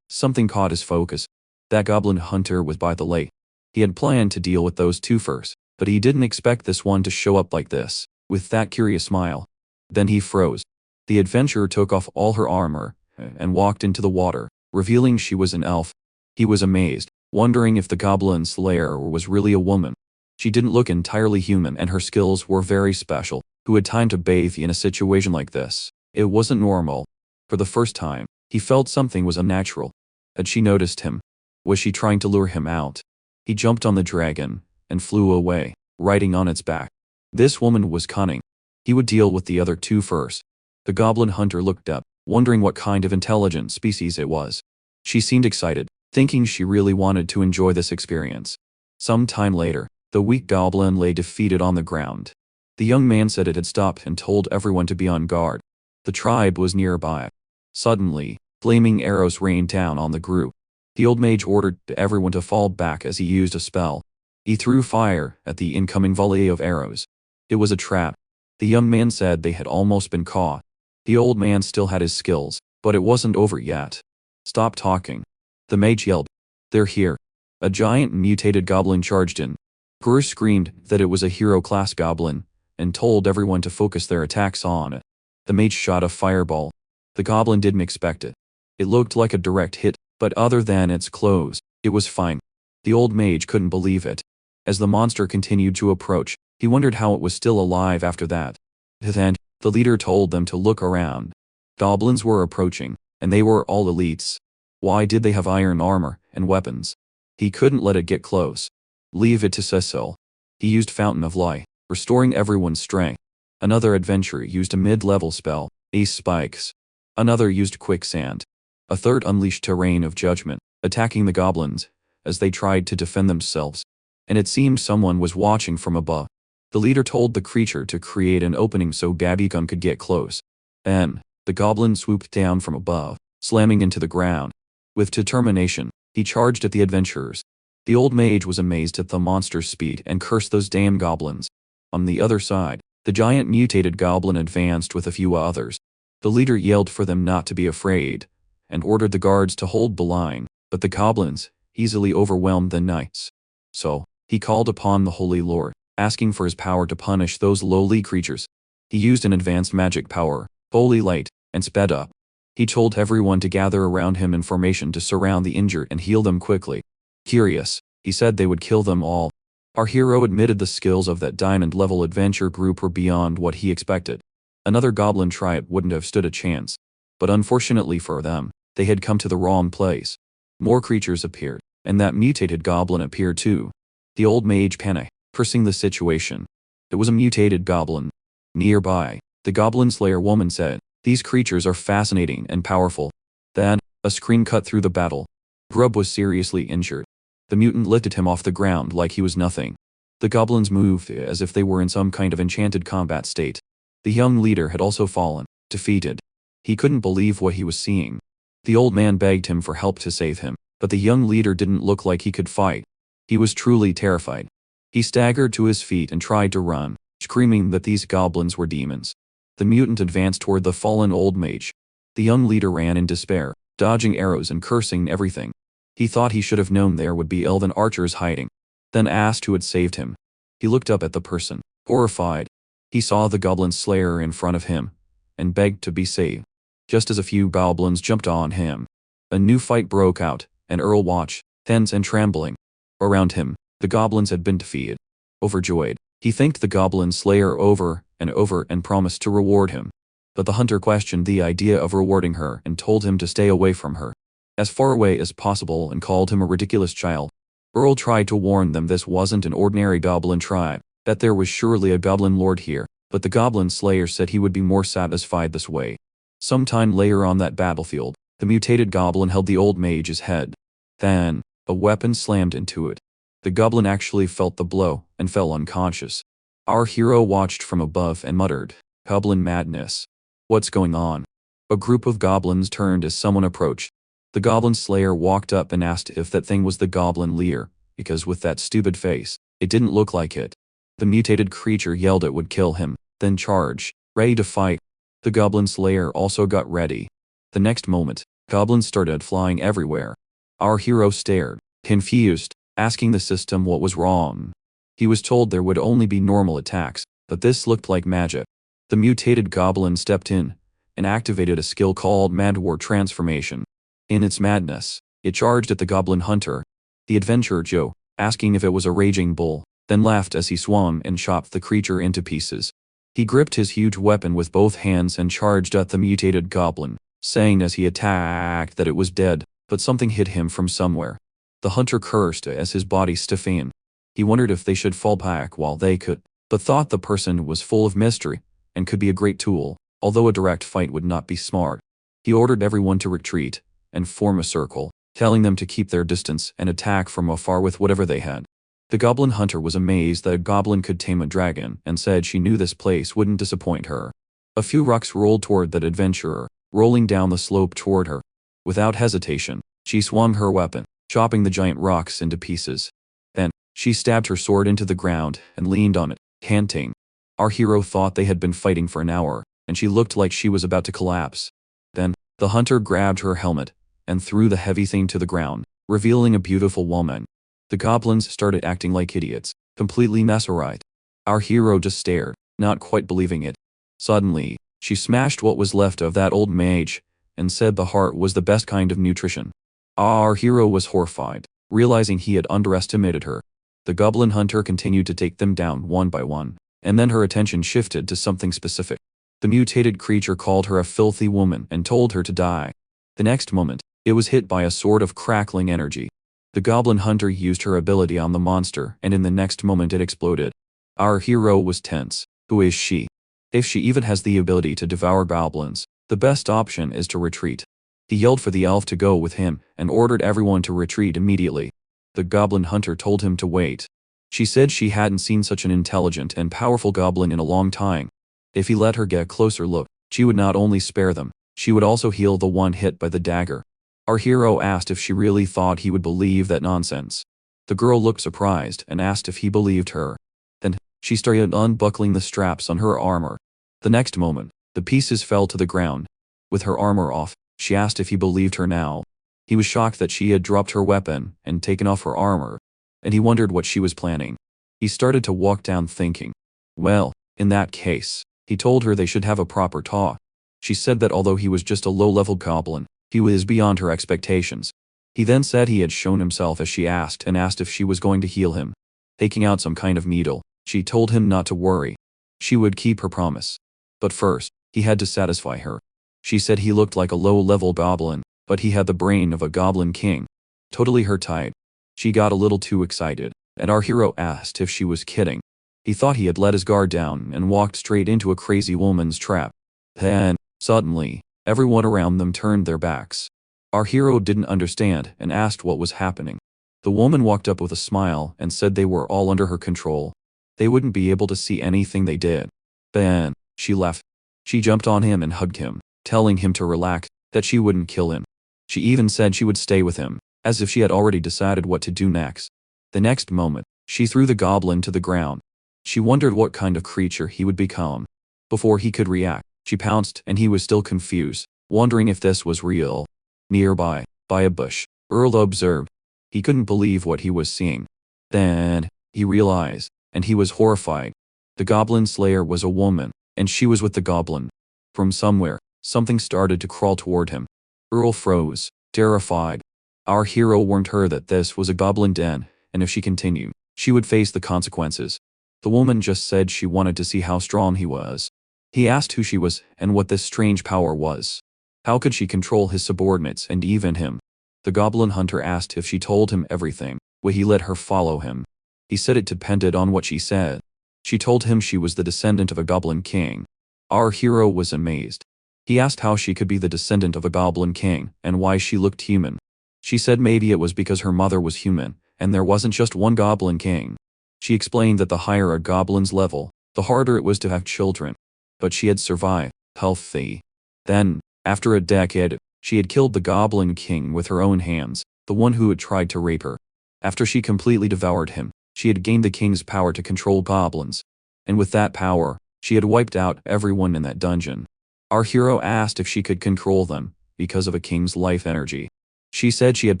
Something caught his focus. That goblin hunter was by the lake. He had planned to deal with those two first, but he didn't expect this one to show up like this, with that curious smile. Then he froze. The adventurer took off all her armor and walked into the water, revealing she was an elf. He was amazed, wondering if the goblin slayer was really a woman. She didn't look entirely human and her skills were very special. Who had time to bathe in a situation like this? It wasn't normal. For the first time, he felt something was unnatural. Had she noticed him? Was she trying to lure him out? He jumped on the dragon and flew away, riding on its back. This woman was cunning. He would deal with the other two first. The goblin hunter looked up, wondering what kind of intelligent species it was. She seemed excited, thinking she really wanted to enjoy this experience. Some time later, the weak goblin lay defeated on the ground. The young man said it had stopped and told everyone to be on guard. The tribe was nearby. Suddenly, flaming arrows rained down on the group. The old mage ordered everyone to fall back as he used a spell. He threw fire at the incoming volley of arrows. It was a trap. The young man said they had almost been caught. The old man still had his skills, but it wasn't over yet. Stop talking. The mage yelled. They're here. A giant mutated goblin charged in. Guru screamed that it was a hero-class goblin, and told everyone to focus their attacks on it. The mage shot a fireball. The goblin didn't expect it. It looked like a direct hit, but other than its clothes, it was fine. The old mage couldn't believe it. As the monster continued to approach, he wondered how it was still alive after that. Then, the leader told them to look around. Goblins were approaching, and they were all elites. Why did they have iron armor and weapons? He couldn't let it get close. Leave it to Cecil. He used Fountain of Light, restoring everyone's strength. Another adventurer used a mid-level spell, Ace Spikes. Another used Quicksand. A third unleashed Terrain of Judgment, attacking the goblins as they tried to defend themselves. And it seemed someone was watching from above. The leader told the creature to create an opening so Gabikun could get close. Then, the goblin swooped down from above, slamming into the ground. With determination, he charged at the adventurers. The old mage was amazed at the monster's speed and cursed those damn goblins. On the other side, the giant mutated goblin advanced with a few others. The leader yelled for them not to be afraid, and ordered the guards to hold the line, but the goblins easily overwhelmed the knights. So, he called upon the Holy Lord, asking for his power to punish those lowly creatures. He used an advanced magic power, Holy Light, and sped up. He told everyone to gather around him in formation to surround the injured and heal them quickly. Curious, he said they would kill them all. Our hero admitted the skills of that diamond-level adventure group were beyond what he expected. Another goblin tribe wouldn't have stood a chance. But unfortunately for them, they had come to the wrong place. More creatures appeared, and that mutated goblin appeared too. The old mage panicked, cursing the situation. It was a mutated goblin. Nearby, the goblin slayer woman said, "These creatures are fascinating and powerful." Then, a scream cut through the battle. Grub was seriously injured. The mutant lifted him off the ground like he was nothing. The goblins moved as if they were in some kind of enchanted combat state. The young leader had also fallen, defeated. He couldn't believe what he was seeing. The old man begged him for help to save him, but the young leader didn't look like he could fight. He was truly terrified. He staggered to his feet and tried to run, screaming that these goblins were demons. The mutant advanced toward the fallen old mage. The young leader ran in despair, dodging arrows and cursing everything. He thought he should have known there would be elven archers hiding. Then asked who had saved him. He looked up at the person, horrified. He saw the goblin slayer in front of him, and begged to be saved. Just as a few goblins jumped on him, a new fight broke out, and Earl watched, tense and trembling. Around him, the goblins had been defeated. Overjoyed, he thanked the goblin slayer over and promised to reward him. but the hunter questioned the idea of rewarding her and told him to stay away from her, as far away as possible, and called him a ridiculous child. Earl tried to warn them this wasn't an ordinary goblin tribe, that there was surely a goblin lord here, but the goblin slayer said he would be more satisfied this way. Sometime later on that battlefield, the mutated goblin held the old mage's head. Then, a weapon slammed into it. The goblin actually felt the blow and fell unconscious. Our hero watched from above and muttered, "Goblin madness. What's going on?" A group of goblins turned as someone approached. The goblin slayer walked up and asked if that thing was the goblin leer, because with that stupid face, it didn't look like it. The mutated creature yelled it would kill him, then charged, ready to fight. The goblin slayer also got ready. The next moment, goblins started flying everywhere. Our hero stared, confused, asking the system what was wrong. He was told there would only be normal attacks, but this looked like magic. The mutated goblin stepped in and activated a skill called Manhwa transformation. In its madness, it charged at the goblin hunter. The adventurer Joe, asking if it was a raging bull, then laughed as he swung and chopped the creature into pieces. He gripped his huge weapon with both hands and charged at the mutated goblin, saying as he attacked that it was dead, but something hit him from somewhere. The hunter cursed as his body stiffened. He wondered if they should fall back while they could, but thought the person was full of mystery and could be a great tool, although a direct fight would not be smart. He ordered everyone to retreat and form a circle, telling them to keep their distance and attack from afar with whatever they had. The goblin hunter was amazed that a goblin could tame a dragon and said she knew this place wouldn't disappoint her. A few rocks rolled toward that adventurer, rolling down the slope toward her. Without hesitation, she swung her weapon, chopping the giant rocks into pieces. Then, she stabbed her sword into the ground and leaned on it, panting. Our hero thought they had been fighting for an hour, and she looked like she was about to collapse. Then, the hunter grabbed her helmet and threw the heavy thing to the ground, revealing a beautiful woman. The goblins started acting like idiots, completely mesmerized. Our hero just stared, not quite believing it. Suddenly, she smashed what was left of that old mage and said the heart was the best kind of nutrition. Our hero was horrified, realizing he had underestimated her. The goblin hunter continued to take them down one by one, and then her attention shifted to something specific. The mutated creature called her a filthy woman and told her to die. The next moment, it was hit by a sword of crackling energy. The goblin hunter used her ability on the monster, and in the next moment it exploded. Our hero was tense. Who is she? If she even has the ability to devour goblins, the best option is to retreat. He yelled for the elf to go with him and ordered everyone to retreat immediately. The goblin hunter told him to wait. She said she hadn't seen such an intelligent and powerful goblin in a long time. If he let her get a closer look, she would not only spare them, she would also heal the one hit by the dagger. Our hero asked if she really thought he would believe that nonsense. The girl looked surprised and asked if he believed her. Then, she started unbuckling the straps on her armor. The next moment, the pieces fell to the ground. With her armor off, she asked if he believed her now. He was shocked that she had dropped her weapon and taken off her armor, and he wondered what she was planning. He started to walk down thinking, well, in that case, he told her they should have a proper talk. She said that although he was just a low-level goblin, he was beyond her expectations. He then said he had shown himself as she asked and asked if she was going to heal him. Taking out some kind of needle, she told him not to worry. She would keep her promise. But first, he had to satisfy her. She said he looked like a low-level goblin, but he had the brain of a goblin king. Totally her type. She got a little too excited, and our hero asked if she was kidding. He thought he had let his guard down and walked straight into a crazy woman's trap. Then, suddenly, everyone around them turned their backs. Our hero didn't understand and asked what was happening. The woman walked up with a smile and said they were all under her control. They wouldn't be able to see anything they did. Then, she left. She jumped on him and hugged him, telling him to relax, that she wouldn't kill him. She even said she would stay with him, as if she had already decided what to do next. The next moment, she threw the goblin to the ground. She wondered what kind of creature he would become. Before he could react, she pounced and he was still confused, wondering if this was real. Nearby, by a bush, Earl observed. He couldn't believe what he was seeing. Then, he realized, and he was horrified. The goblin slayer was a woman, and she was with the goblin. From somewhere, something started to crawl toward him. Earl froze, terrified. Our hero warned her that this was a goblin den, and if she continued, she would face the consequences. The woman just said she wanted to see how strong he was. He asked who she was and what this strange power was. How could she control his subordinates and even him? The goblin hunter asked if she told him everything. Would he let her follow him? He said it depended on what she said. She told him she was the descendant of a goblin king. Our hero was amazed. He asked how she could be the descendant of a goblin king and why she looked human. She said maybe it was because her mother was human, and there wasn't just one goblin king. She explained that the higher a goblin's level, the harder it was to have children. But she had survived, healthy. Then, after a decade, she had killed the goblin king with her own hands, the one who had tried to rape her. After she completely devoured him, she had gained the king's power to control goblins. And with that power, she had wiped out everyone in that dungeon. Our hero asked if she could control them, because of a king's life energy. She said she had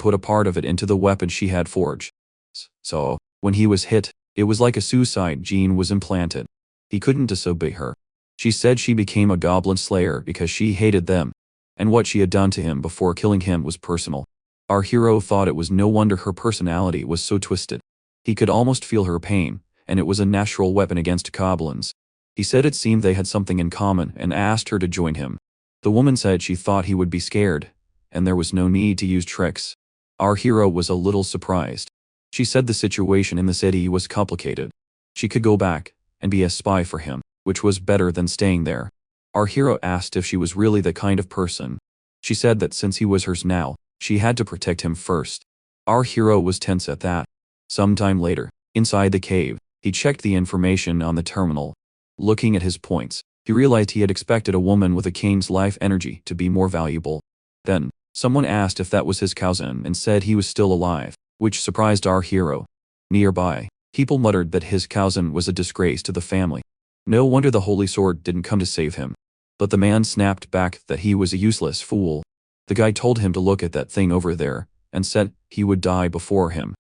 put a part of it into the weapon she had forged. So, when he was hit, it was like a suicide gene was implanted. He couldn't disobey her. She said she became a goblin slayer because she hated them, and what she had done to him before killing him was personal. Our hero thought it was no wonder her personality was so twisted. He could almost feel her pain, and it was a natural weapon against goblins. He said it seemed they had something in common and asked her to join him. The woman said she thought he would be scared, and there was no need to use tricks. Our hero was a little surprised. She said the situation in the city was complicated. She could go back and be a spy for him, which was better than staying there. Our hero asked if she was really the kind of person. She said that since he was hers now, she had to protect him first. Our hero was tense at that. Sometime later, inside the cave, he checked the information on the terminal. Looking at his points, he realized he had expected a woman with a king's life energy to be more valuable. Then, someone asked if that was his cousin and said he was still alive, which surprised our hero. Nearby, people muttered that his cousin was a disgrace to the family. No wonder the holy sword didn't come to save him. But the man snapped back that he was a useless fool. The guy told him to look at that thing over there, and said he would die before him.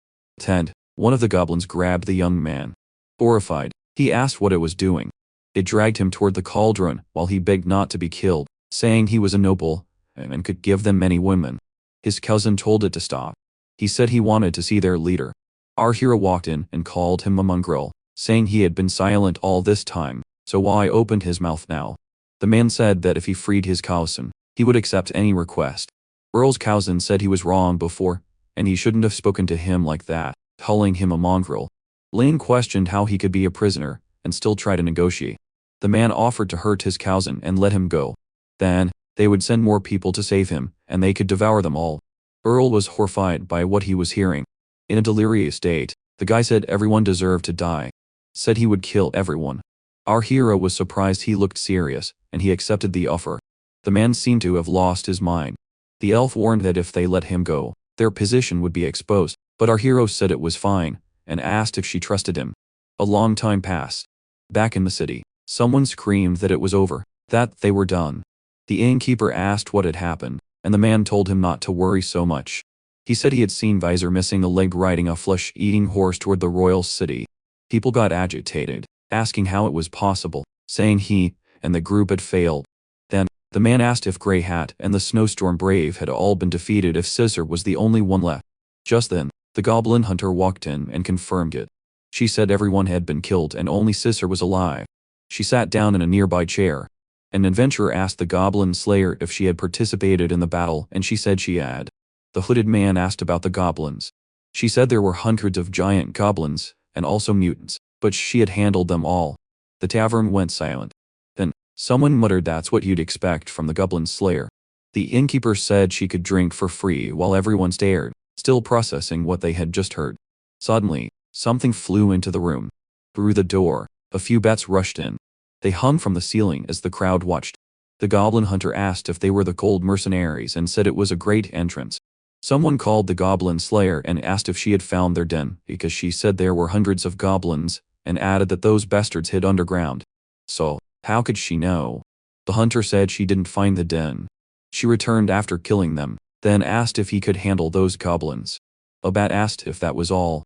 One of the goblins grabbed the young man. Horrified, he asked what it was doing. It dragged him toward the cauldron while he begged not to be killed, saying he was a noble and could give them many women. His cousin told it to stop. He said he wanted to see their leader. Our hero walked in and called him a mongrel, saying he had been silent all this time, so why opened his mouth now? The man said that if he freed his cousin, he would accept any request. Earl's cousin said he was wrong before, and he shouldn't have spoken to him like that, calling him a mongrel. Lane questioned how he could be a prisoner and still try to negotiate. The man offered to hurt his cousin and let him go. Then, they would send more people to save him, and they could devour them all. Earl was horrified by what he was hearing. In a delirious state, the guy said everyone deserved to die. Said he would kill everyone. Our hero was surprised he looked serious, and he accepted the offer. The man seemed to have lost his mind. The elf warned that if they let him go, their position would be exposed, but our hero said it was fine, and asked if she trusted him. A long time passed. Back in the city, someone screamed that it was over, that they were done. The innkeeper asked what had happened, and the man told him not to worry so much. He said he had seen Visor missing a leg riding a flesh-eating horse toward the royal city. People got agitated, asking how it was possible, saying he and the group had failed. Then, the man asked if Grey Hat and the Snowstorm Brave had all been defeated if Scissor was the only one left. Just then, the goblin hunter walked in and confirmed it. She said everyone had been killed and only Scissor was alive. She sat down in a nearby chair. An adventurer asked the goblin slayer if she had participated in the battle, and she said she had. The hooded man asked about the goblins. She said there were hundreds of giant goblins, and also mutants, but she had handled them all. The tavern went silent. Then, someone muttered that's what you'd expect from the goblin slayer. The innkeeper said she could drink for free while everyone stared, still processing what they had just heard. Suddenly, something flew into the room. Through the door, a few bats rushed in. They hung from the ceiling as the crowd watched. The goblin hunter asked if they were the cold mercenaries and said it was a great entrance. Someone called the goblin slayer and asked if she had found their den, because she said there were hundreds of goblins, and added that those bastards hid underground. So, how could she know? The hunter said she didn't find the den. She returned after killing them, then asked if he could handle those goblins. A bat asked if that was all,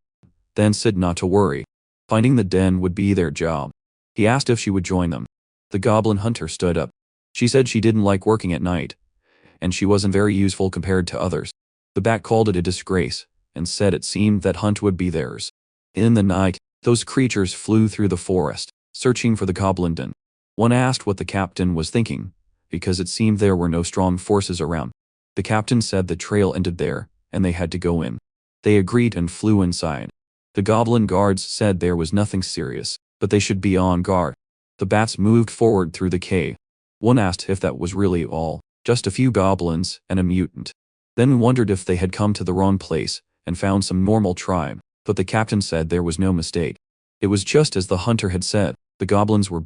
then said not to worry. Finding the den would be their job. He asked if she would join them. The goblin hunter stood up. She said she didn't like working at night, and she wasn't very useful compared to others. The bat called it a disgrace, and said it seemed that hunt would be theirs. In the night, those creatures flew through the forest, searching for the goblin den. One asked what the captain was thinking, because it seemed there were no strong forces around. The captain said the trail ended there, and they had to go in. They agreed and flew inside. The goblin guards said there was nothing serious, but they should be on guard. The bats moved forward through the cave. One asked if that was really all, just a few goblins and a mutant. Then wondered if they had come to the wrong place and found some normal tribe, but the captain said there was no mistake. It was just as the hunter had said, the goblins were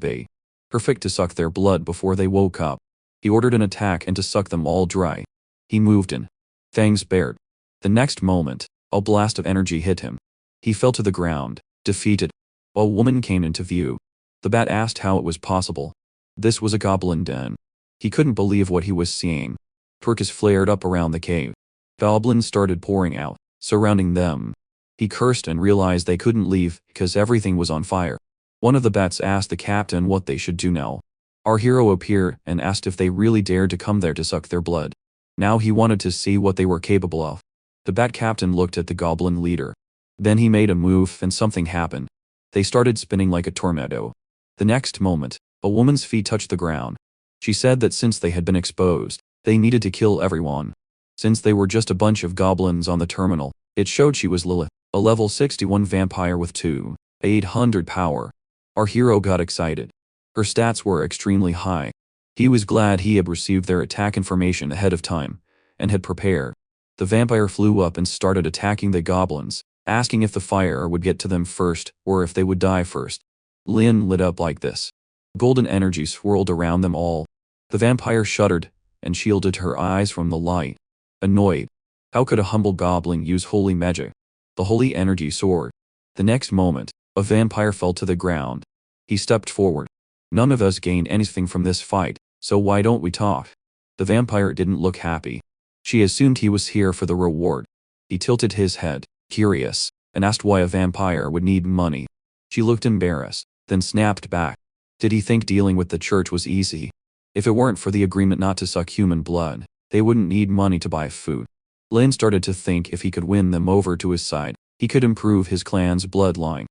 perfect to suck their blood before they woke up. He ordered an attack and to suck them all dry. He moved in. Fangs bared. The next moment, a blast of energy hit him. He fell to the ground, defeated. A woman came into view. The bat asked how it was possible. This was a goblin den. He couldn't believe what he was seeing. Turkus flared up around the cave. Goblins started pouring out, surrounding them. He cursed and realized they couldn't leave because everything was on fire. One of the bats asked the captain what they should do now. Our hero appeared and asked if they really dared to come there to suck their blood. Now he wanted to see what they were capable of. The bat captain looked at the goblin leader. Then he made a move and something happened. They started spinning like a tornado. The next moment, a woman's feet touched the ground. She said that since they had been exposed, they needed to kill everyone. Since they were just a bunch of goblins on the terminal, it showed she was Lilith, a level 61 vampire with 2,800 power. Our hero got excited. Her stats were extremely high. He was glad he had received their attack information ahead of time, and had prepared. The vampire flew up and started attacking the goblins, asking if the fire would get to them first or if they would die first. Lin lit up like this. Golden energy swirled around them all. The vampire shuddered and shielded her eyes from the light. Annoyed. How could a humble goblin use holy magic? The holy energy soared. The next moment, a vampire fell to the ground. He stepped forward. None of us gained anything from this fight, so why don't we talk? The vampire didn't look happy. She assumed he was here for the reward. He tilted his head, curious, and asked why a vampire would need money. She looked embarrassed, then snapped back. Did he think dealing with the church was easy? If it weren't for the agreement not to suck human blood, they wouldn't need money to buy food. Lin started to think if he could win them over to his side, he could improve his clan's bloodline.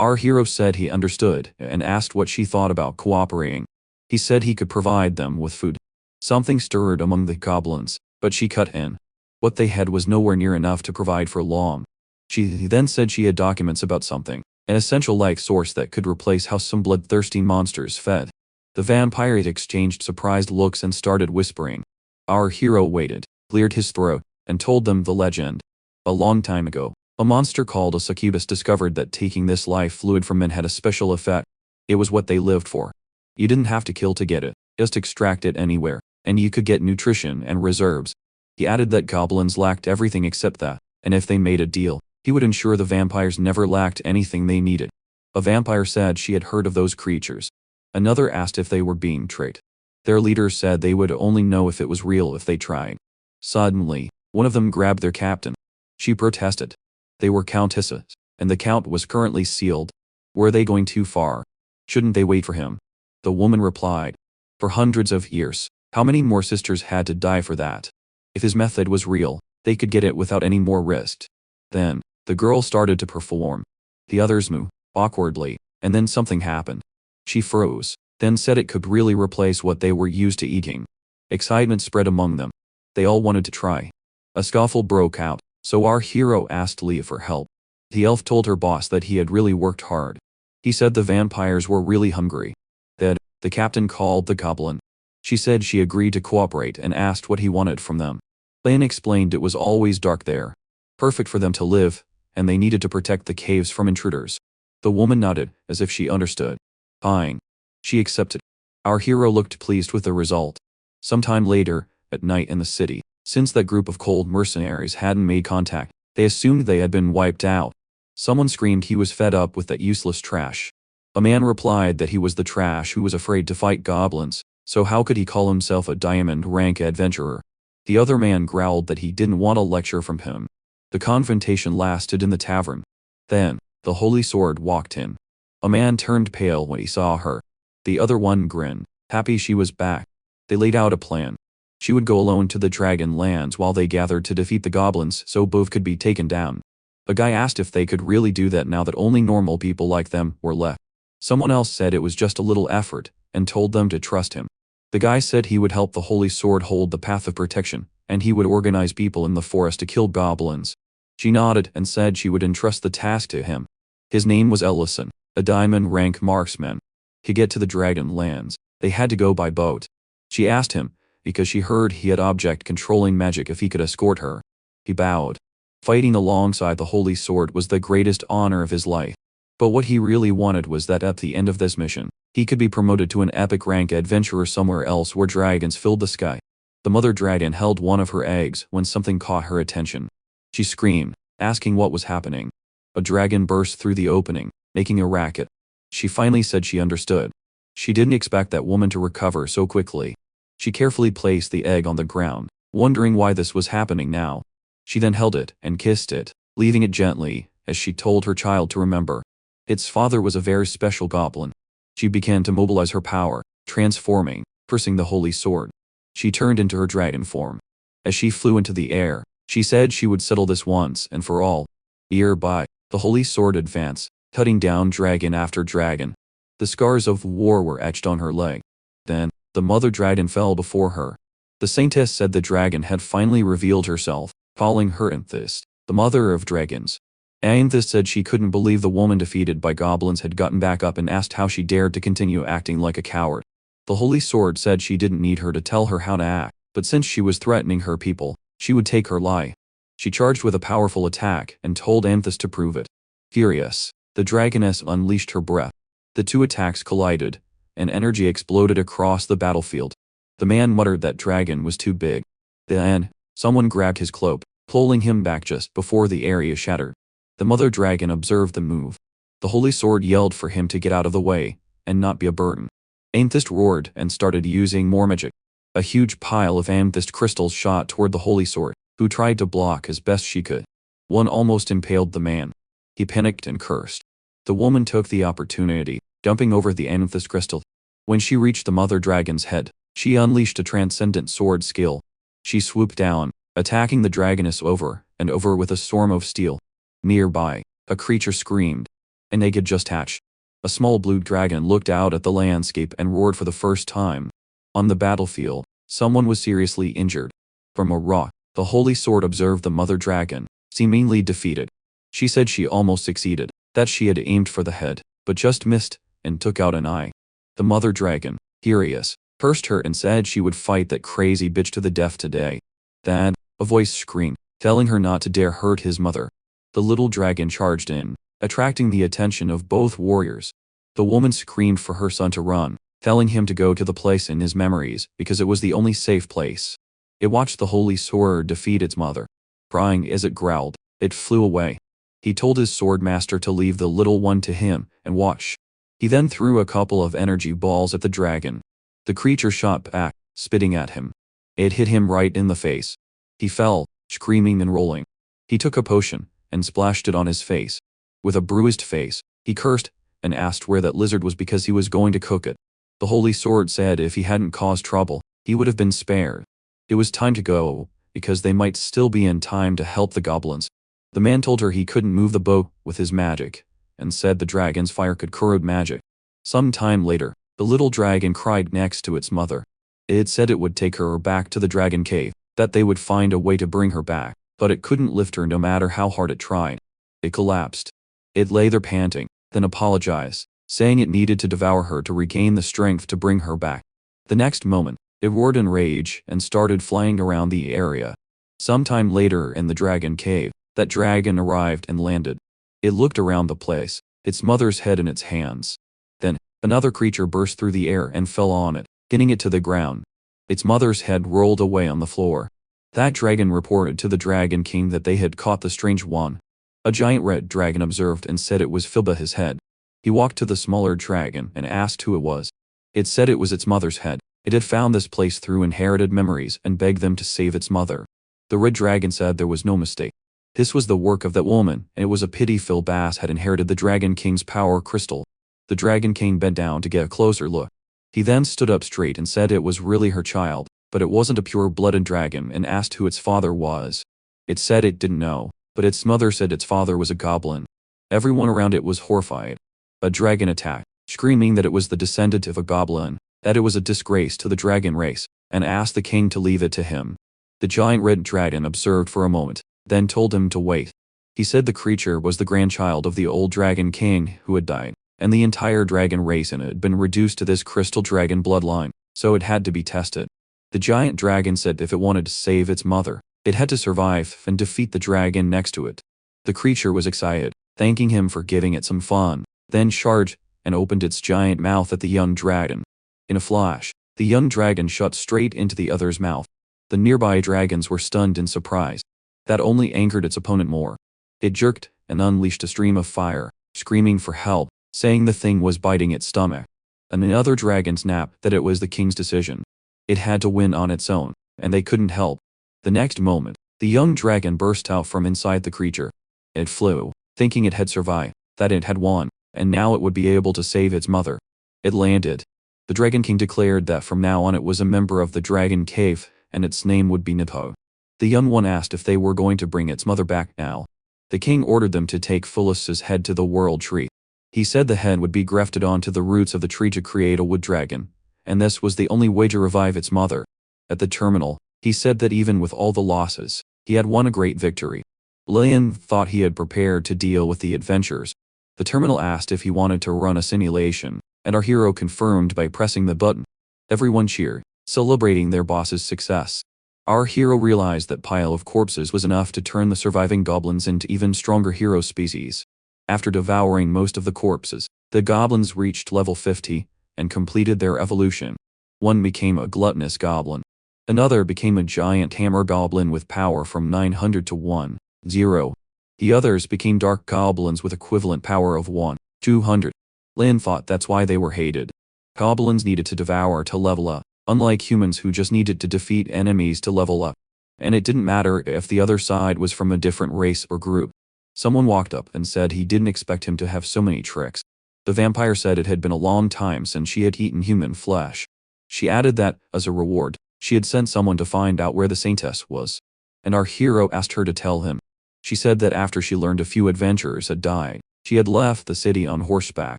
Our hero said he understood and asked what she thought about cooperating. He said he could provide them with food. Something stirred among the goblins, but she cut in. What they had was nowhere near enough to provide for long. She then said she had documents about something, an essential-like source that could replace how some bloodthirsty monsters fed. The vampire exchanged surprised looks and started whispering. Our hero waited, cleared his throat, and told them the legend. A long time ago, a monster called a succubus discovered that taking this life fluid from men had a special effect. It was what they lived for. You didn't have to kill to get it, just extract it anywhere, and you could get nutrition and reserves. He added that goblins lacked everything except that, and if they made a deal, he would ensure the vampires never lacked anything they needed. A vampire said she had heard of those creatures. Another asked if they were being tricked. Their leader said they would only know if it was real if they tried. Suddenly, one of them grabbed their captain. She protested. They were countesses, and the count was currently sealed. Were they going too far? Shouldn't they wait for him? The woman replied. For hundreds of years, how many more sisters had to die for that? If his method was real, they could get it without any more risk. Then, the girl started to perform. The others moved, awkwardly, and then something happened. She froze, then said it could really replace what they were used to eating. Excitement spread among them. They all wanted to try. A scuffle broke out, so our hero asked Leah for help. The elf told her boss that he had really worked hard. He said the vampires were really hungry. Then, the captain called the goblin. She said she agreed to cooperate and asked what he wanted from them. Lane explained it was always dark there. Perfect for them to live, and they needed to protect the caves from intruders. The woman nodded, as if she understood. Fine. She accepted. Our hero looked pleased with the result. Sometime later, at night in the city, since that group of cold mercenaries hadn't made contact, they assumed they had been wiped out. Someone screamed he was fed up with that useless trash. A man replied that he was the trash who was afraid to fight goblins, so how could he call himself a diamond-rank adventurer? The other man growled that he didn't want a lecture from him. The confrontation lasted in the tavern. Then, the holy sword walked in. A man turned pale when he saw her. The other one grinned, happy she was back. They laid out a plan. She would go alone to the dragon lands while they gathered to defeat the goblins so both could be taken down. A guy asked if they could really do that now that only normal people like them were left. Someone else said it was just a little effort, and told them to trust him. The guy said he would help the Holy Sword hold the path of protection, and he would organize people in the forest to kill goblins. She nodded and said she would entrust the task to him. His name was Ellison, a diamond rank marksman. To get to the Dragon Lands, they had to go by boat. She asked him, because she heard he had object-controlling magic, if he could escort her. He bowed. Fighting alongside the Holy Sword was the greatest honor of his life. But what he really wanted was that at the end of this mission, he could be promoted to an epic rank adventurer somewhere else where dragons filled the sky. The mother dragon held one of her eggs when something caught her attention. She screamed, asking what was happening. A dragon burst through the opening, making a racket. She finally said she understood. She didn't expect that woman to recover so quickly. She carefully placed the egg on the ground, wondering why this was happening now. She then held it and kissed it, leaving it gently, as she told her child to remember. Its father was a very special goblin. She began to mobilize her power, transforming, cursing the Holy Sword. She turned into her dragon form. As she flew into the air, she said she would settle this once and for all. Nearby, the Holy Sword advanced, cutting down dragon after dragon. The scars of war were etched on her leg. Then, the mother dragon fell before her. The saintess said the dragon had finally revealed herself, calling her Amethyst, the mother of dragons. Amethyst said she couldn't believe the woman defeated by goblins had gotten back up and asked how she dared to continue acting like a coward. The Holy Sword said she didn't need her to tell her how to act, but since she was threatening her people, she would take her lie. She charged with a powerful attack and told Amethyst to prove it. Furious, the dragoness unleashed her breath. The two attacks collided, and energy exploded across the battlefield. The man muttered that dragon was too big. Then, someone grabbed his cloak, pulling him back just before the area shattered. The mother dragon observed the move. The Holy Sword yelled for him to get out of the way, and not be a burden. Amethyst roared and started using more magic. A huge pile of amethyst crystals shot toward the Holy Sword, who tried to block as best she could. One almost impaled the man. He panicked and cursed. The woman took the opportunity, dumping over the amethyst crystal. When she reached the mother dragon's head, she unleashed a transcendent sword skill. She swooped down, attacking the dragoness over and over with a storm of steel. Nearby, a creature screamed. An egg had just hatched. A small blue dragon looked out at the landscape and roared for the first time. On the battlefield, someone was seriously injured. From a rock, the Holy Sword observed the mother dragon, seemingly defeated. She said she almost succeeded, that she had aimed for the head, but just missed, and took out an eye. The mother dragon, furious, cursed her and said she would fight that crazy bitch to the death today. Then, a voice screamed, telling her not to dare hurt his mother. The little dragon charged in, attracting the attention of both warriors. The woman screamed for her son to run, telling him to go to the place in his memories because it was the only safe place. It watched the Holy Sword defeat its mother. Crying as it growled, it flew away. He told his sword master to leave the little one to him and watch. He then threw a couple of energy balls at the dragon. The creature shot back, spitting at him. It hit him right in the face. He fell, screaming and rolling. He took a potion and splashed it on his face. With a bruised face, he cursed and asked where that lizard was because he was going to cook it. The Holy Sword said if he hadn't caused trouble, he would have been spared. It was time to go, because they might still be in time to help the goblins. The man told her he couldn't move the bow with his magic, and said the dragon's fire could corrode magic. Some time later, the little dragon cried next to its mother. It said it would take her back to the dragon cave, that they would find a way to bring her back, but it couldn't lift her no matter how hard it tried. It collapsed. It lay there panting, then apologized, saying it needed to devour her to regain the strength to bring her back. The next moment, it roared in rage and started flying around the area. Sometime later in the dragon cave, that dragon arrived and landed. It looked around the place, its mother's head in its hands. Then, another creature burst through the air and fell on it, getting it to the ground. Its mother's head rolled away on the floor. That dragon reported to the Dragon King that they had caught the strange one. A giant red dragon observed and said it was Filba, his head. He walked to the smaller dragon and asked who it was. It said it was its mother's head. It had found this place through inherited memories and begged them to save its mother. The red dragon said there was no mistake. This was the work of that woman, and it was a pity Filbas had inherited the Dragon King's power crystal. The Dragon King bent down to get a closer look. He then stood up straight and said it was really her child, but it wasn't a pure-blooded dragon, and asked who its father was. It said it didn't know, but its mother said its father was a goblin. Everyone around it was horrified. A dragon attacked, screaming that it was the descendant of a goblin, that it was a disgrace to the dragon race, and asked the king to leave it to him. The giant red dragon observed for a moment, then told him to wait. He said the creature was the grandchild of the old dragon king who had died, and the entire dragon race in it had been reduced to this crystal dragon bloodline, so it had to be tested. The giant dragon said if it wanted to save its mother, it had to survive and defeat the dragon next to it. The creature was excited, thanking him for giving it some fun, then charged and opened its giant mouth at the young dragon. In a flash, the young dragon shot straight into the other's mouth. The nearby dragons were stunned in surprise. That only angered its opponent more. It jerked and unleashed a stream of fire, screaming for help, saying the thing was biting its stomach. And the other dragon snapped that it was the king's decision. It had to win on its own, and they couldn't help. The next moment, the young dragon burst out from inside the creature. It flew, thinking it had survived, that it had won, and now it would be able to save its mother. It landed. The Dragon King declared that from now on it was a member of the Dragon Cave, and its name would be Nippo. The young one asked if they were going to bring its mother back now. The king ordered them to take Phyllis's head to the world tree. He said the head would be grafted onto the roots of the tree to create a wood dragon, and this was the only way to revive its mother. At the terminal, he said that even with all the losses, he had won a great victory. Lillian thought he had prepared to deal with the adventures. The terminal asked if he wanted to run a simulation, and our hero confirmed by pressing the button. Everyone cheered, celebrating their boss's success. Our hero realized that pile of corpses was enough to turn the surviving goblins into even stronger hero species. After devouring most of the corpses, the goblins reached level 50 and completed their evolution. One became a gluttonous goblin. Another became a giant hammer goblin with power from 900 to 1,000. The others became dark goblins with equivalent power of 1,200. Lin thought that's why they were hated. Goblins needed to devour to level up, unlike humans who just needed to defeat enemies to level up. And it didn't matter if the other side was from a different race or group. Someone walked up and said he didn't expect him to have so many tricks. The vampire said it had been a long time since she had eaten human flesh. She added that, as a reward, she had sent someone to find out where the saintess was. And our hero asked her to tell him. She said that after she learned a few adventurers had died, she had left the city on horseback,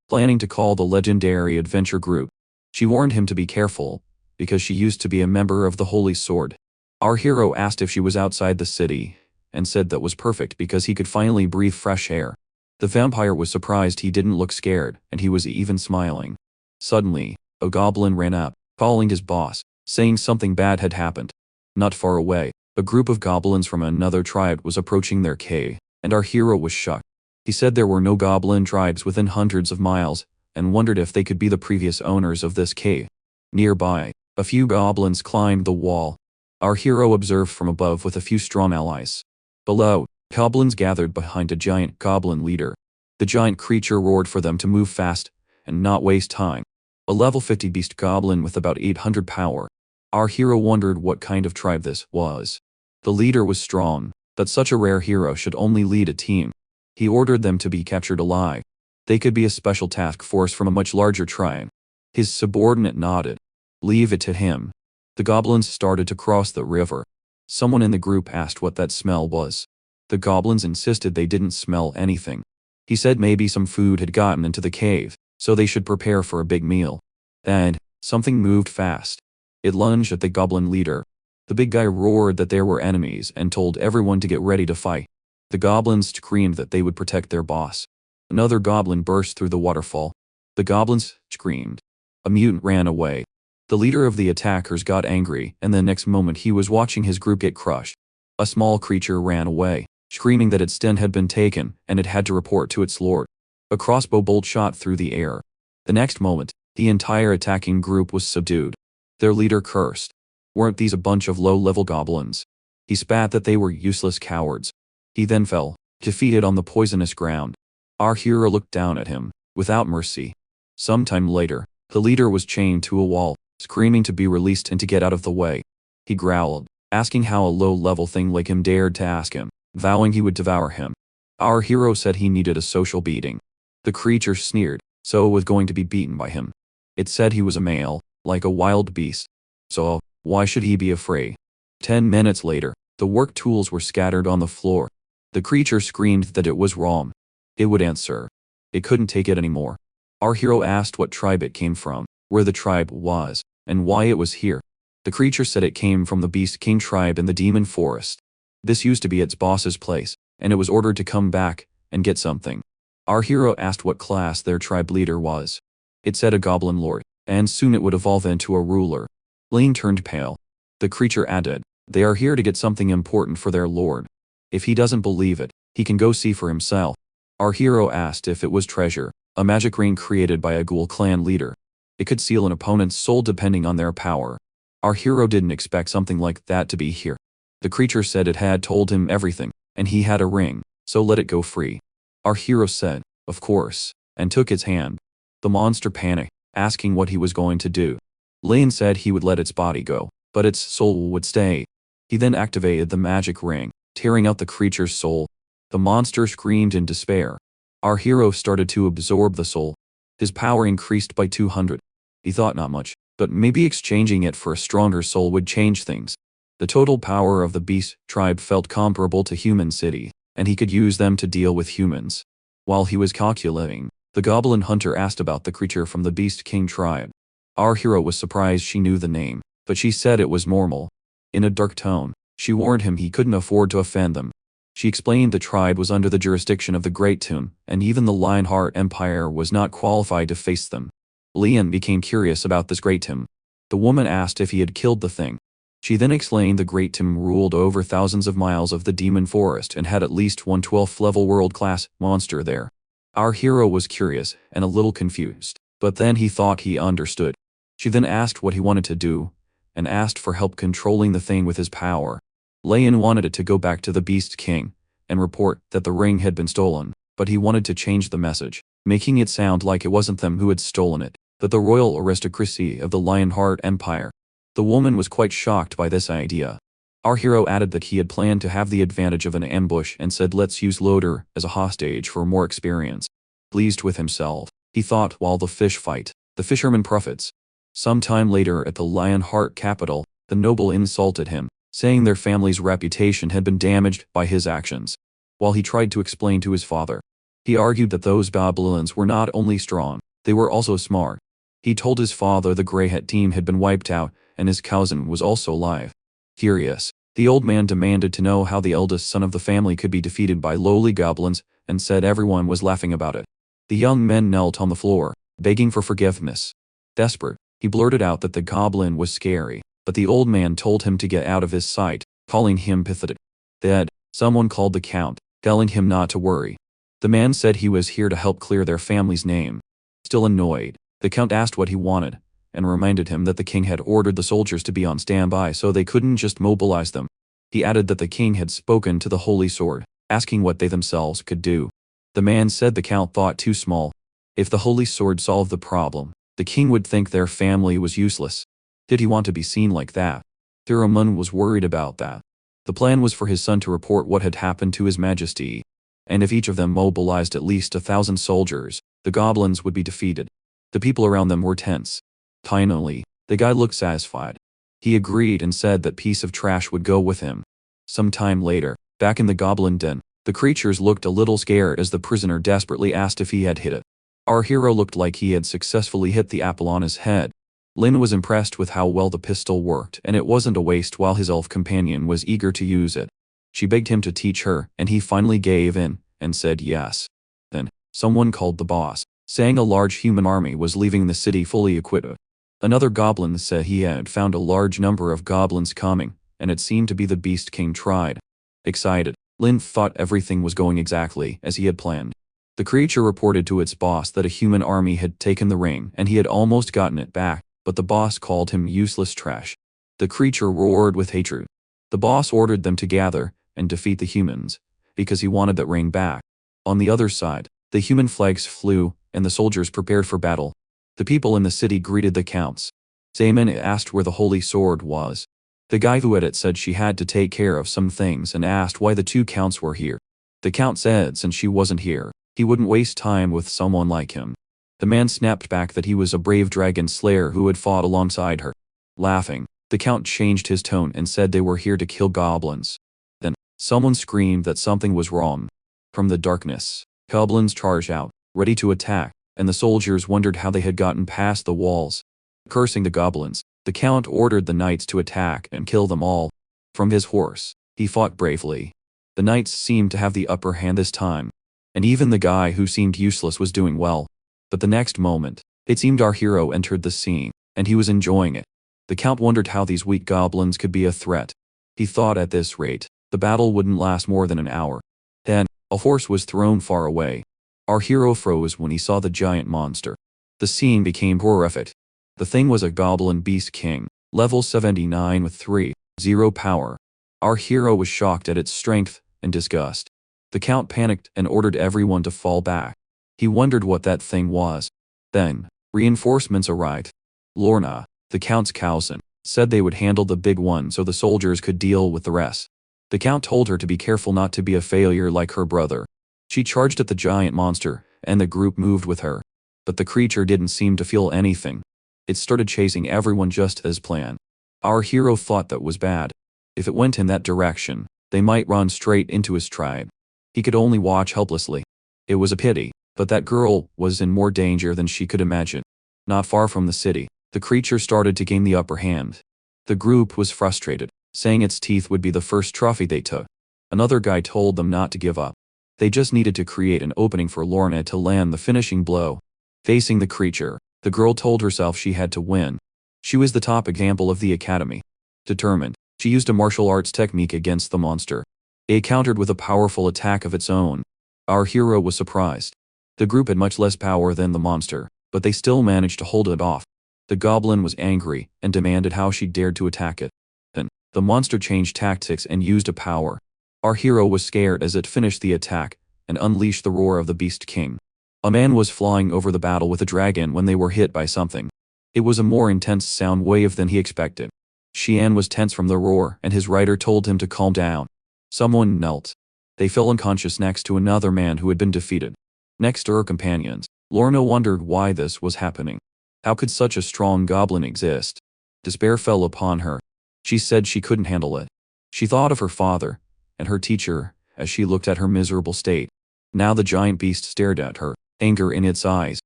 planning to call the legendary adventure group. She warned him to be careful, because she used to be a member of the Holy Sword. Our hero asked if she was outside the city, and said that was perfect because he could finally breathe fresh air. The vampire was surprised he didn't look scared, and he was even smiling. Suddenly, a goblin ran up, calling his boss, saying something bad had happened. Not far away, a group of goblins from another tribe was approaching their cave, and our hero was shocked. He said there were no goblin tribes within hundreds of miles, and wondered if they could be the previous owners of this cave. Nearby, a few goblins climbed the wall. Our hero observed from above with a few strong allies. Below, goblins gathered behind a giant goblin leader. The giant creature roared for them to move fast and not waste time. A level 50 beast goblin with about 800 power. Our hero wondered what kind of tribe this was. The leader was strong, but such a rare hero should only lead a team. He ordered them to be captured alive. They could be a special task force from a much larger tribe. His subordinate nodded. Leave it to him. The goblins started to cross the river. Someone in the group asked what that smell was. The goblins insisted they didn't smell anything. He said maybe some food had gotten into the cave, so they should prepare for a big meal. Then, something moved fast. It lunged at the goblin leader. The big guy roared that there were enemies and told everyone to get ready to fight. The goblins screamed that they would protect their boss. Another goblin burst through the waterfall. The goblins screamed. A mutant ran away. The leader of the attackers got angry, and the next moment he was watching his group get crushed. A small creature ran away, screaming that its den had been taken and it had to report to its lord. A crossbow bolt shot through the air. The next moment, the entire attacking group was subdued. Their leader cursed. Weren't these a bunch of low-level goblins? He spat that they were useless cowards. He then fell, defeated on the poisonous ground. Our hero looked down at him, without mercy. Sometime later, the leader was chained to a wall, screaming to be released and to get out of the way. He growled, asking how a low-level thing like him dared to ask him, vowing he would devour him. Our hero said he needed a social beating. The creature sneered, so it was going to be beaten by him. It said he was a male, like a wild beast. So, why should he be afraid? 10 minutes later, the work tools were scattered on the floor. The creature screamed that it was wrong. It would answer. It couldn't take it anymore. Our hero asked what tribe it came from, where the tribe was, and why it was here. The creature said it came from the Beast King tribe in the Demon Forest. This used to be its boss's place, and it was ordered to come back and get something. Our hero asked what class their tribe leader was. It said a goblin lord, and soon it would evolve into a ruler. Lane turned pale. The creature added, "They are here to get something important for their lord. If he doesn't believe it, he can go see for himself." Our hero asked if it was treasure, a magic ring created by a ghoul clan leader. It could seal an opponent's soul depending on their power. Our hero didn't expect something like that to be here. The creature said it had told him everything, and he had a ring, so let it go free. Our hero said, "Of course," and took its hand. The monster panicked, asking what he was going to do. Lane said he would let its body go, but its soul would stay. He then activated the magic ring, tearing out the creature's soul. The monster screamed in despair. Our hero started to absorb the soul. His power increased by 200. He thought not much, but maybe exchanging it for a stronger soul would change things. The total power of the beast tribe felt comparable to human city, and he could use them to deal with humans. While he was calculating, the goblin hunter asked about the creature from the Beast King tribe. Our hero was surprised she knew the name, but she said it was normal. In a dark tone, she warned him he couldn't afford to offend them. She explained the tribe was under the jurisdiction of the Great Tomb, and even the Lionheart Empire was not qualified to face them. Leon became curious about this Great Tomb. The woman asked if he had killed the thing. She then explained the Great Tomb ruled over thousands of miles of the Demon Forest and had at least one 12th level world-class monster there. Our hero was curious and a little confused, but then he thought he understood. She then asked what he wanted to do, and asked for help controlling the thing with his power. Leon wanted it to go back to the Beast King and report that the ring had been stolen, but he wanted to change the message, making it sound like it wasn't them who had stolen it, but the royal aristocracy of the Lionheart Empire. The woman was quite shocked by this idea. Our hero added that he had planned to have the advantage of an ambush and said let's use Loader as a hostage for more experience. Pleased with himself, he thought while the fish fight, the fisherman profits. Some time later at the Lionheart capital, the noble insulted him, saying their family's reputation had been damaged by his actions. While he tried to explain to his father, he argued that those goblins were not only strong, they were also smart. He told his father the Grey Hat team had been wiped out, and his cousin was also alive. Curious, the old man demanded to know how the eldest son of the family could be defeated by lowly goblins, and said everyone was laughing about it. The young men knelt on the floor, begging for forgiveness. Desperate, he blurted out that the goblin was scary, but the old man told him to get out of his sight, calling him pathetic. Then, someone called the count, telling him not to worry. The man said he was here to help clear their family's name. Still annoyed, the count asked what he wanted, and reminded him that the king had ordered the soldiers to be on standby so they couldn't just mobilize them. He added that the king had spoken to the Holy Sword, asking what they themselves could do. The man said the count thought too small. If the Holy Sword solved the problem, the king would think their family was useless. Did he want to be seen like that? Thiramun was worried about that. The plan was for his son to report what had happened to His Majesty, and if each of them mobilized at least 1,000 soldiers, the goblins would be defeated. The people around them were tense. Finally, the guy looked satisfied. He agreed and said that piece of trash would go with him. Some time later, back in the goblin den, the creatures looked a little scared as the prisoner desperately asked if he had hit it. Our hero looked like he had successfully hit the apple on his head. Lin was impressed with how well the pistol worked, and it wasn't a waste while his elf companion was eager to use it. She begged him to teach her, and he finally gave in, and said yes. Then, someone called the boss, saying a large human army was leaving the city fully equipped. Another goblin said he had found a large number of goblins coming, and it seemed to be the Beast King tribe. Excited, Lin thought everything was going exactly as he had planned. The creature reported to its boss that a human army had taken the ring and he had almost gotten it back, but the boss called him useless trash. The creature roared with hatred. The boss ordered them to gather and defeat the humans, because he wanted that ring back. On the other side, the human flags flew, and the soldiers prepared for battle. The people in the city greeted the counts. Zaman asked where the Holy Sword was. The guy who had it said she had to take care of some things and asked why the two counts were here. The count said since she wasn't here, he wouldn't waste time with someone like him. The man snapped back that he was a brave dragon slayer who had fought alongside her. Laughing, the count changed his tone and said they were here to kill goblins. Then, someone screamed that something was wrong. From the darkness, goblins charged out, ready to attack. and the soldiers wondered how they had gotten past the walls. Cursing the goblins, the count ordered the knights to attack and kill them all. From his horse, he fought bravely. The knights seemed to have the upper hand this time, and even the guy who seemed useless was doing well. But the next moment, it seemed our hero entered the scene, and he was enjoying it. The count wondered how these weak goblins could be a threat. He thought at this rate, the battle wouldn't last more than an hour. Then, a horse was thrown far away. Our hero froze when he saw the giant monster. The scene became horrific. The thing was a goblin beast king, level 79 with 3-0 power. Our hero was shocked at its strength and disgust. The count panicked and ordered everyone to fall back. He wondered what that thing was. Then, reinforcements arrived. Lorna, the count's cousin, said they would handle the big one so the soldiers could deal with the rest. The count told her to be careful not to be a failure like her brother. She charged at the giant monster, and the group moved with her. But the creature didn't seem to feel anything. It started chasing everyone just as planned. Our hero thought that was bad. If it went in that direction, they might run straight into his tribe. He could only watch helplessly. It was a pity, but that girl was in more danger than she could imagine. Not far from the city, the creature started to gain the upper hand. The group was frustrated, saying its teeth would be the first trophy they took. Another guy told them not to give up. They just needed to create an opening for Lorna to land the finishing blow. Facing the creature, the girl told herself she had to win. She was the top example of the academy. Determined, she used a martial arts technique against the monster. It countered with a powerful attack of its own. Our hero was surprised. The group had much less power than the monster, but they still managed to hold it off. The goblin was angry and demanded how she dared to attack it. Then, the monster changed tactics and used a power. Our hero was scared as it finished the attack and unleashed the roar of the Beast King. A man was flying over the battle with a dragon when they were hit by something. It was a more intense sound wave than he expected. Xian was tense from the roar, and his rider told him to calm down. Someone knelt. They fell unconscious next to another man who had been defeated. Next to her companions, Lorna wondered why this was happening. How could such a strong goblin exist? Despair fell upon her. She said she couldn't handle it. She thought of her father and her teacher as she looked at her miserable state. Now the giant beast stared at her, anger in its eyes.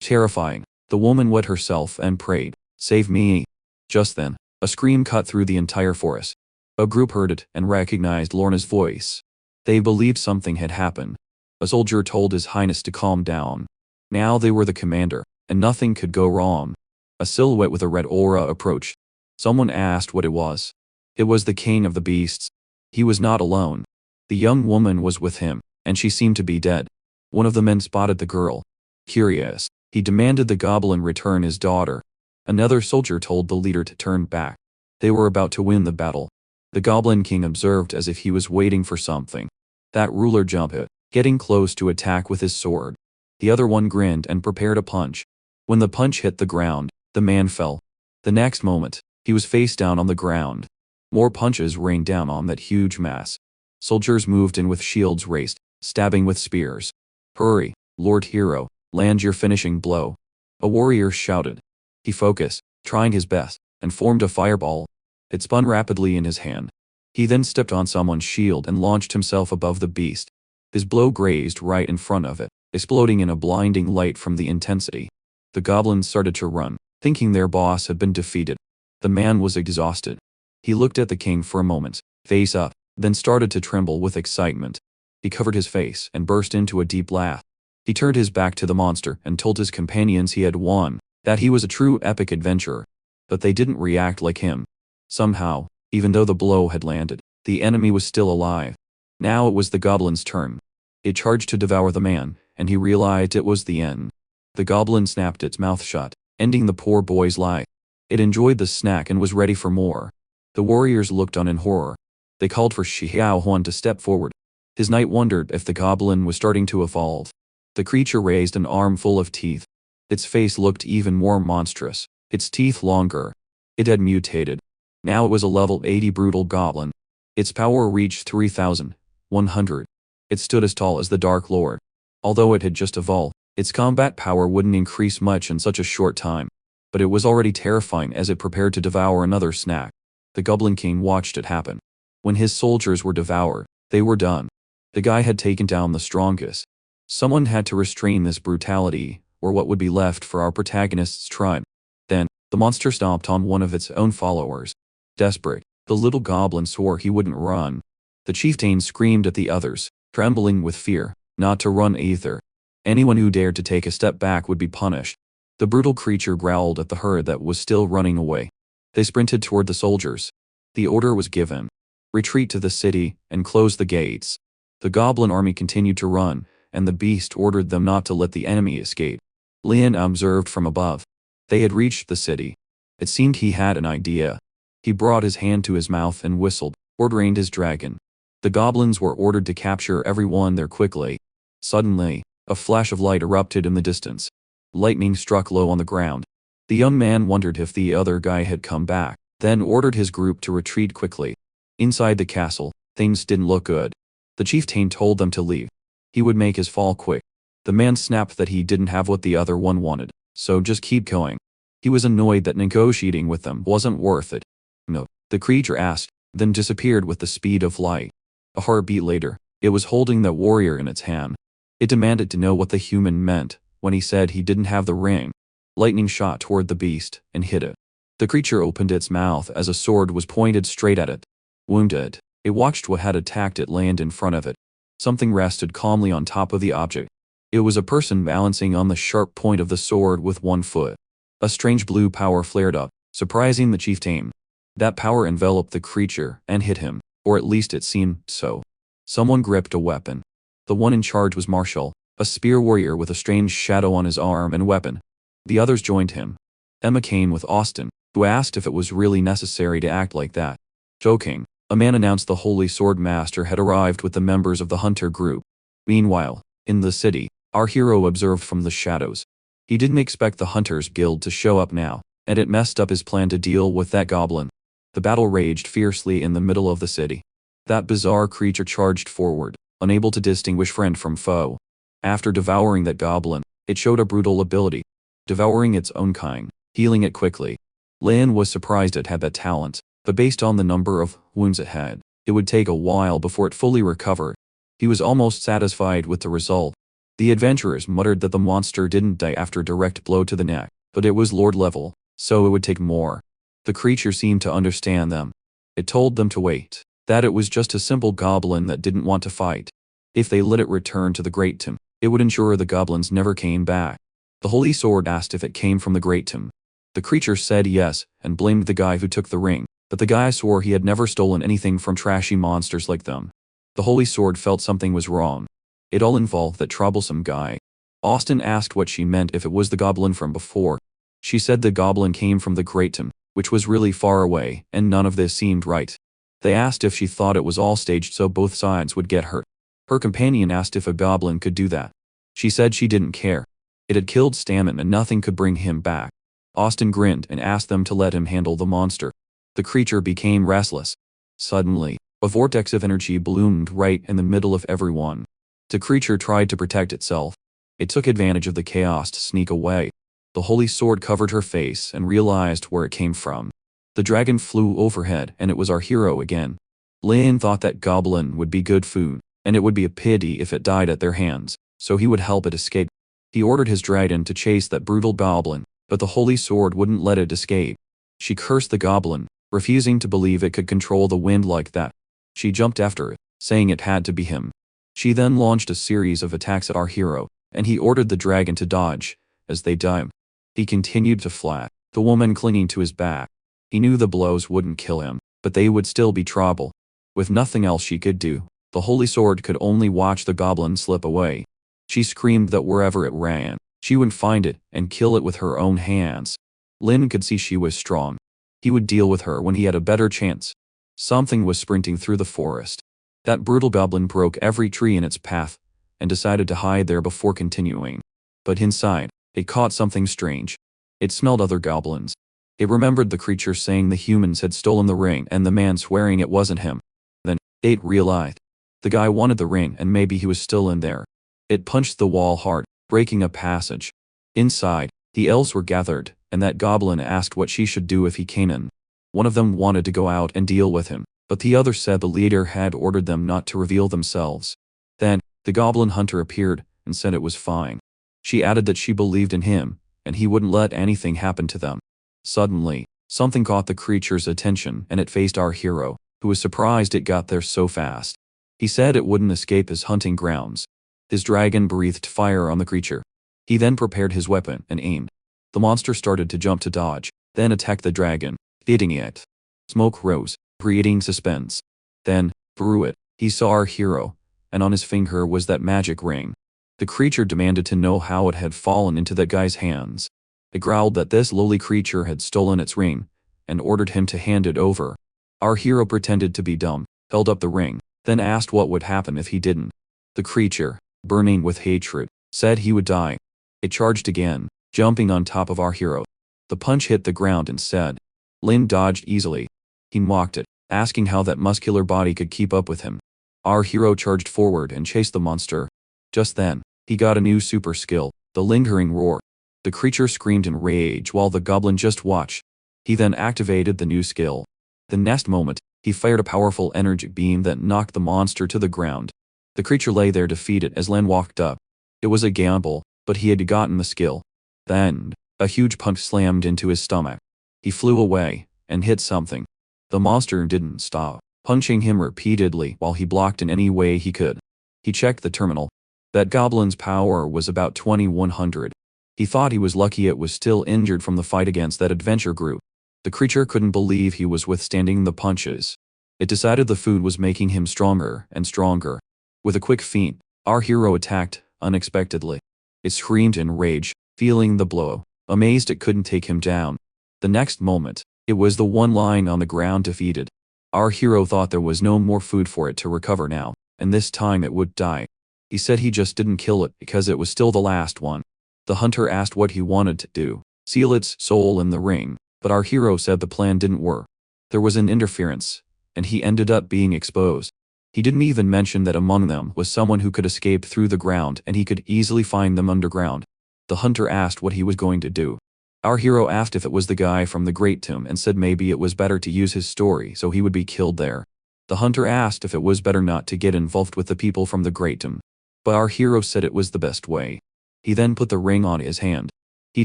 Terrifying, the woman wet herself and prayed, "Save me." Just then, a scream cut through the entire forest. A group heard it and recognized Lorna's voice. They believed something had happened. A soldier told His Highness to calm down. Now they were the commander, and nothing could go wrong. A silhouette with a red aura approached. Someone asked what it was. It was the king of the beasts. He was not alone. The young woman was with him, and she seemed to be dead. One of the men spotted the girl. Curious, he demanded the goblin return his daughter. Another soldier told the leader to turn back. They were about to win the battle. The goblin king observed as if he was waiting for something. That ruler jumped it, getting close to attack with his sword. The other one grinned and prepared a punch. When the punch hit the ground, the man fell. The next moment, he was face down on the ground. More punches rained down on that huge mass. Soldiers moved in with shields raised, stabbing with spears. "Hurry, Lord Hero, land your finishing blow." A warrior shouted. He focused, trying his best, and formed a fireball. It spun rapidly in his hand. He then stepped on someone's shield and launched himself above the beast. His blow grazed right in front of it, exploding in a blinding light from the intensity. The goblins started to run, thinking their boss had been defeated. The man was exhausted. He looked at the king for a moment, face up, then started to tremble with excitement. He covered his face and burst into a deep laugh. He turned his back to the monster and told his companions he had won, that he was a true epic adventurer. But they didn't react like him. Somehow, even though the blow had landed, the enemy was still alive. Now it was the goblin's turn. It charged to devour the man, and he realized it was the end. The goblin snapped its mouth shut, ending the poor boy's life. It enjoyed the snack and was ready for more. The warriors looked on in horror. They called for Xiao Huan to step forward. His knight wondered if the goblin was starting to evolve. The creature raised an arm full of teeth. Its face looked even more monstrous, its teeth longer. It had mutated. Now it was a level 80 brutal goblin. Its power reached 3,100. It stood as tall as the Dark Lord. Although it had just evolved, its combat power wouldn't increase much in such a short time. But it was already terrifying as it prepared to devour another snack. The Goblin King watched it happen. When his soldiers were devoured, they were done. The guy had taken down the strongest. Someone had to restrain this brutality, or what would be left for our protagonist's tribe. Then, the monster stomped on one of its own followers. Desperate, the little goblin swore he wouldn't run. The chieftain screamed at the others, trembling with fear, not to run either. Anyone who dared to take a step back would be punished. The brutal creature growled at the herd that was still running away. They sprinted toward the soldiers. The order was given. Retreat to the city, and close the gates. The goblin army continued to run, and the beast ordered them not to let the enemy escape. Lin observed from above. They had reached the city. It seemed he had an idea. He brought his hand to his mouth and whistled, ordering his dragon. The goblins were ordered to capture everyone there quickly. Suddenly, a flash of light erupted in the distance. Lightning struck low on the ground. The young man wondered if the other guy had come back, then ordered his group to retreat quickly. Inside the castle, things didn't look good. The chieftain told them to leave. He would make his fall quick. The man snapped that he didn't have what the other one wanted, so just keep going. He was annoyed that negotiating with them wasn't worth it. No, the creature asked, then disappeared with the speed of light. A heartbeat later, it was holding the warrior in its hand. It demanded to know what the human meant when he said he didn't have the ring. Lightning shot toward the beast and hit it. The creature opened its mouth as a sword was pointed straight at it. Wounded, it watched what had attacked it land in front of it. Something rested calmly on top of the object. It was a person balancing on the sharp point of the sword with one foot. A strange blue power flared up, surprising the chieftain. That power enveloped the creature and hit him, or at least it seemed so. Someone gripped a weapon. The one in charge was Marshall, a spear warrior with a strange shadow on his arm and weapon. The others joined him. Emma came with Austin, who asked if it was really necessary to act like that. Joking, a man announced the Holy Sword Master had arrived with the members of the hunter group. Meanwhile, in the city, our hero observed from the shadows. He didn't expect the Hunters Guild to show up now, and it messed up his plan to deal with that goblin. The battle raged fiercely in the middle of the city. That bizarre creature charged forward, unable to distinguish friend from foe. After devouring that goblin, it showed a brutal ability. Devouring its own kind, healing it quickly. Lin was surprised it had that talent, but based on the number of wounds it had, it would take a while before it fully recovered. He was almost satisfied with the result. The adventurers muttered that the monster didn't die after a direct blow to the neck, but it was lord level, so it would take more. The creature seemed to understand them. It told them to wait, that it was just a simple goblin that didn't want to fight. If they let it return to the Great Tomb, it would ensure the goblins never came back. The Holy Sword asked if it came from the Great Tomb. The creature said yes, and blamed the guy who took the ring, but the guy swore he had never stolen anything from trashy monsters like them. The Holy Sword felt something was wrong. It all involved that troublesome guy. Austin asked what she meant if it was the goblin from before. She said the goblin came from the Great Tomb, which was really far away, and none of this seemed right. They asked if she thought it was all staged so both sides would get hurt. Her companion asked if a goblin could do that. She said she didn't care. It had killed Stammen and nothing could bring him back. Austin grinned and asked them to let him handle the monster. The creature became restless. Suddenly, a vortex of energy bloomed right in the middle of everyone. The creature tried to protect itself. It took advantage of the chaos to sneak away. The Holy Sword covered her face and realized where it came from. The dragon flew overhead and it was our hero again. Lin thought that goblin would be good food, and it would be a pity if it died at their hands, so he would help it escape. He ordered his dragon to chase that brutal goblin, but the Holy Sword wouldn't let it escape. She cursed the goblin, refusing to believe it could control the wind like that. She jumped after it, saying it had to be him. She then launched a series of attacks at our hero, and he ordered the dragon to dodge. As they dived, he continued to fly, the woman clinging to his back. He knew the blows wouldn't kill him, but they would still be trouble. With nothing else she could do, the Holy Sword could only watch the goblin slip away. She screamed that wherever it ran, she would find it and kill it with her own hands. Lin could see she was strong. He would deal with her when he had a better chance. Something was sprinting through the forest. That brutal goblin broke every tree in its path, and decided to hide there before continuing. But inside, it caught something strange. It smelled other goblins. It remembered the creature saying the humans had stolen the ring and the man swearing it wasn't him. Then, it realized. The guy wanted the ring and maybe he was still in there. It punched the wall hard, breaking a passage. Inside, the elves were gathered, and that goblin asked what she should do if he came in. One of them wanted to go out and deal with him, but the other said the leader had ordered them not to reveal themselves. Then, the goblin hunter appeared and said it was fine. She added that she believed in him, and he wouldn't let anything happen to them. Suddenly, something caught the creature's attention and it faced our hero, who was surprised it got there so fast. He said it wouldn't escape his hunting grounds. His dragon breathed fire on the creature. He then prepared his weapon and aimed. The monster started to jump to dodge, then attack the dragon, hitting it. Smoke rose, creating suspense. Then, through it, he saw our hero, and on his finger was that magic ring. The creature demanded to know how it had fallen into that guy's hands. It growled that this lowly creature had stolen its ring, and ordered him to hand it over. Our hero pretended to be dumb, held up the ring, then asked what would happen if he didn't. The creature, burning with hatred, said he would die. It charged again, jumping on top of our hero. The punch hit the ground instead. Lin dodged easily. He mocked it, asking how that muscular body could keep up with him. Our hero charged forward and chased the monster. Just then, he got a new super skill, the lingering roar. The creature screamed in rage while the goblin just watched. He then activated the new skill. The next moment, he fired a powerful energy beam that knocked the monster to the ground. The creature lay there defeated as Len walked up. It was a gamble, but he had gotten the skill. Then, a huge punch slammed into his stomach. He flew away and hit something. The monster didn't stop, punching him repeatedly while he blocked in any way he could. He checked the terminal. That goblin's power was about 2100. He thought he was lucky it was still injured from the fight against that adventure group. The creature couldn't believe he was withstanding the punches. It decided the food was making him stronger and stronger. With a quick feint, our hero attacked, unexpectedly. It screamed in rage, feeling the blow, amazed it couldn't take him down. The next moment, it was the one lying on the ground defeated. Our hero thought there was no more food for it to recover now, and this time it would die. He said he just didn't kill it because it was still the last one. The hunter asked what he wanted to do, seal its soul in the ring, but our hero said the plan didn't work. There was an interference, and he ended up being exposed. He didn't even mention that among them was someone who could escape through the ground and he could easily find them underground. The hunter asked what he was going to do. Our hero asked if it was the guy from the Great Tomb and said maybe it was better to use his story so he would be killed there. The hunter asked if it was better not to get involved with the people from the Great Tomb, but our hero said it was the best way. He then put the ring on his hand. He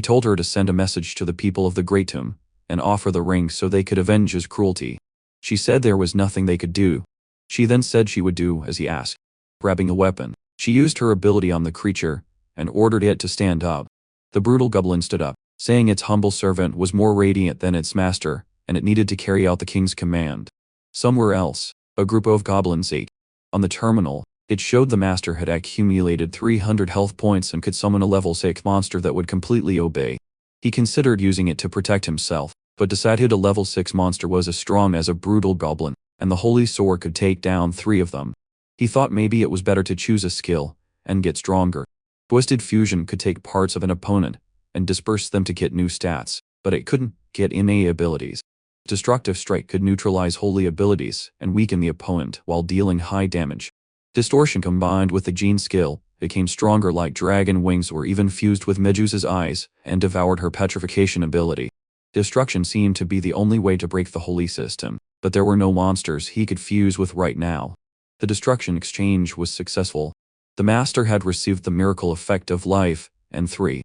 told her to send a message to the people of the Great Tomb and offer the ring so they could avenge his cruelty. She said there was nothing they could do. She then said she would do as he asked. Grabbing a weapon, she used her ability on the creature and ordered it to stand up. The brutal goblin stood up, saying its humble servant was more radiant than its master, and it needed to carry out the king's command. Somewhere else, a group of goblins ate. On the terminal, it showed the master had accumulated 300 health points and could summon a level 6 monster that would completely obey. He considered using it to protect himself, but decided a level 6 monster was as strong as a brutal goblin, and the holy sword could take down 3 of them. He thought maybe it was better to choose a skill and get stronger. Twisted Fusion could take parts of an opponent and disperse them to get new stats, but it couldn't get innate abilities. Destructive Strike could neutralize holy abilities and weaken the opponent while dealing high damage. Distortion combined with the Gene skill became stronger like dragon wings or even fused with Medusa's eyes and devoured her petrification ability. Destruction seemed to be the only way to break the holy system, but there were no monsters he could fuse with right now. The destruction exchange was successful. The master had received the miracle effect of life, and 3-0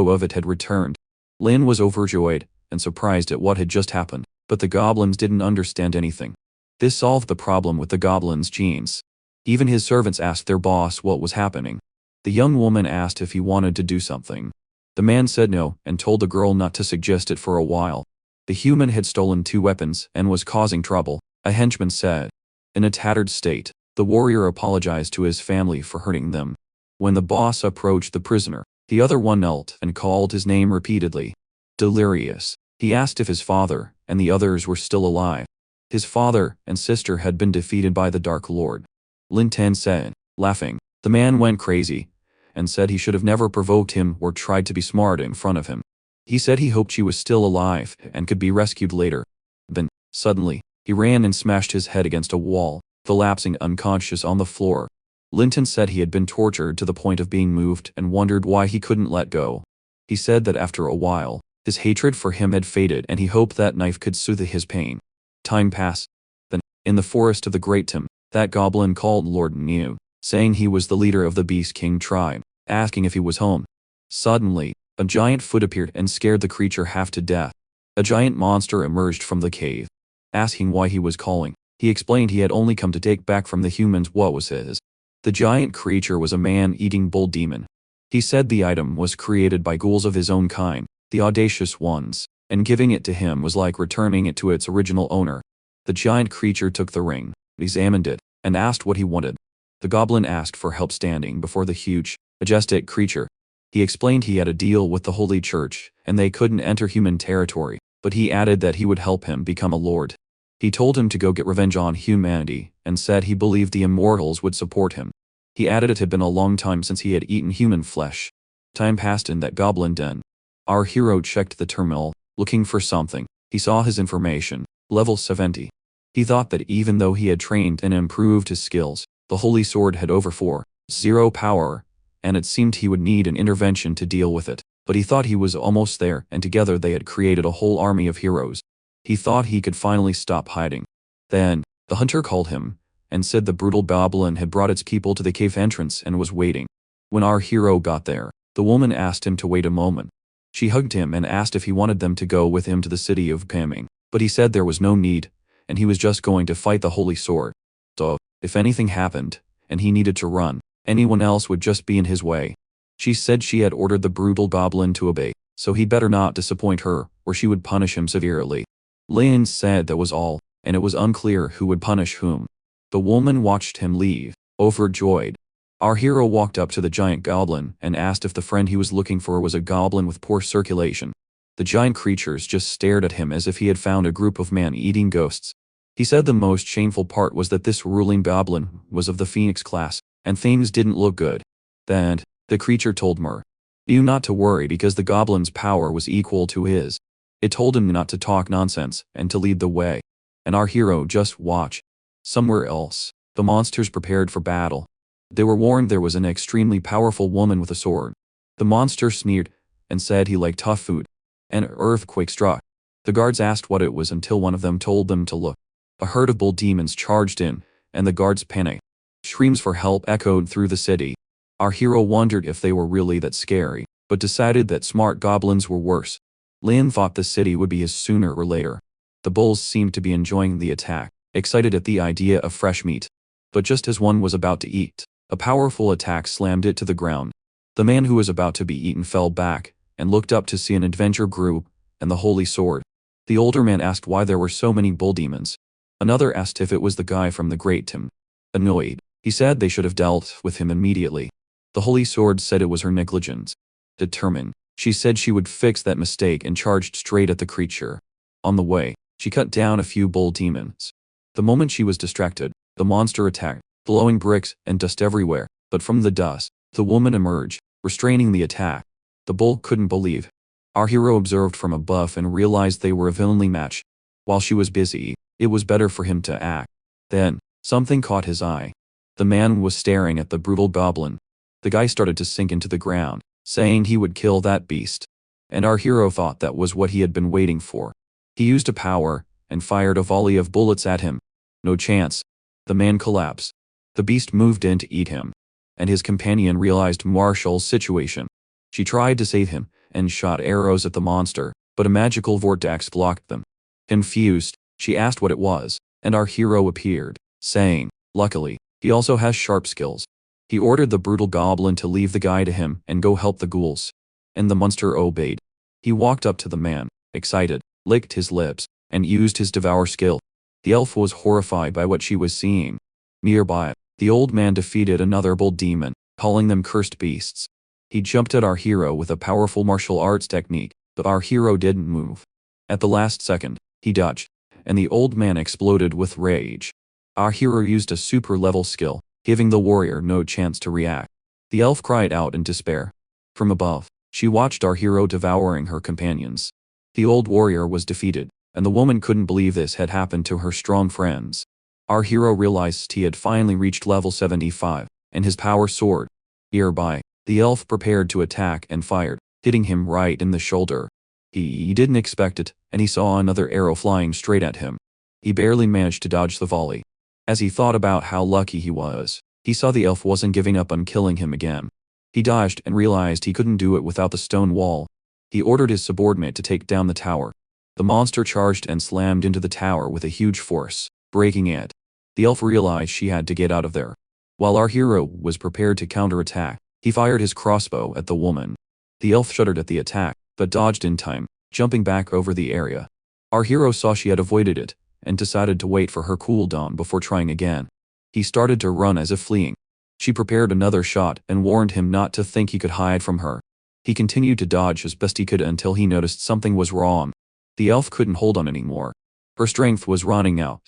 of it had returned. Lin was overjoyed and surprised at what had just happened, but the goblins didn't understand anything. This solved the problem with the goblins' genes. Even his servants asked their boss what was happening. The young woman asked if he wanted to do something. The man said no and told the girl not to suggest it for a while. The human had stolen 2 weapons and was causing trouble, a henchman said. In a tattered state, the warrior apologized to his family for hurting them. When the boss approached the prisoner, the other one knelt and called his name repeatedly. Delirious, he asked if his father and the others were still alive. His father and sister had been defeated by the Dark Lord. Lin Tan said, laughing. The man went crazy and said he should have never provoked him or tried to be smart in front of him. He said he hoped she was still alive and could be rescued later. Then, suddenly, he ran and smashed his head against a wall, collapsing unconscious on the floor. Linton said he had been tortured to the point of being moved and wondered why he couldn't let go. He said that after a while, his hatred for him had faded and he hoped that knife could soothe his pain. Time passed. Then, in the forest of the Great Tomb, that goblin called Lord Niu, saying he was the leader of the Beast King tribe, asking if he was home. Suddenly, a giant foot appeared and scared the creature half to death. A giant monster emerged from the cave. Asking why he was calling, he explained he had only come to take back from the humans what was his. The giant creature was a man-eating bull demon. He said the item was created by ghouls of his own kind, the audacious ones, and giving it to him was like returning it to its original owner. The giant creature took the ring, examined it, and asked what he wanted. The goblin asked for help standing before the huge, majestic creature. He explained he had a deal with the Holy Church, and they couldn't enter human territory, but he added that he would help him become a lord. He told him to go get revenge on humanity, and said he believed the immortals would support him. He added it had been a long time since he had eaten human flesh. Time passed in that goblin den. Our hero checked the terminal, looking for something. He saw his information, level 70. He thought that even though he had trained and improved his skills, the holy sword had over 4.0 power, and it seemed he would need an intervention to deal with it. But he thought he was almost there, and together they had created a whole army of heroes. He thought he could finally stop hiding. Then, the hunter called him, and said the brutal goblin had brought its people to the cave entrance and was waiting. When our hero got there, the woman asked him to wait a moment. She hugged him and asked if he wanted them to go with him to the city of Paming, but he said there was no need, and he was just going to fight the holy sword. So, if anything happened, and he needed to run, anyone else would just be in his way. She said she had ordered the brutal goblin to obey, so he'd better not disappoint her, or she would punish him severely. Lin said that was all, and it was unclear who would punish whom. The woman watched him leave, overjoyed. Our hero walked up to the giant goblin and asked if the friend he was looking for was a goblin with poor circulation. The giant creatures just stared at him as if he had found a group of man-eating ghosts. He said the most shameful part was that this ruling goblin was of the Phoenix class, and things didn't look good. Then, the creature told Mer, "You not to worry because the goblin's power was equal to his." It told him not to talk nonsense and to lead the way. And our hero just watch. Somewhere else, the monsters prepared for battle. They were warned there was an extremely powerful woman with a sword. The monster sneered and said he liked tough food. An earthquake struck. The guards asked what it was until one of them told them to look. A herd of bull demons charged in, and the guards panicked. Screams for help echoed through the city. Our hero wondered if they were really that scary, but decided that smart goblins were worse. Lin thought the city would be his sooner or later. The bulls seemed to be enjoying the attack, excited at the idea of fresh meat. But just as one was about to eat, a powerful attack slammed it to the ground. The man who was about to be eaten fell back, and looked up to see an adventure group, and the holy sword. The older man asked why there were so many bull demons. Another asked if it was the guy from the Great Tim. Annoyed, he said they should have dealt with him immediately. The holy sword said it was her negligence. Determined, she said she would fix that mistake and charged straight at the creature. On the way, she cut down a few bull demons. The moment she was distracted, the monster attacked, blowing bricks and dust everywhere, but from the dust, the woman emerged, restraining the attack. The bull couldn't believe. Our hero observed from above and realized they were a villainly match. While she was busy, it was better for him to act. Then, something caught his eye. The man was staring at the brutal goblin. The guy started to sink into the ground, saying he would kill that beast. And our hero thought that was what he had been waiting for. He used a power, and fired a volley of bullets at him. No chance. The man collapsed. The beast moved in to eat him. And his companion realized Marshall's situation. She tried to save him, and shot arrows at the monster, but a magical vortex blocked them. Confused, she asked what it was, and our hero appeared, saying, luckily, he also has sharp skills. He ordered the brutal goblin to leave the guy to him and go help the ghouls. And the monster obeyed. He walked up to the man, excited, licked his lips, and used his devour skill. The elf was horrified by what she was seeing. Nearby, the old man defeated another bull demon, calling them cursed beasts. He jumped at our hero with a powerful martial arts technique, but our hero didn't move. At the last second, he dodged, and the old man exploded with rage. Our hero used a super-level skill, giving the warrior no chance to react. The elf cried out in despair. From above, she watched our hero devouring her companions. The old warrior was defeated, and the woman couldn't believe this had happened to her strong friends. Our hero realized he had finally reached level 75, and his power soared. Nearby, the elf prepared to attack and fired, hitting him right in the shoulder. He didn't expect it, and he saw another arrow flying straight at him. He barely managed to dodge the volley. As he thought about how lucky he was, he saw the elf wasn't giving up on killing him again. He dodged and realized he couldn't do it without the stone wall. He ordered his subordinate to take down the tower. The monster charged and slammed into the tower with a huge force, breaking it. The elf realized she had to get out of there. While our hero was prepared to counterattack, he fired his crossbow at the woman. The elf shuddered at the attack, but dodged in time, jumping back over the area. Our hero saw she had avoided it, and decided to wait for her cooldown before trying again. He started to run as if fleeing. She prepared another shot and warned him not to think he could hide from her. He continued to dodge as best he could until he noticed something was wrong. The elf couldn't hold on anymore. Her strength was running out.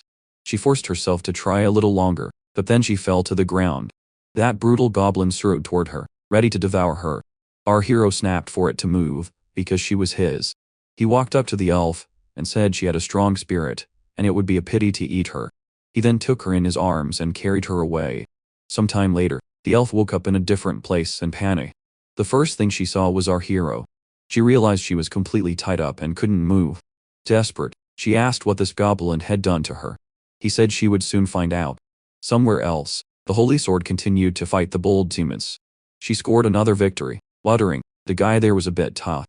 She forced herself to try a little longer, but then she fell to the ground. That brutal goblin strode toward her, ready to devour her. Our hero snapped for it to move, because she was his. He walked up to the elf, and said she had a strong spirit, and it would be a pity to eat her. He then took her in his arms and carried her away. Some time later, the elf woke up in a different place and panicked. The first thing she saw was our hero. She realized she was completely tied up and couldn't move. Desperate, she asked what this goblin had done to her. He said she would soon find out. Somewhere else, the holy sword continued to fight the bold demons. She scored another victory, muttering, "The guy there was a bit tough."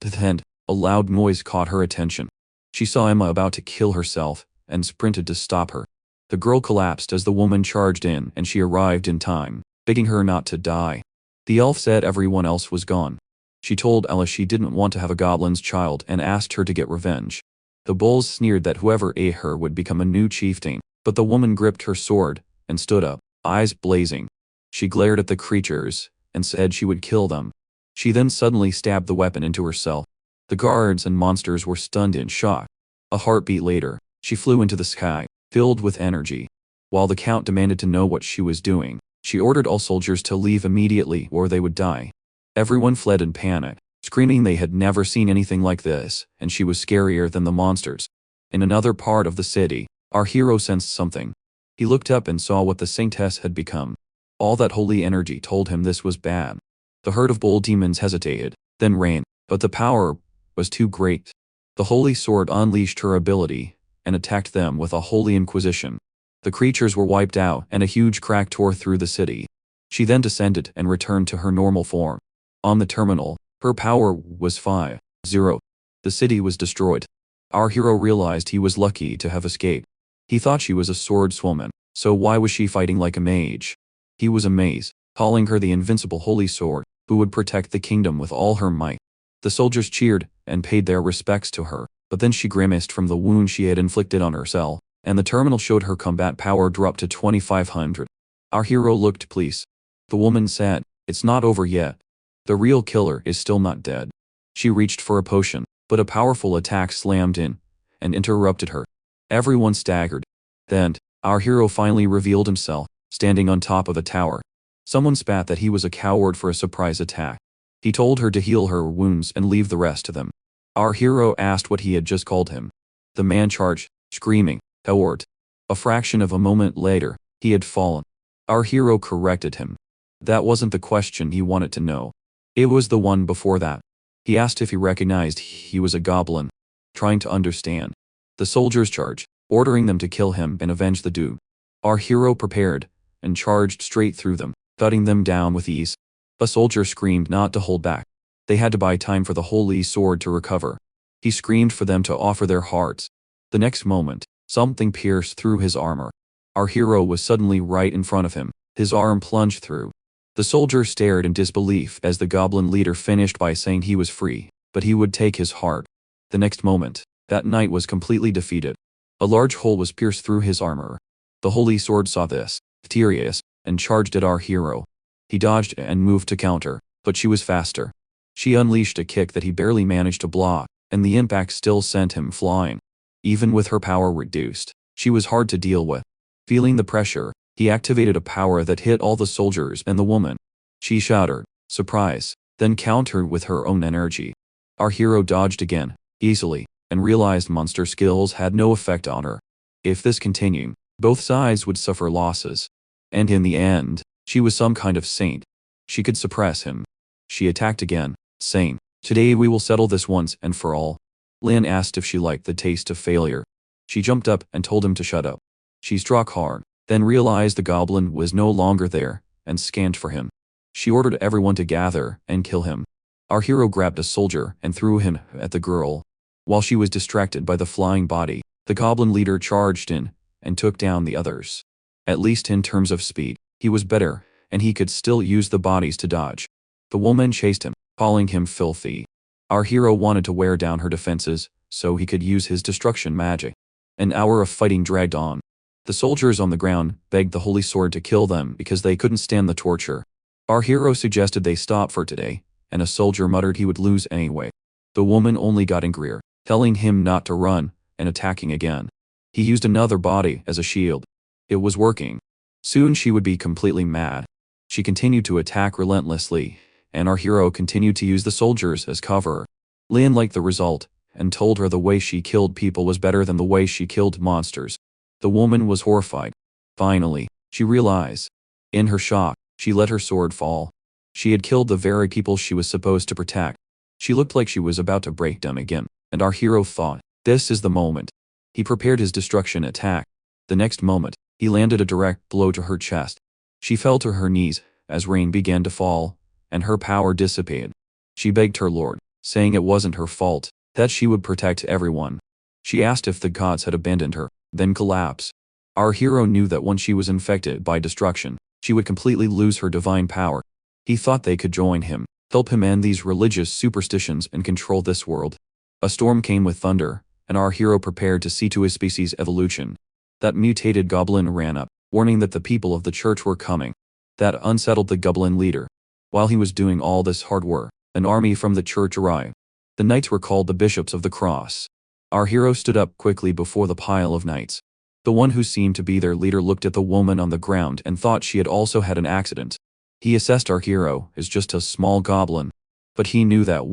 Then, a loud noise caught her attention. She saw Emma about to kill herself, and sprinted to stop her. The girl collapsed as the woman charged in, and she arrived in time, begging her not to die. The elf said everyone else was gone. She told Ella she didn't want to have a goblin's child and asked her to get revenge. The bulls sneered that whoever ate her would become a new chieftain, but the woman gripped her sword and stood up, eyes blazing. She glared at the creatures and said she would kill them. She then suddenly stabbed the weapon into herself. The guards and monsters were stunned in shock. A heartbeat later, she flew into the sky, filled with energy. While the count demanded to know what she was doing, she ordered all soldiers to leave immediately or they would die. Everyone fled in panic, screaming they had never seen anything like this, and she was scarier than the monsters. In another part of the city, our hero sensed something. He looked up and saw what the saintess had become. All that holy energy told him this was bad. The herd of bold demons hesitated, then ran, but the power was too great. The holy sword unleashed her ability, and attacked them with a holy inquisition. The creatures were wiped out, and a huge crack tore through the city. She then descended and returned to her normal form. On the terminal, her power was 5-0. The city was destroyed. Our hero realized he was lucky to have escaped. He thought she was a swordswoman, so why was she fighting like a mage? He was amazed, calling her the invincible holy sword, who would protect the kingdom with all her might. The soldiers cheered and paid their respects to her, but then she grimaced from the wound she had inflicted on herself, and the terminal showed her combat power dropped to 2500. Our hero looked pleased. The woman said, "It's not over yet. The real killer is still not dead." She reached for a potion, but a powerful attack slammed in and interrupted her. Everyone staggered. Then, our hero finally revealed himself, standing on top of a tower. Someone spat that he was a coward for a surprise attack. He told her to heal her wounds and leave the rest to them. Our hero asked what he had just called him. The man charged, screaming, "Coward." A fraction of a moment later, he had fallen. Our hero corrected him. That wasn't the question he wanted to know. It was the one before that. He asked if he recognized he was a goblin. Trying to understand. The soldiers charged, ordering them to kill him and avenge the dude. Our hero prepared, and charged straight through them, cutting them down with ease. A soldier screamed not to hold back. They had to buy time for the holy sword to recover. He screamed for them to offer their hearts. The next moment, something pierced through his armor. Our hero was suddenly right in front of him, his arm plunged through. The soldier stared in disbelief as the goblin leader finished by saying he was free, but he would take his heart. The next moment, that knight was completely defeated. A large hole was pierced through his armor. The holy sword saw this, furious, and charged at our hero. He dodged and moved to counter, but she was faster. She unleashed a kick that he barely managed to block, and the impact still sent him flying. Even with her power reduced, she was hard to deal with. Feeling the pressure, he activated a power that hit all the soldiers and the woman. She shuddered, surprise, then countered with her own energy. Our hero dodged again, easily, and realized monster skills had no effect on her. If this continued, both sides would suffer losses. And in the end, she was some kind of saint. She could suppress him. She attacked again, saying, "Today we will settle this once and for all." Lin asked if she liked the taste of failure. She jumped up and told him to shut up. She struck hard, then realized the goblin was no longer there, and scanned for him. She ordered everyone to gather and kill him. Our hero grabbed a soldier and threw him at the girl. While she was distracted by the flying body, the goblin leader charged in and took down the others. At least in terms of speed, he was better, and he could still use the bodies to dodge. The woman chased him, calling him filthy. Our hero wanted to wear down her defenses, so he could use his destruction magic. An hour of fighting dragged on. The soldiers on the ground begged the holy sword to kill them because they couldn't stand the torture. Our hero suggested they stop for today, and a soldier muttered he would lose anyway. The woman only got angrier, telling him not to run, and attacking again. He used another body as a shield. It was working. Soon she would be completely mad. She continued to attack relentlessly, and our hero continued to use the soldiers as cover. Lin liked the result, and told her the way she killed people was better than the way she killed monsters. The woman was horrified. Finally, she realized. In her shock, she let her sword fall. She had killed the very people she was supposed to protect. She looked like she was about to break down again, and our hero thought, this is the moment. He prepared his destruction attack. The next moment, he landed a direct blow to her chest. She fell to her knees as rain began to fall, and her power dissipated. She begged her lord, saying it wasn't her fault, that she would protect everyone. She asked if the gods had abandoned her, then collapsed. Our hero knew that once she was infected by destruction, she would completely lose her divine power. He thought they could join him, help him end these religious superstitions and control this world. A storm came with thunder, and our hero prepared to see to his species' evolution. That mutated goblin ran up, warning that the people of the church were coming. That unsettled the goblin leader. While he was doing all this hard work, an army from the church arrived. The knights were called the bishops of the cross. Our hero stood up quickly before the pile of knights. The one who seemed to be their leader looked at the woman on the ground and thought she had also had an accident. He assessed our hero as just a small goblin. But he knew that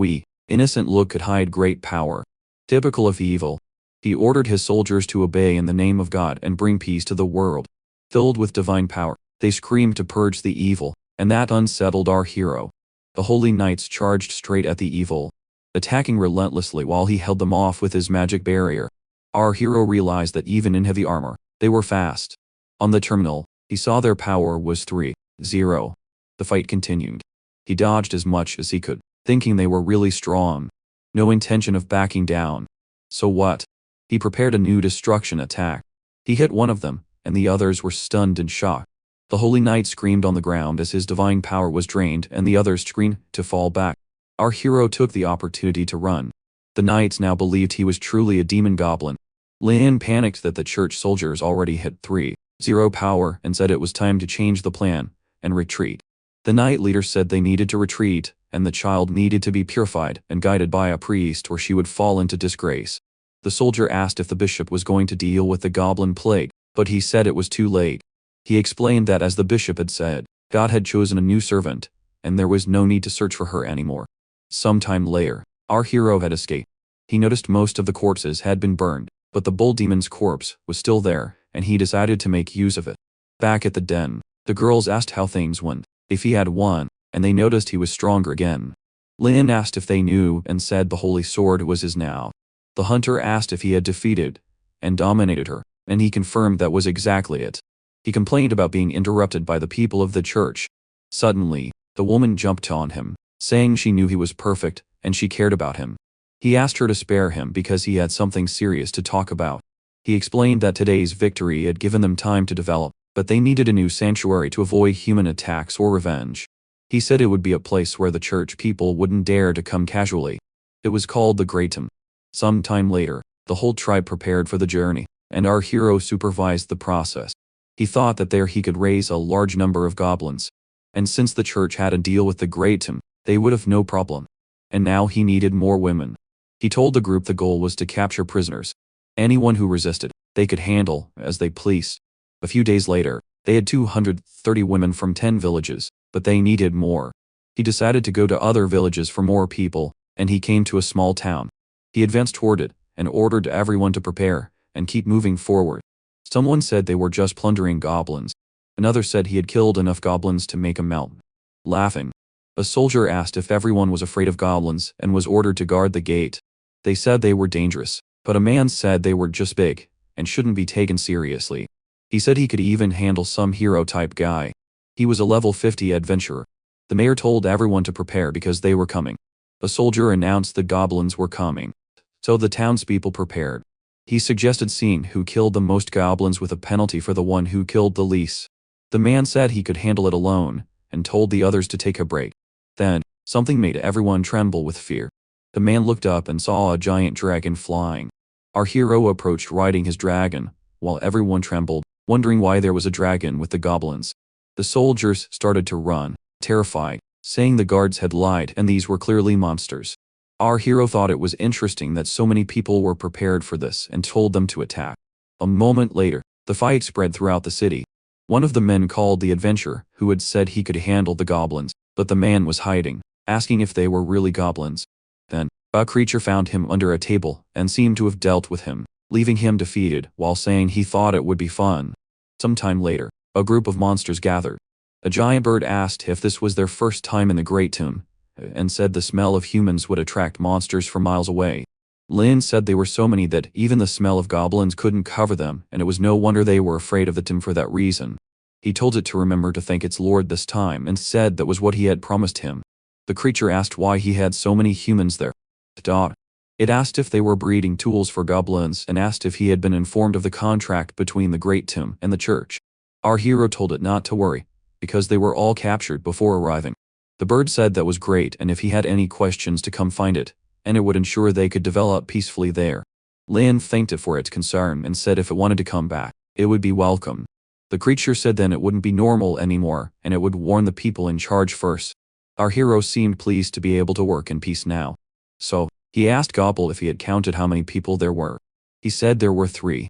innocent look could hide great power. Typical of evil. He ordered his soldiers to obey in the name of God and bring peace to the world. Filled with divine power, they screamed to purge the evil, and that unsettled our hero. The holy knights charged straight at the evil, attacking relentlessly while he held them off with his magic barrier. Our hero realized that even in heavy armor, they were fast. On the terminal, he saw their power was 3-0. The fight continued. He dodged as much as he could, thinking they were really strong. No intention of backing down. So what? He prepared a new destruction attack. He hit one of them, and the others were stunned and shocked. The holy knight screamed on the ground as his divine power was drained, and the others screamed to fall back. Our hero took the opportunity to run. The knights now believed he was truly a demon goblin. Lin panicked that the church soldiers already hit 3-0 power and said it was time to change the plan and retreat. The knight leader said they needed to retreat, and the child needed to be purified and guided by a priest or she would fall into disgrace. The soldier asked if the bishop was going to deal with the goblin plague, but he said it was too late. He explained that as the bishop had said, God had chosen a new servant, and there was no need to search for her anymore. Sometime later, our hero had escaped. He noticed most of the corpses had been burned, but the bull demon's corpse was still there, and he decided to make use of it. Back at the den, the girls asked how things went, if he had won, and they noticed he was stronger again. Lin asked if they knew and said the holy sword was his now. The hunter asked if he had defeated and dominated her, and he confirmed that was exactly it. He complained about being interrupted by the people of the church. Suddenly, the woman jumped on him, saying she knew he was perfect and she cared about him. He asked her to spare him because he had something serious to talk about. He explained that today's victory had given them time to develop, but they needed a new sanctuary to avoid human attacks or revenge. He said it would be a place where the church people wouldn't dare to come casually. It was called the Greatum. Some time later, the whole tribe prepared for the journey, and our hero supervised the process. He thought that there he could raise a large number of goblins. And since the church had a deal with the Greatum, they would have no problem. And now he needed more women. He told the group the goal was to capture prisoners. Anyone who resisted, they could handle as they pleased. A few days later, they had 230 women from 10 villages, but they needed more. He decided to go to other villages for more people, and he came to a small town. He advanced toward it, and ordered everyone to prepare, and keep moving forward. Someone said they were just plundering goblins. Another said he had killed enough goblins to make a mountain. Laughing, a soldier asked if everyone was afraid of goblins and was ordered to guard the gate. They said they were dangerous, but a man said they were just big, and shouldn't be taken seriously. He said he could even handle some hero-type guy. He was a level 50 adventurer. The mayor told everyone to prepare because they were coming. A soldier announced the goblins were coming. So the townspeople prepared. He suggested seeing who killed the most goblins with a penalty for the one who killed the least. The man said he could handle it alone, and told the others to take a break. Then, something made everyone tremble with fear. The man looked up and saw a giant dragon flying. Our hero approached riding his dragon, while everyone trembled, wondering why there was a dragon with the goblins. The soldiers started to run, terrified, saying the guards had lied and these were clearly monsters. Our hero thought it was interesting that so many people were prepared for this and told them to attack. A moment later, the fight spread throughout the city. One of the men called the adventurer, who had said he could handle the goblins, but the man was hiding, asking if they were really goblins. Then, a creature found him under a table and seemed to have dealt with him, leaving him defeated while saying he thought it would be fun. Sometime later, a group of monsters gathered. A giant bird asked if this was their first time in the Great Tomb, and said the smell of humans would attract monsters from miles away. Lin said they were so many that even the smell of goblins couldn't cover them, and it was no wonder they were afraid of the tomb for that reason. He told it to remember to thank its lord this time and said that was what he had promised him. The creature asked why he had so many humans there. It asked if they were breeding tools for goblins and asked if he had been informed of the contract between the Great Tomb and the church. Our hero told it not to worry, because they were all captured before arriving. The bird said that was great and if he had any questions to come find it, and it would ensure they could develop peacefully there. Lin thanked it for its concern and said if it wanted to come back, it would be welcome. The creature said then it wouldn't be normal anymore and it would warn the people in charge first. Our hero seemed pleased to be able to work in peace now. So, he asked Gobble if he had counted how many people there were. He said there were 3,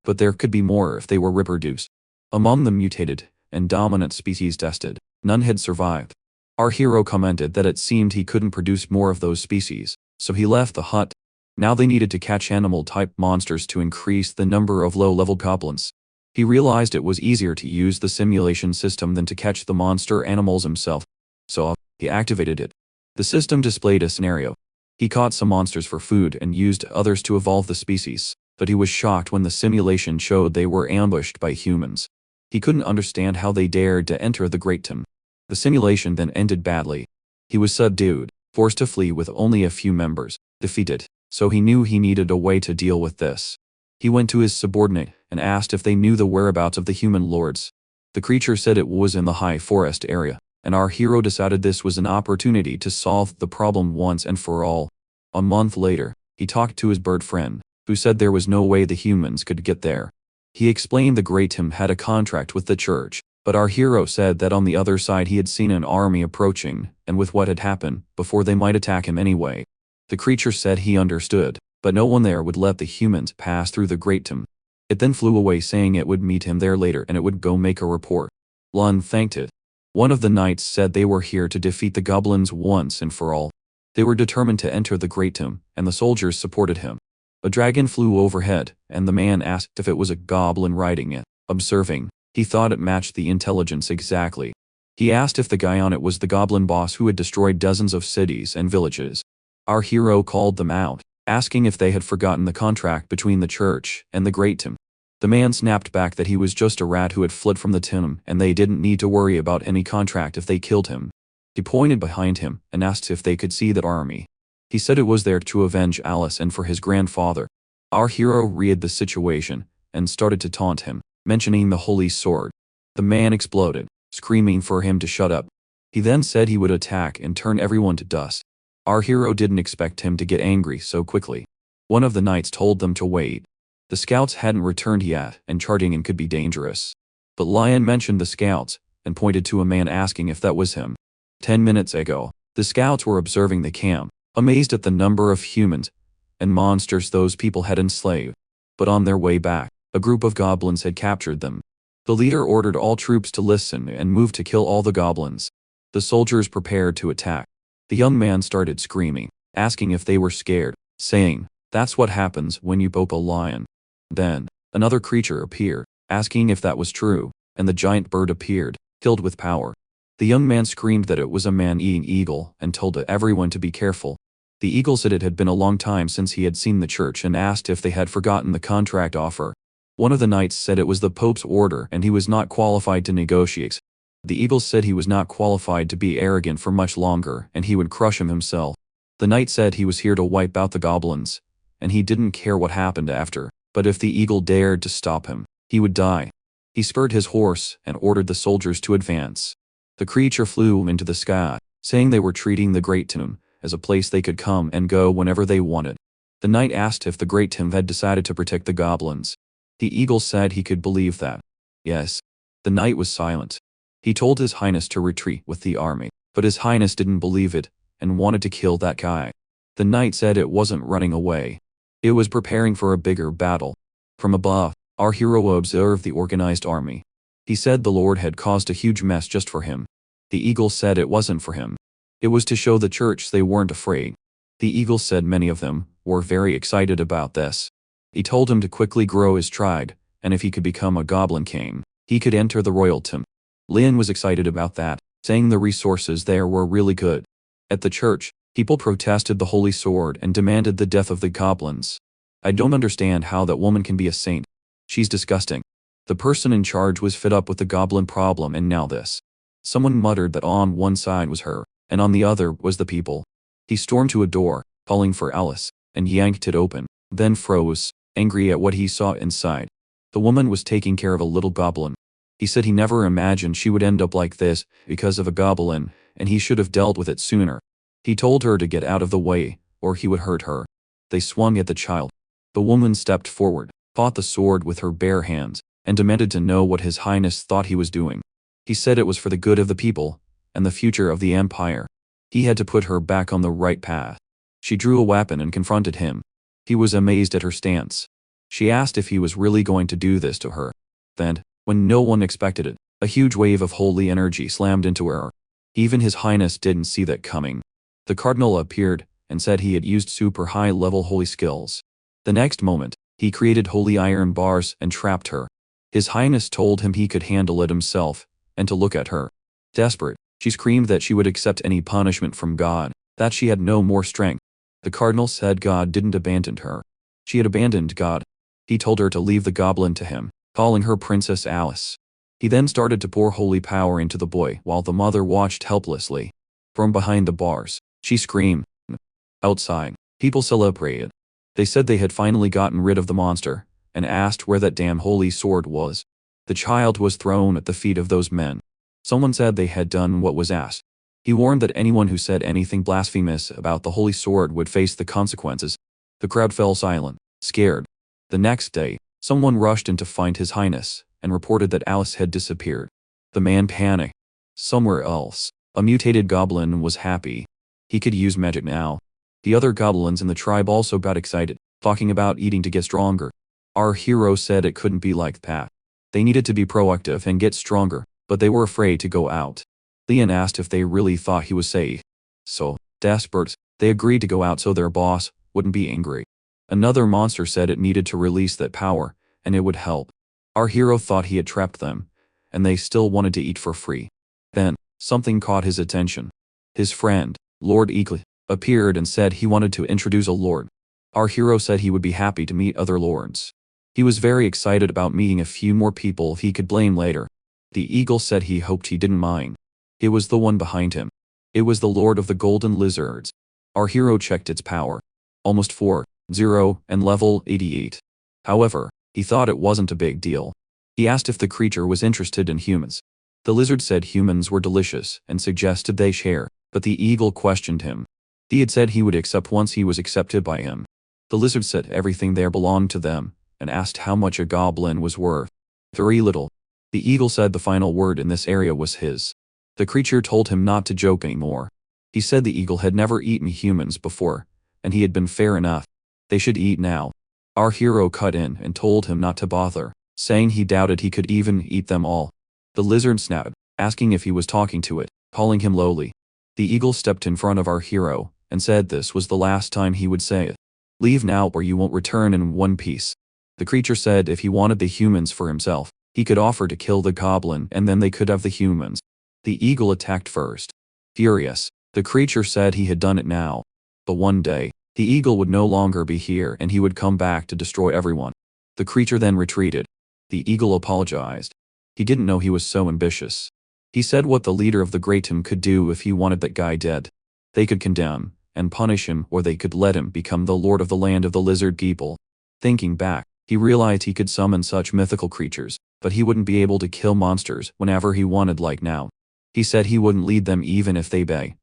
but there could be more if they were reproduced. Among the mutated and dominant species tested, none had survived. Our hero commented that it seemed he couldn't produce more of those species, so he left the hut. Now they needed to catch animal-type monsters to increase the number of low-level goblins. He realized it was easier to use the simulation system than to catch the monster animals himself. So, he activated it. The system displayed a scenario. He caught some monsters for food and used others to evolve the species, but he was shocked when the simulation showed they were ambushed by humans. He couldn't understand how they dared to enter the Great Tomb. The simulation then ended badly. He was subdued, forced to flee with only a few members, defeated, so he knew he needed a way to deal with this. He went to his subordinate and asked if they knew the whereabouts of the human lords. The creature said it was in the high forest area, and our hero decided this was an opportunity to solve the problem once and for all. A month later, he talked to his bird friend, who said there was no way the humans could get there. He explained the Great Tomb had a contract with the church, but our hero said that on the other side he had seen an army approaching, and with what had happened, before they might attack him anyway. The creature said he understood, but no one there would let the humans pass through the Great Tomb. It then flew away saying it would meet him there later and it would go make a report. Lun thanked it. One of the knights said they were here to defeat the goblins once and for all. They were determined to enter the Great Tomb, and the soldiers supported him. A dragon flew overhead, and the man asked if it was a goblin riding it. Observing, he thought it matched the intelligence exactly. He asked if the guy on it was the goblin boss who had destroyed dozens of cities and villages. Our hero called them out, asking if they had forgotten the contract between the church and the Great Tomb. The man snapped back that he was just a rat who had fled from the tomb and they didn't need to worry about any contract if they killed him. He pointed behind him and asked if they could see that army. He said it was there to avenge Alice and for his grandfather. Our hero read the situation and started to taunt him, mentioning the holy sword. The man exploded, screaming for him to shut up. He then said he would attack and turn everyone to dust. Our hero didn't expect him to get angry so quickly. One of the knights told them to wait. The scouts hadn't returned yet, and charging in could be dangerous. But Lion mentioned the scouts, and pointed to a man asking if that was him. 10 minutes ago, the scouts were observing the camp, amazed at the number of humans and monsters those people had enslaved. But on their way back, a group of goblins had captured them. The leader ordered all troops to listen and move to kill all the goblins. The soldiers prepared to attack. The young man started screaming, asking if they were scared, saying, "That's what happens when you poke a lion." Then, another creature appeared, asking if that was true, and the giant bird appeared, filled with power. The young man screamed that it was a man-eating eagle and told everyone to be careful. The eagle said it had been a long time since he had seen the church and asked if they had forgotten the contract offer. One of the knights said it was the Pope's order and he was not qualified to negotiate. The eagle said he was not qualified to be arrogant for much longer and he would crush him himself. The knight said he was here to wipe out the goblins, and he didn't care what happened after, but if the eagle dared to stop him, he would die. He spurred his horse and ordered the soldiers to advance. The creature flew into the sky, saying they were treating the Great Tomb as a place they could come and go whenever they wanted. The knight asked if the Great Tomb had decided to protect the goblins. The eagle said he could believe that. Yes. The knight was silent. He told His Highness to retreat with the army, but His Highness didn't believe it and wanted to kill that guy. The knight said it wasn't running away. It was preparing for a bigger battle. From above, our hero observed the organized army. He said the Lord had caused a huge mess just for him. The eagle said it wasn't for him. It was to show the church they weren't afraid. The eagle said many of them were very excited about this. He told him to quickly grow his tribe, and if he could become a goblin king, he could enter the royal tomb. Lin was excited about that, saying the resources there were really good. At the church, people protested the holy sword and demanded the death of the goblins. I don't understand how that woman can be a saint. She's disgusting. The person in charge was fed up with the goblin problem and now this. Someone muttered that on one side was her, and on the other was the people. He stormed to a door, calling for Alice, and yanked it open, then froze, angry at what he saw inside. The woman was taking care of a little goblin. He said he never imagined she would end up like this because of a goblin, and he should have dealt with it sooner. He told her to get out of the way, or he would hurt her. They swung at the child. The woman stepped forward, fought the sword with her bare hands, and demanded to know what His Highness thought he was doing. He said it was for the good of the people, and the future of the empire. He had to put her back on the right path. She drew a weapon and confronted him. He was amazed at her stance. She asked if he was really going to do this to her. Then, when no one expected it, a huge wave of holy energy slammed into her. Even His Highness didn't see that coming. The cardinal appeared and said he had used super high-level holy skills. The next moment, he created holy iron bars and trapped her. His Highness told him he could handle it himself, and to look at her. Desperate, she screamed that she would accept any punishment from God, that she had no more strength. The cardinal said God didn't abandon her. She had abandoned God. He told her to leave the goblin to him, calling her Princess Alice. He then started to pour holy power into the boy while the mother watched helplessly. From behind the bars, she screamed. Outside, people celebrated. They said they had finally gotten rid of the monster, and asked where that damn holy sword was. The child was thrown at the feet of those men. Someone said they had done what was asked. He warned that anyone who said anything blasphemous about the holy sword would face the consequences. The crowd fell silent, scared. The next day, someone rushed in to find His Highness, and reported that Alice had disappeared. The man panicked. Somewhere else, a mutated goblin was happy. He could use magic now. The other goblins in the tribe also got excited, talking about eating to get stronger. Our hero said it couldn't be like that. They needed to be proactive and get stronger, but they were afraid to go out. Leon asked if they really thought he was safe. So, desperate, they agreed to go out so their boss wouldn't be angry. Another monster said it needed to release that power, and it would help. Our hero thought he had trapped them, and they still wanted to eat for free. Then, something caught his attention. His friend, Lord Eagle, appeared and said he wanted to introduce a lord. Our hero said he would be happy to meet other lords. He was very excited about meeting a few more people he could blame later. The eagle said he hoped he didn't mind. It was the one behind him. It was the Lord of the Golden Lizards. Our hero checked its power. Almost 4-0 and level 88. However, he thought it wasn't a big deal. He asked if the creature was interested in humans. The lizard said humans were delicious and suggested they share, but the eagle questioned him. He had said he would accept once he was accepted by him. The lizard said everything there belonged to them, and asked how much a goblin was worth. Very little. The eagle said the final word in this area was his. The creature told him not to joke anymore. He said the eagle had never eaten humans before, and he had been fair enough. They should eat now. Our hero cut in and told him not to bother, saying he doubted he could even eat them all. The lizard snapped, asking if he was talking to it, calling him lowly. The eagle stepped in front of our hero, and said this was the last time he would say it. Leave now or you won't return in one piece. The creature said if he wanted the humans for himself, he could offer to kill the goblin and then they could have the humans. The eagle attacked first. Furious, the creature said he had done it now. But one day, the eagle would no longer be here and he would come back to destroy everyone. The creature then retreated. The eagle apologized. He didn't know he was so ambitious. He said what the leader of the great team could do if he wanted that guy dead. They could condemn and punish him, or they could let him become the lord of the land of the lizard people. Thinking back, he realized he could summon such mythical creatures, but he wouldn't be able to kill monsters whenever he wanted like now. He said he wouldn't lead them even if they beg.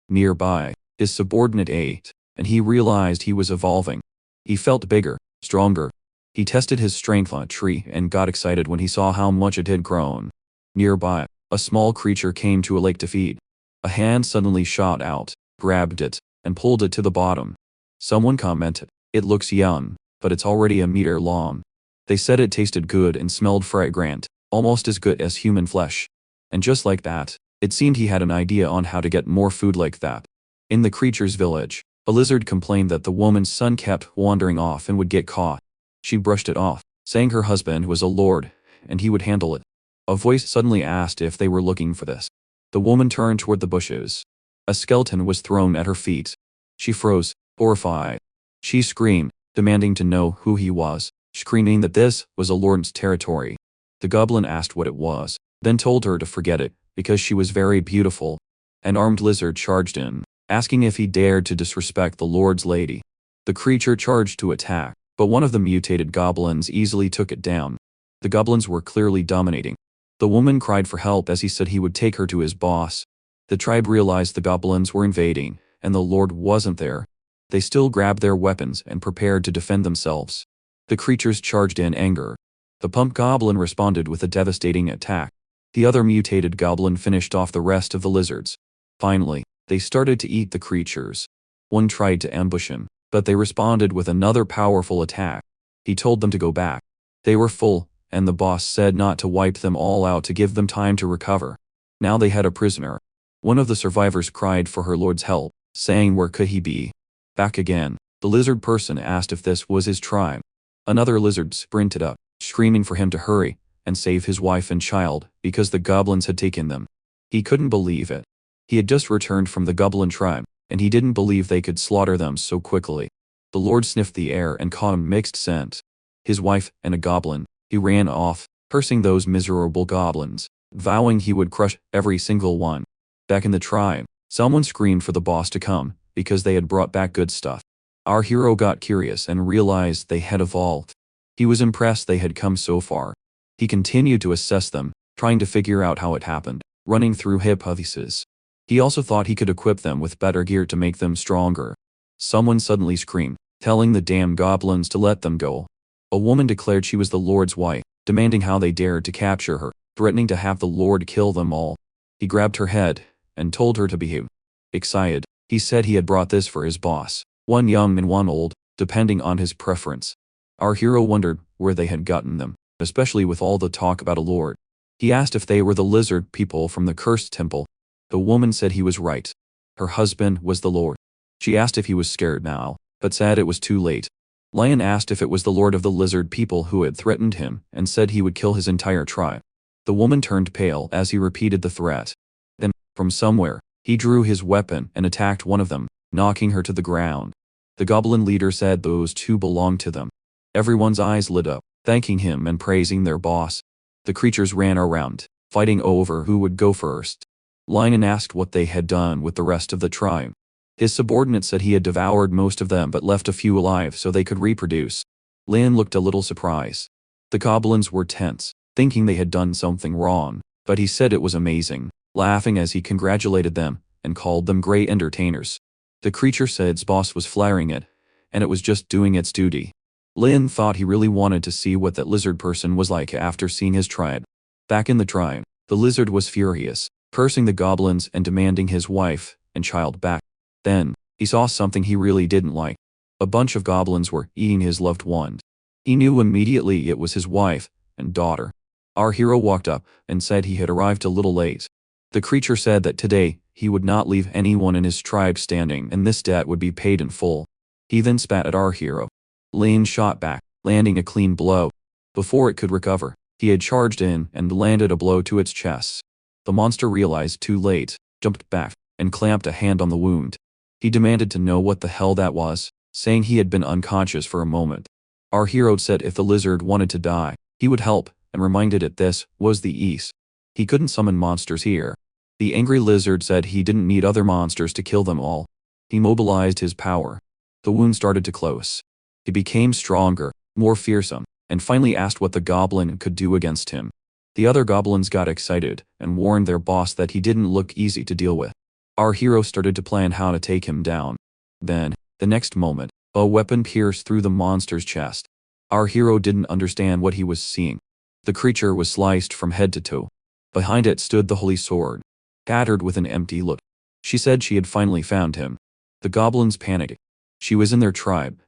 Nearby, his subordinate ate, and he realized he was evolving. He felt bigger, stronger. He tested his strength on a tree and got excited when he saw how much it had grown. Nearby, a small creature came to a lake to feed. A hand suddenly shot out, grabbed it, and pulled it to the bottom. Someone commented, "It looks young, but it's already a meter long." They said it tasted good and smelled fragrant, almost as good as human flesh. And just like that, it seemed he had an idea on how to get more food like that. In the creature's village, a lizard complained that the woman's son kept wandering off and would get caught. She brushed it off, saying her husband was a lord, and he would handle it. A voice suddenly asked if they were looking for this. The woman turned toward the bushes. A skeleton was thrown at her feet. She froze, horrified. She screamed, demanding to know who he was, screaming that this was a lord's territory. The goblin asked what it was, then told her to forget it, because she was very beautiful. An armed lizard charged in, asking if he dared to disrespect the lord's lady. The creature charged to attack, but one of the mutated goblins easily took it down. The goblins were clearly dominating. The woman cried for help as he said he would take her to his boss. The tribe realized the goblins were invading, and the lord wasn't there. They still grabbed their weapons and prepared to defend themselves. The creatures charged in anger. The pump goblin responded with a devastating attack. The other mutated goblin finished off the rest of the lizards. Finally, they started to eat the creatures. One tried to ambush him, but they responded with another powerful attack. He told them to go back. They were full, and the boss said not to wipe them all out to give them time to recover. Now they had a prisoner. One of the survivors cried for her lord's help, saying where could he be? Back again, the lizard person asked if this was his tribe. Another lizard sprinted up, screaming for him to hurry and save his wife and child because the goblins had taken them. He couldn't believe it. He had just returned from the goblin tribe, and he didn't believe they could slaughter them so quickly. The lord sniffed the air and caught a mixed scent. His wife and a goblin. He ran off, cursing those miserable goblins, vowing he would crush every single one. Back in the tribe, someone screamed for the boss to come, because they had brought back good stuff. Our hero got curious and realized they had evolved. He was impressed they had come so far. He continued to assess them, trying to figure out how it happened, running through hypotheses. He also thought he could equip them with better gear to make them stronger. Someone suddenly screamed, telling the damn goblins to let them go. A woman declared she was the lord's wife, demanding how they dared to capture her, threatening to have the lord kill them all. He grabbed her head and told her to behave. Excited, he said he had brought this for his boss, one young and one old, depending on his preference. Our hero wondered where they had gotten them, especially with all the talk about a lord. He asked if they were the lizard people from the cursed temple. The woman said he was right. Her husband was the lord. She asked if he was scared now, but said it was too late. Lion asked if it was the lord of the lizard people who had threatened him and said he would kill his entire tribe. The woman turned pale as he repeated the threat. Then, from somewhere, he drew his weapon and attacked one of them, knocking her to the ground. The goblin leader said those two belonged to them. Everyone's eyes lit up, thanking him and praising their boss. The creatures ran around, fighting over who would go first. Lion asked what they had done with the rest of the tribe. His subordinate said he had devoured most of them but left a few alive so they could reproduce. Lion looked a little surprised. The goblins were tense, thinking they had done something wrong, but he said it was amazing, laughing as he congratulated them and called them great entertainers. The creature said its boss was flattering it, and it was just doing its duty. Lion thought he really wanted to see what that lizard person was like after seeing his tribe. Back in the tribe, the lizard was furious, cursing the goblins and demanding his wife and child back. Then, he saw something he really didn't like. A bunch of goblins were eating his loved one. He knew immediately it was his wife and daughter. Our hero walked up and said he had arrived a little late. The creature said that today, he would not leave anyone in his tribe standing and this debt would be paid in full. He then spat at our hero. Lane shot back, landing a clean blow. Before it could recover, he had charged in and landed a blow to its chest. The monster realized too late, jumped back, and clamped a hand on the wound. He demanded to know what the hell that was, saying he had been unconscious for a moment. Our hero said if the lizard wanted to die, he would help, and reminded it this was the East. He couldn't summon monsters here. The angry lizard said he didn't need other monsters to kill them all. He mobilized his power. The wound started to close. He became stronger, more fearsome, and finally asked what the goblin could do against him. The other goblins got excited and warned their boss that he didn't look easy to deal with. Our hero started to plan how to take him down. Then, the next moment, a weapon pierced through the monster's chest. Our hero didn't understand what he was seeing. The creature was sliced from head to toe. Behind it stood the holy sword, tattered with an empty look. She said she had finally found him. The goblins panicked. She was in their tribe,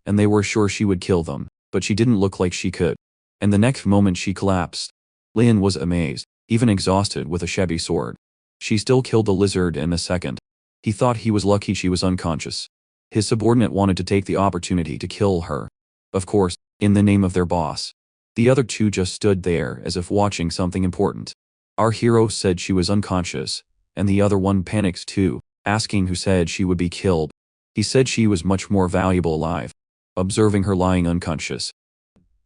and they were sure she would kill them, but she didn't look like she could. And the next moment she collapsed. Lin was amazed, even exhausted with a shabby sword. She still killed the lizard in a second. He thought he was lucky she was unconscious. His subordinate wanted to take the opportunity to kill her. Of course, in the name of their boss. The other two just stood there as if watching something important. Our hero said she was unconscious, and the other one panicked too, asking who said she would be killed. He said she was much more valuable alive. Observing her lying unconscious.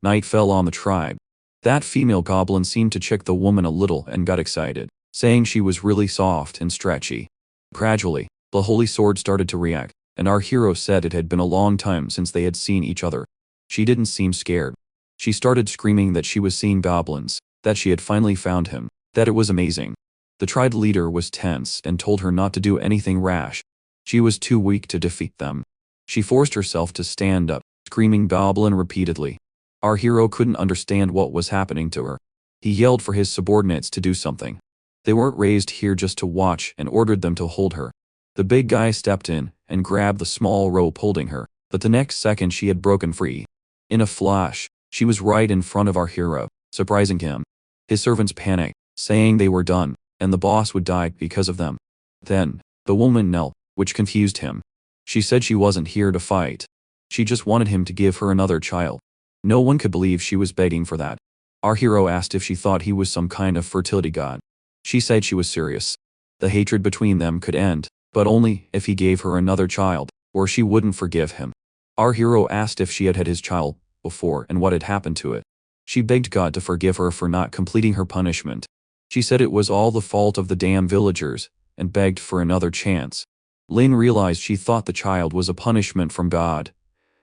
Night fell on the tribe. That female goblin seemed to check the woman a little and got excited, saying she was really soft and stretchy. Gradually, the holy sword started to react, and our hero said it had been a long time since they had seen each other. She didn't seem scared. She started screaming that she was seeing goblins, that she had finally found him, that it was amazing. The tribe leader was tense and told her not to do anything rash. She was too weak to defeat them. She forced herself to stand up, screaming goblin repeatedly. Our hero couldn't understand what was happening to her. He yelled for his subordinates to do something. They weren't raised here just to watch and ordered them to hold her. The big guy stepped in and grabbed the small rope holding her, but the next second she had broken free. In a flash, she was right in front of our hero, surprising him. His servants panicked, saying they were done, and the boss would die because of them. Then, the woman knelt, which confused him. She said she wasn't here to fight. She just wanted him to give her another child. No one could believe she was begging for that. Our hero asked if she thought he was some kind of fertility god. She said she was serious. The hatred between them could end, but only if he gave her another child, or she wouldn't forgive him. Our hero asked if she had had his child before and what had happened to it. She begged God to forgive her for not completing her punishment. She said it was all the fault of the damn villagers, and begged for another chance. Lin realized she thought the child was a punishment from God,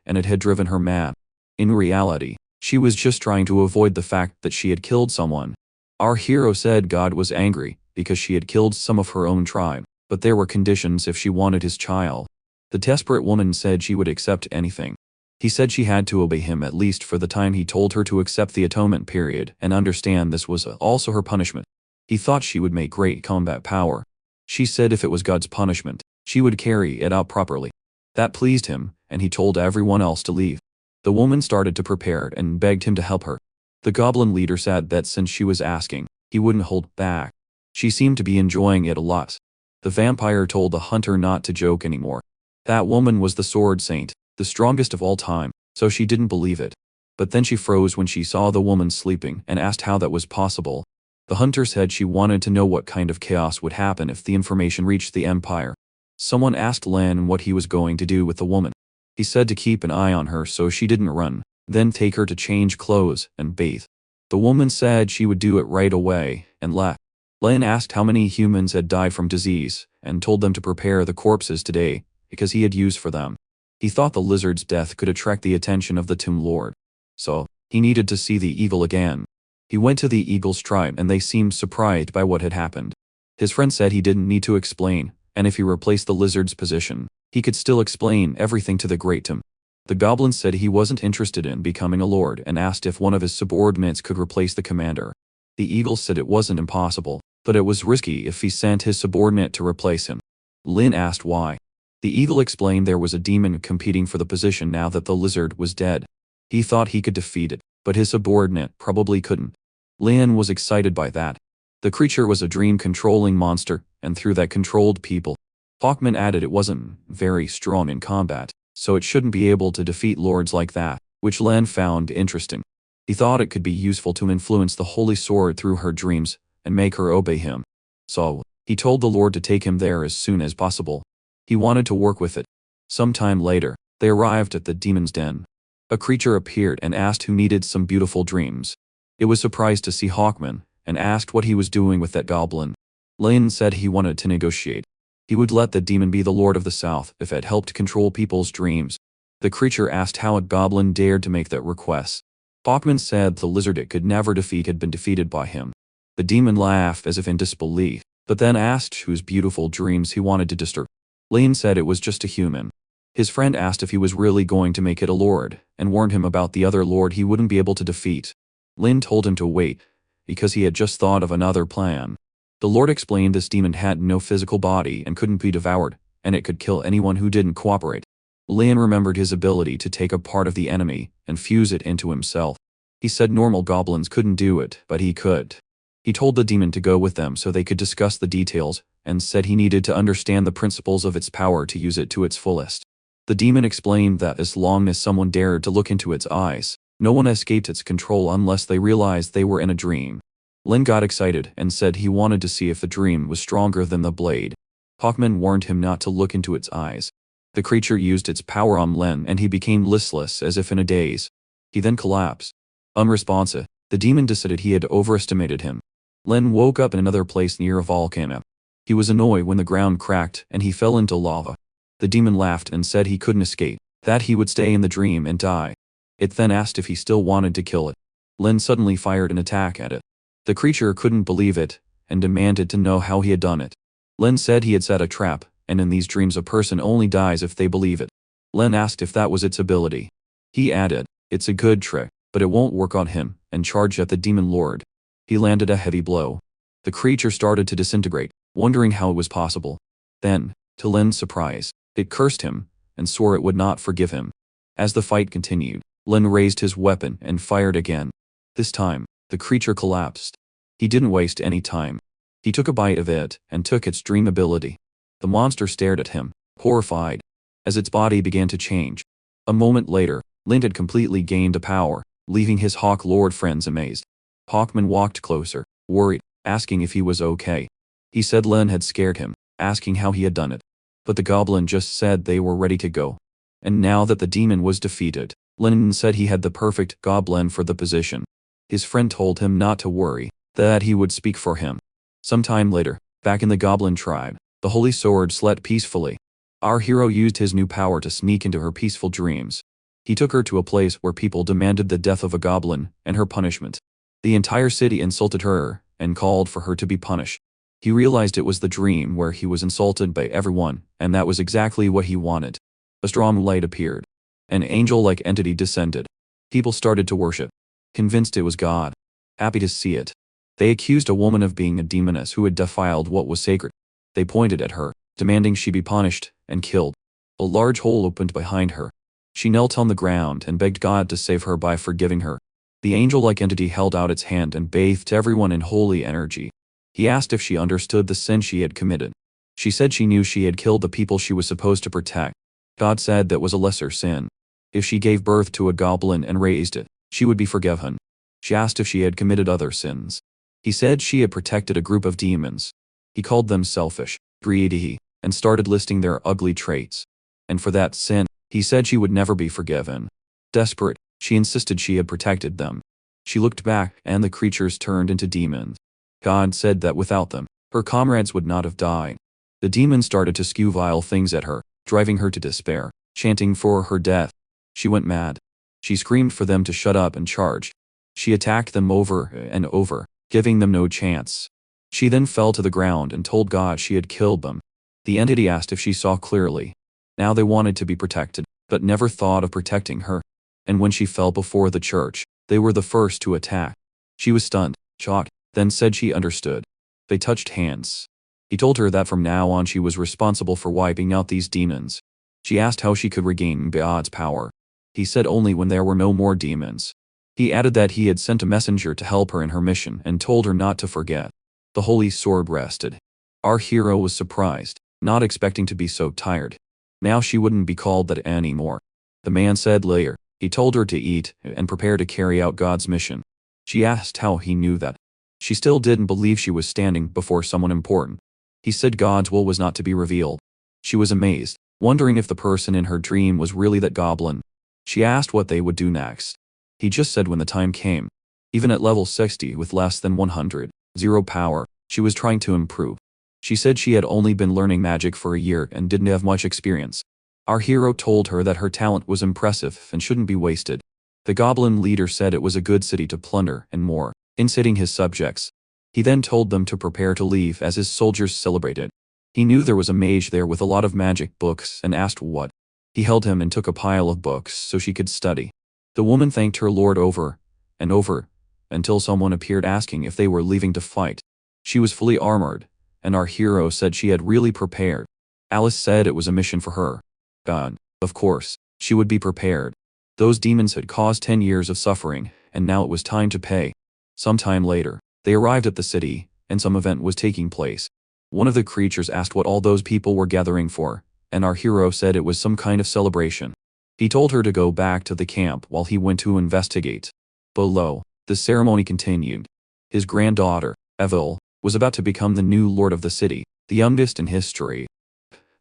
and it had driven her mad. In reality, she was just trying to avoid the fact that she had killed someone. Our hero said God was angry because she had killed some of her own tribe, but there were conditions if she wanted his child. The desperate woman said she would accept anything. He said she had to obey him at least for the time he told her to accept the atonement period and understand this was also her punishment. He thought she would make great combat power. She said if it was God's punishment, she would carry it out properly. That pleased him, and he told everyone else to leave. The woman started to prepare and begged him to help her. The goblin leader said that since she was asking, he wouldn't hold back. She seemed to be enjoying it a lot. The vampire told the hunter not to joke anymore. That woman was the sword saint, the strongest of all time, so she didn't believe it. But then she froze when she saw the woman sleeping and asked how that was possible. The hunter said she wanted to know what kind of chaos would happen if the information reached the Empire. Someone asked Lan what he was going to do with the woman. He said to keep an eye on her so she didn't run, then take her to change clothes and bathe. The woman said she would do it right away, and left. Lan asked how many humans had died from disease, and told them to prepare the corpses today, because he had use for them. He thought the lizard's death could attract the attention of the Tomb Lord. So, he needed to see the eagle again. He went to the eagle's tribe and they seemed surprised by what had happened. His friend said he didn't need to explain, and if he replaced the lizard's position, he could still explain everything to the great Tom. The goblin said he wasn't interested in becoming a lord and asked if one of his subordinates could replace the commander. The eagle said it wasn't impossible, but it was risky if he sent his subordinate to replace him. Lin asked why. The eagle explained there was a demon competing for the position now that the lizard was dead. He thought he could defeat it, but his subordinate probably couldn't. Lin was excited by that. The creature was a dream-controlling monster, and through that controlled people. Hawkman added it wasn't very strong in combat, so it shouldn't be able to defeat lords like that, which Len found interesting. He thought it could be useful to influence the holy sword through her dreams, and make her obey him. So, he told the lord to take him there as soon as possible. He wanted to work with it. Sometime later, they arrived at the demon's den. A creature appeared and asked who needed some beautiful dreams. It was surprised to see Hawkman, and asked what he was doing with that goblin. Lin said he wanted to negotiate. He would let the demon be the Lord of the South if it helped control people's dreams. The creature asked how a goblin dared to make that request. Bachman said the lizard it could never defeat had been defeated by him. The demon laughed as if in disbelief, but then asked whose beautiful dreams he wanted to disturb. Lin said it was just a human. His friend asked if he was really going to make it a lord, and warned him about the other lord he wouldn't be able to defeat. Lin told him to wait, because he had just thought of another plan. The lord explained this demon had no physical body and couldn't be devoured, and it could kill anyone who didn't cooperate. Lin remembered his ability to take a part of the enemy and fuse it into himself. He said normal goblins couldn't do it, but he could. He told the demon to go with them so they could discuss the details, and said he needed to understand the principles of its power to use it to its fullest. The demon explained that as long as someone dared to look into its eyes, no one escaped its control unless they realized they were in a dream. Lin got excited and said he wanted to see if the dream was stronger than the blade. Hawkman warned him not to look into its eyes. The creature used its power on Lin and he became listless as if in a daze. He then collapsed. Unresponsive, the demon decided he had overestimated him. Lin woke up in another place near a volcano. He was annoyed when the ground cracked and he fell into lava. The demon laughed and said he couldn't escape, that he would stay in the dream and die. It then asked if he still wanted to kill it. Lin suddenly fired an attack at it. The creature couldn't believe it, and demanded to know how he had done it. Lin said he had set a trap, and in these dreams a person only dies if they believe it. Lin asked if that was its ability. He added, "It's a good trick, but it won't work on him," and charged at the demon lord. He landed a heavy blow. The creature started to disintegrate, wondering how it was possible. Then, to Lin's surprise, it cursed him, and swore it would not forgive him. As the fight continued, Lin raised his weapon and fired again. This time, the creature collapsed. He didn't waste any time. He took a bite of it and took its dream ability. The monster stared at him, horrified, as its body began to change. A moment later, Lin had completely gained a power, leaving his Hawk Lord friends amazed. Hawkman walked closer, worried, asking if he was okay. He said Lin had scared him, asking how he had done it. But the goblin just said they were ready to go. And now that the demon was defeated, Lin said he had the perfect goblin for the position. His friend told him not to worry, that he would speak for him. Sometime later, back in the goblin tribe, the Holy Sword slept peacefully. Our hero used his new power to sneak into her peaceful dreams. He took her to a place where people demanded the death of a goblin and her punishment. The entire city insulted her and called for her to be punished. He realized it was the dream where he was insulted by everyone, and that was exactly what he wanted. A strong light appeared. An angel-like entity descended. People started to worship, convinced it was God. Happy to see it. They accused a woman of being a demoness who had defiled what was sacred. They pointed at her, demanding she be punished and killed. A large hole opened behind her. She knelt on the ground and begged God to save her by forgiving her. The angel-like entity held out its hand and bathed everyone in holy energy. He asked if she understood the sin she had committed. She said she knew she had killed the people she was supposed to protect. God said that was a lesser sin. If she gave birth to a goblin and raised it, she would be forgiven. She asked if she had committed other sins. He said she had protected a group of demons. He called them selfish, greedy, and started listing their ugly traits. And for that sin, he said she would never be forgiven. Desperate, she insisted she had protected them. She looked back, and the creatures turned into demons. God said that without them, her comrades would not have died. The demons started to spew vile things at her, driving her to despair, chanting for her death. She went mad. She screamed for them to shut up and charged. She attacked them over and over, giving them no chance. She then fell to the ground and told God she had killed them. The entity asked if she saw clearly. Now they wanted to be protected, but never thought of protecting her. And when she fell before the church, they were the first to attack. She was stunned, shocked, then said she understood. They touched hands. He told her that from now on she was responsible for wiping out these demons. She asked how she could regain God's power. He said only when there were no more demons. He added that he had sent a messenger to help her in her mission and told her not to forget. The Holy Sword rested. Our hero was surprised, not expecting to be so tired. Now she wouldn't be called that anymore. The man said later, he told her to eat and prepare to carry out God's mission. She asked how he knew that. She still didn't believe she was standing before someone important. He said God's will was not to be revealed. She was amazed, wondering if the person in her dream was really that goblin. She asked what they would do next. He just said when the time came. Even at level 60 with less than 100, zero power, she was trying to improve. She said she had only been learning magic for a year and didn't have much experience. Our hero told her that her talent was impressive and shouldn't be wasted. The goblin leader said it was a good city to plunder and more, inciting his subjects. He then told them to prepare to leave as his soldiers celebrated. He knew there was a mage there with a lot of magic books and asked what. He held him and took a pile of books so she could study. The woman thanked her lord over and over until someone appeared asking if they were leaving to fight. She was fully armored, and our hero said she had really prepared. Alice said it was a mission for her. God, of course, she would be prepared. Those demons had caused 10 years of suffering, and now it was time to pay. Sometime later, they arrived at the city, and some event was taking place. One of the creatures asked what all those people were gathering for, and our hero said it was some kind of celebration. He told her to go back to the camp while he went to investigate. Below, the ceremony continued. His granddaughter, Evil, was about to become the new lord of the city, the youngest in history.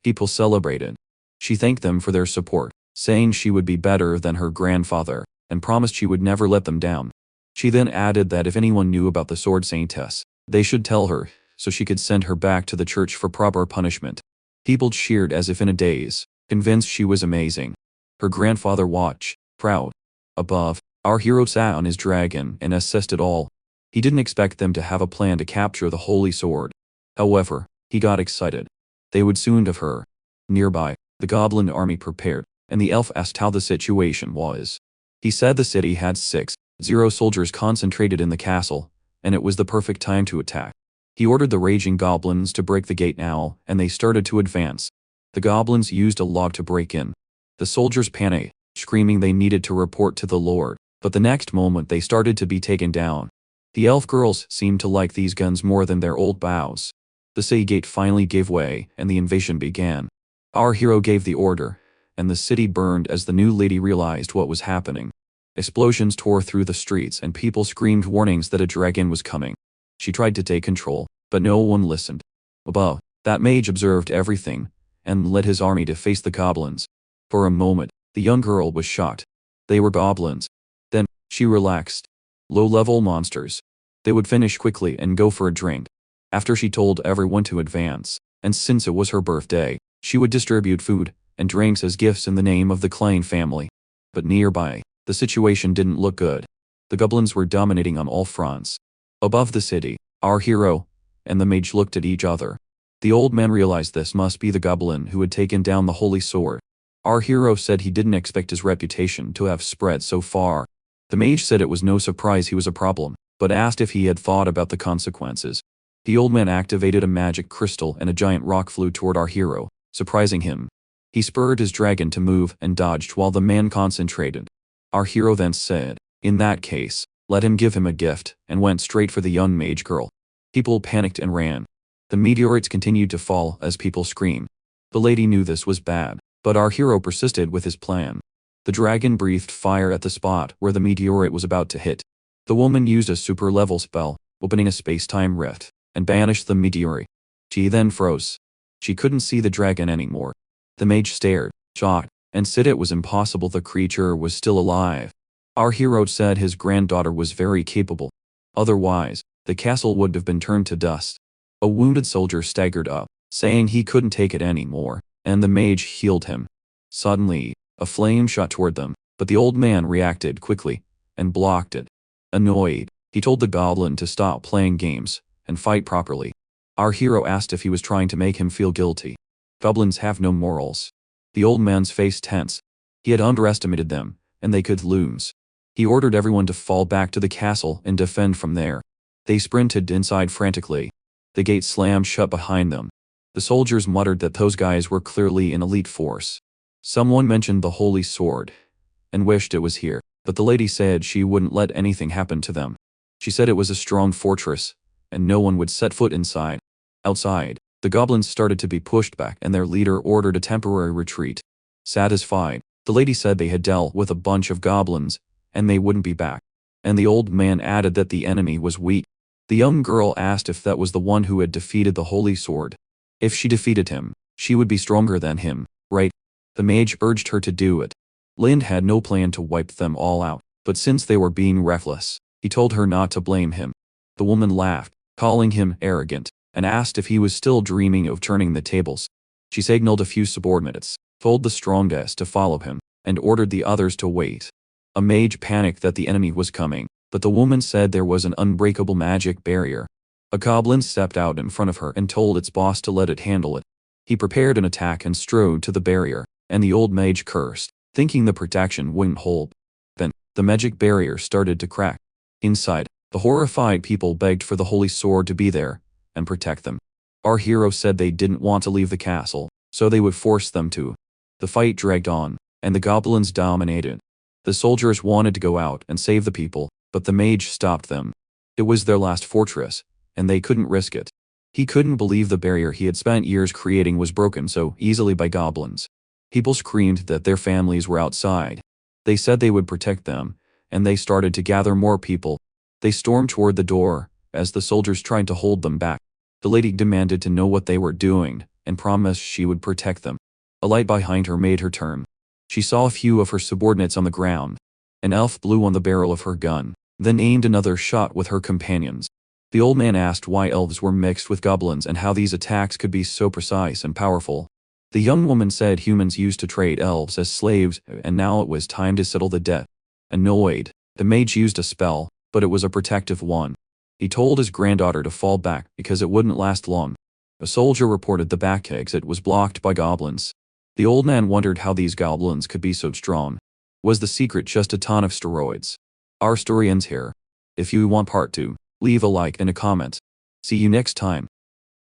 People celebrated. She thanked them for their support, saying she would be better than her grandfather, and promised she would never let them down. She then added that if anyone knew about the sword saintess, they should tell her, so she could send her back to the church for proper punishment. People cheered as if in a daze, convinced she was amazing. Her grandfather watched, proud. Above, our hero sat on his dragon and assessed it all. He didn't expect them to have a plan to capture the holy sword. However, he got excited. They would soon have her. Nearby, the goblin army prepared, and the elf asked how the situation was. He said the city had 6-0 soldiers concentrated in the castle, and it was the perfect time to attack. He ordered the raging goblins to break the gate now, and they started to advance. The goblins used a log to break in. The soldiers panicked, screaming they needed to report to the lord, but the next moment they started to be taken down. The elf girls seemed to like these guns more than their old bows. The city gate finally gave way, and the invasion began. Our hero gave the order, and the city burned as the new lady realized what was happening. Explosions tore through the streets and people screamed warnings that a dragon was coming. She tried to take control, but no one listened. Above, that mage observed everything, and led his army to face the goblins. For a moment, the young girl was shocked. They were goblins. Then, she relaxed. Low-level monsters. They would finish quickly and go for a drink. After she told everyone to advance, and since it was her birthday, she would distribute food and drinks as gifts in the name of the Klein family. But nearby, the situation didn't look good. The goblins were dominating on all fronts. Above the city, our hero and the mage looked at each other. The old man realized this must be the goblin who had taken down the holy sword. Our hero said he didn't expect his reputation to have spread so far. The mage said it was no surprise he was a problem, but asked if he had thought about the consequences. The old man activated a magic crystal and a giant rock flew toward our hero, surprising him. He spurred his dragon to move and dodged while the man concentrated. Our hero then said, "In that case, let him give him a gift," and went straight for the young mage girl. People panicked and ran. The meteorites continued to fall as people screamed. The lady knew this was bad, but our hero persisted with his plan. The dragon breathed fire at the spot where the meteorite was about to hit. The woman used a super-level spell, opening a space-time rift, and banished the meteorite. She then froze. She couldn't see the dragon anymore. The mage stared, shocked, and said it was impossible the creature was still alive. Our hero said his granddaughter was very capable. Otherwise, the castle would have been turned to dust. A wounded soldier staggered up, saying he couldn't take it anymore, and the mage healed him. Suddenly, a flame shot toward them, but the old man reacted quickly and blocked it. Annoyed, he told the goblin to stop playing games and fight properly. Our hero asked if he was trying to make him feel guilty. Goblins have no morals. The old man's face tense. He had underestimated them, and they could lose. He ordered everyone to fall back to the castle and defend from there. They sprinted inside frantically. The gate slammed shut behind them. The soldiers muttered that those guys were clearly an elite force. Someone mentioned the holy sword and wished it was here, but the lady said she wouldn't let anything happen to them. She said it was a strong fortress, and no one would set foot inside. Outside, the goblins started to be pushed back and their leader ordered a temporary retreat. Satisfied, the lady said they had dealt with a bunch of goblins, and they wouldn't be back. And the old man added that the enemy was weak. The young girl asked if that was the one who had defeated the holy sword. If she defeated him, she would be stronger than him, right? The mage urged her to do it. Lind had no plan to wipe them all out, but since they were being reckless, He told her not to blame him. The woman laughed, calling him arrogant, and asked if he was still dreaming of turning the tables. She signaled a few subordinates, told the strongest to follow him, and ordered the others to wait. A mage panicked that the enemy was coming, but the woman said there was an unbreakable magic barrier. A goblin stepped out in front of her and told its boss to let it handle it. He prepared an attack and strode to the barrier, and the old mage cursed, thinking the protection wouldn't hold. Then, the magic barrier started to crack. Inside, the horrified people begged for the holy sword to be there and protect them. Our hero said they didn't want to leave the castle, so they would force them to. The fight dragged on, and the goblins dominated. The soldiers wanted to go out and save the people, but the mage stopped them. It was their last fortress, and they couldn't risk it. He couldn't believe the barrier he had spent years creating was broken so easily by goblins. People screamed that their families were outside. They said they would protect them, and they started to gather more people. They stormed toward the door, as the soldiers tried to hold them back. The lady demanded to know what they were doing, and promised she would protect them. A light behind her made her turn. She saw a few of her subordinates on the ground. An elf blew on the barrel of her gun, then aimed another shot with her companions. The old man asked why elves were mixed with goblins and how these attacks could be so precise and powerful. The young woman said humans used to trade elves as slaves, and now it was time to settle the debt. Annoyed, the mage used a spell, but it was a protective one. He told his granddaughter to fall back because it wouldn't last long. A soldier reported the back exit was blocked by goblins. The old man wondered how these goblins could be so strong. Was the secret just a ton of steroids? Our story ends here. If you want part 2, leave a like and a comment. See you next time.